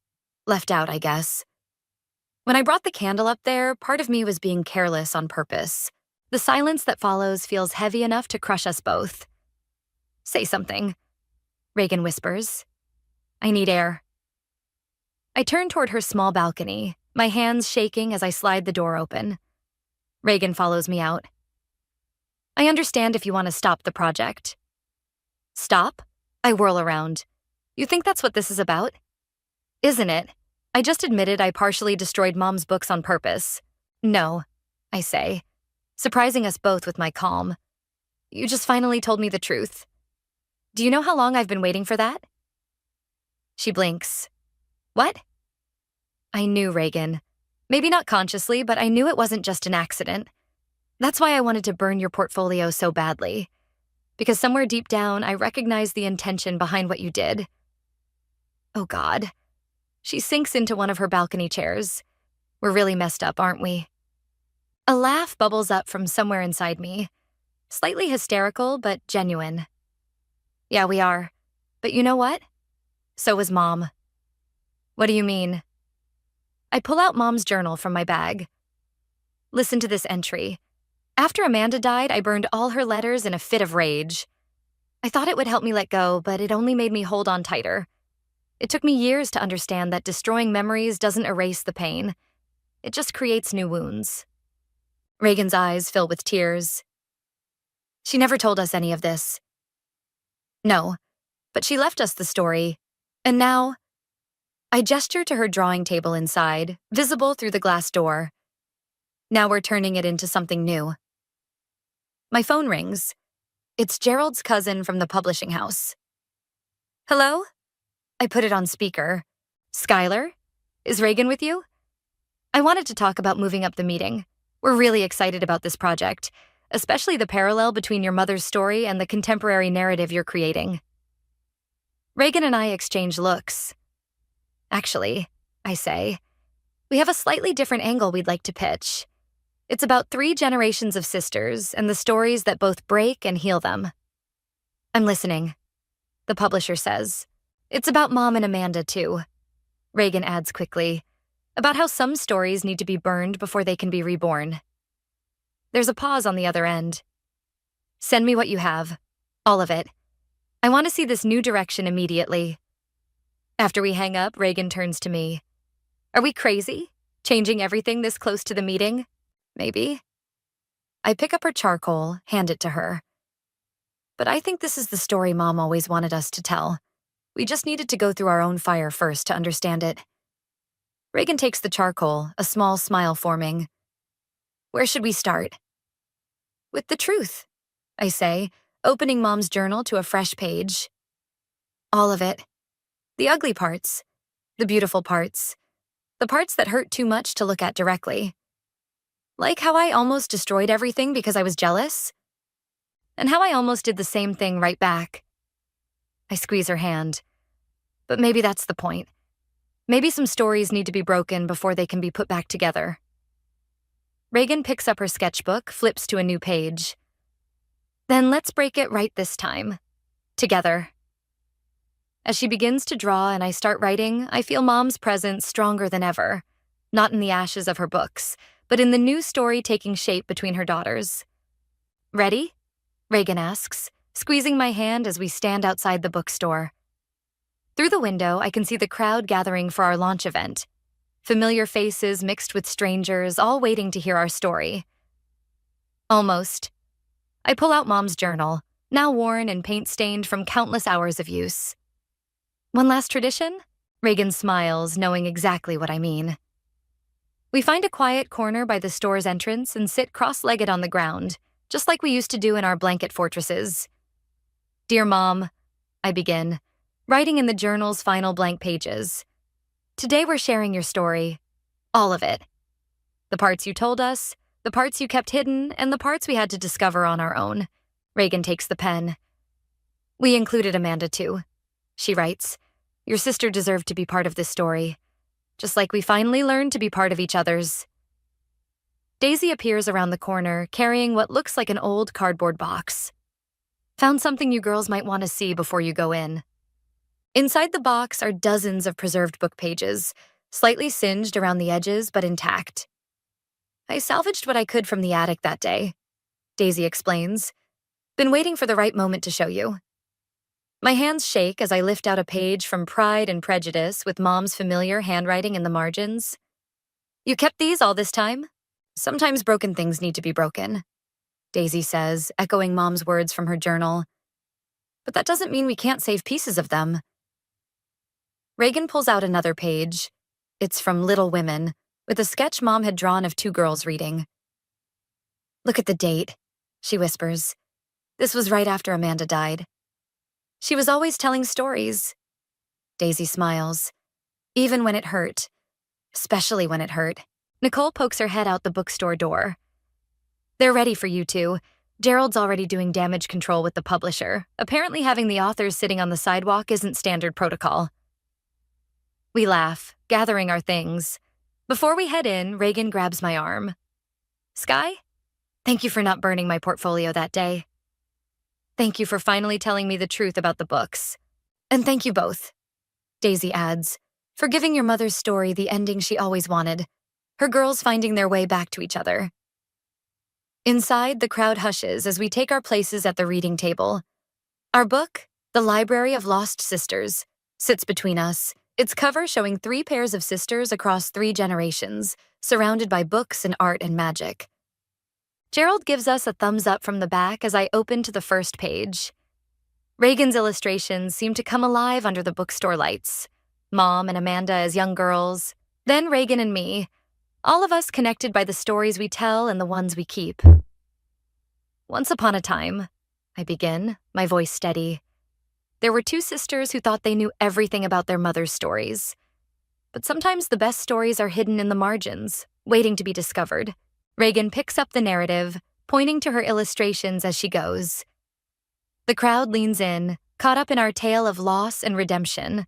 left out, I guess. When I brought the candle up there, part of me was being careless on purpose. The silence that follows feels heavy enough to crush us both. "Say something," Reagan whispers. "I need air." I turn toward her small balcony, my hands shaking as I slide the door open. Reagan follows me out. "I understand if you want to stop the project." "Stop?" I whirl around. "You think that's what this is about?" "Isn't it? I just admitted I partially destroyed Mom's books on purpose." "No," I say, surprising us both with my calm. "You just finally told me the truth. Do you know how long I've been waiting for that?" She blinks. "What?" I knew, Reagan. Maybe not consciously, but I knew it wasn't just an accident. That's why I wanted to burn your portfolio so badly. Because somewhere deep down, I recognized the intention behind what you did. Oh God. She sinks into one of her balcony chairs. We're really messed up, aren't we? A laugh bubbles up from somewhere inside me. Slightly hysterical, but genuine. "Yeah, we are. But you know what? So was Mom." "What do you mean?" I pull out Mom's journal from my bag. Listen to this entry. "After Amanda died, I burned all her letters in a fit of rage. I thought it would help me let go, but it only made me hold on tighter. It took me years to understand that destroying memories doesn't erase the pain. It just creates new wounds." Reagan's eyes fill with tears. "She never told us any of this." "No, but she left us the story. And now—" I gesture to her drawing table inside, visible through the glass door. "Now we're turning it into something new." My phone rings. It's Gerald's cousin from the publishing house. "Hello?" I put it on speaker. "Skylar? Is Reagan with you?" "I wanted to talk about moving up the meeting. We're really excited about this project, especially the parallel between your mother's story and the contemporary narrative you're creating." Reagan and I exchange looks. "Actually," I say, "we have a slightly different angle we'd like to pitch. It's about 3 generations of sisters and the stories that both break and heal them." "I'm listening," the publisher says. "It's about Mom and Amanda, too." Reagan adds quickly, "about how some stories need to be burned before they can be reborn." There's a pause on the other end. "Send me what you have. All of it. I want to see this new direction immediately." After we hang up, Reagan turns to me. "Are we crazy? Changing everything this close to the meeting?" "Maybe." I pick up her charcoal, hand it to her. "But I think this is the story Mom always wanted us to tell. We just needed to go through our own fire first to understand it." Reagan takes the charcoal, a small smile forming. "Where should we start?" "With the truth," I say, opening Mom's journal to a fresh page. "All of it. The ugly parts. The beautiful parts. The parts that hurt too much to look at directly. Like how I almost destroyed everything because I was jealous. And how I almost did the same thing right back." I squeeze her hand. "But maybe that's the point. Maybe some stories need to be broken before they can be put back together." Reagan picks up her sketchbook, flips to a new page. "Then let's break it right this time. Together." As she begins to draw and I start writing, I feel Mom's presence stronger than ever. Not in the ashes of her books, but in the new story taking shape between her daughters. "Ready?" Reagan asks, squeezing my hand as we stand outside the bookstore. Through the window, I can see the crowd gathering for our launch event. Familiar faces mixed with strangers, all waiting to hear our story. Almost. I pull out Mom's journal, now worn and paint-stained from countless hours of use. "One last tradition?" Reagan smiles, knowing exactly what I mean. We find a quiet corner by the store's entrance and sit cross-legged on the ground, just like we used to do in our blanket fortresses. Dear Mom, I begin, writing in the journal's final blank pages. Today we're sharing your story. All of it. The parts you told us, the parts you kept hidden, and the parts we had to discover on our own. Reagan takes the pen. We included Amanda too. She writes, your sister deserved to be part of this story, just like we finally learned to be part of each other's. Daisy appears around the corner, carrying what looks like an old cardboard box. Found something you girls might want to see before you go in. Inside the box are dozens of preserved book pages, slightly singed around the edges but intact. I salvaged what I could from the attic that day, Daisy explains. Been waiting for the right moment to show you. My hands shake as I lift out a page from Pride and Prejudice with Mom's familiar handwriting in the margins. You kept these all this time? Sometimes broken things need to be broken, Daisy says, echoing Mom's words from her journal. But that doesn't mean we can't save pieces of them. Reagan pulls out another page. It's from Little Women, with a sketch Mom had drawn of two girls reading. Look at the date, she whispers. This was right after Amanda died. She was always telling stories. Daisy smiles. Even when it hurt. Especially when it hurt. Nicole pokes her head out the bookstore door. They're ready for you two. Gerald's already doing damage control with the publisher. Apparently having the authors sitting on the sidewalk isn't standard protocol. We laugh, gathering our things. Before we head in, Reagan grabs my arm. Sky, thank you for not burning my portfolio that day. Thank you for finally telling me the truth about the books. And thank you both, Daisy adds, for giving your mother's story the ending she always wanted, her girls finding their way back to each other. Inside, the crowd hushes as we take our places at the reading table. Our book, The Library of Lost Sisters, sits between us, its cover showing 3 pairs of sisters across 3 generations, surrounded by books and art and magic. Gerald gives us a thumbs up from the back as I open to the first page. Reagan's illustrations seem to come alive under the bookstore lights. Mom and Amanda as young girls, then Reagan and me, all of us connected by the stories we tell and the ones we keep. Once upon a time, I begin, my voice steady. There were 2 sisters who thought they knew everything about their mother's stories. But sometimes the best stories are hidden in the margins, waiting to be discovered. Reagan picks up the narrative, pointing to her illustrations as she goes. The crowd leans in, caught up in our tale of loss and redemption,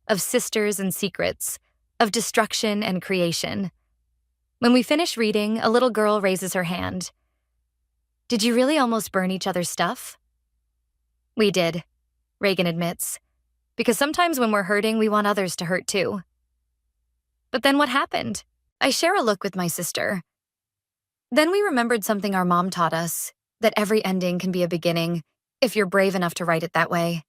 of sisters and secrets, of destruction and creation. When we finish reading, a little girl raises her hand. Did you really almost burn each other's stuff? We did, Reagan admits, because sometimes when we're hurting, we want others to hurt too. But then what happened? I share a look with my sister. Then we remembered something our mom taught us, that every ending can be a beginning, if you're brave enough to write it that way.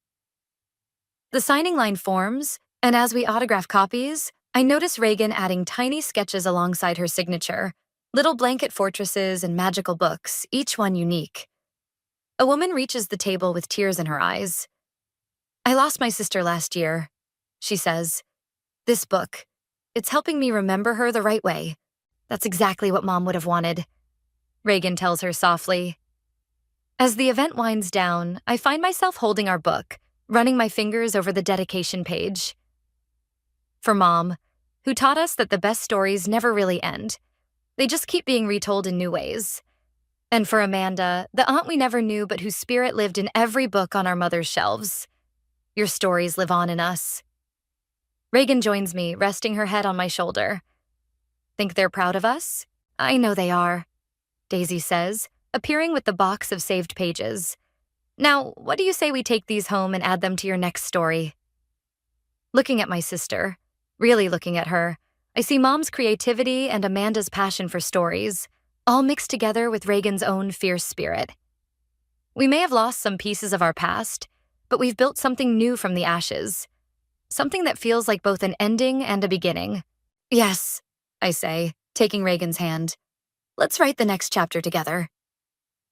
The signing line forms, and as we autograph copies, I notice Reagan adding tiny sketches alongside her signature, little blanket fortresses and magical books, each one unique. A woman reaches the table with tears in her eyes. I lost my sister last year, she says. This book, it's helping me remember her the right way. That's exactly what Mom would have wanted, Reagan tells her softly. As the event winds down, I find myself holding our book, running my fingers over the dedication page. For Mom, who taught us that the best stories never really end. They just keep being retold in new ways. And for Amanda, the aunt we never knew but whose spirit lived in every book on our mother's shelves. Your stories live on in us. Reagan joins me, resting her head on my shoulder. Think they're proud of us? I know they are, Daisy says, appearing with the box of saved pages. Now, what do you say we take these home and add them to your next story? Looking at my sister, really looking at her, I see Mom's creativity and Amanda's passion for stories, all mixed together with Reagan's own fierce spirit. We may have lost some pieces of our past, but we've built something new from the ashes. Something that feels like both an ending and a beginning. Yes, I say, taking Reagan's hand. Let's write the next chapter together.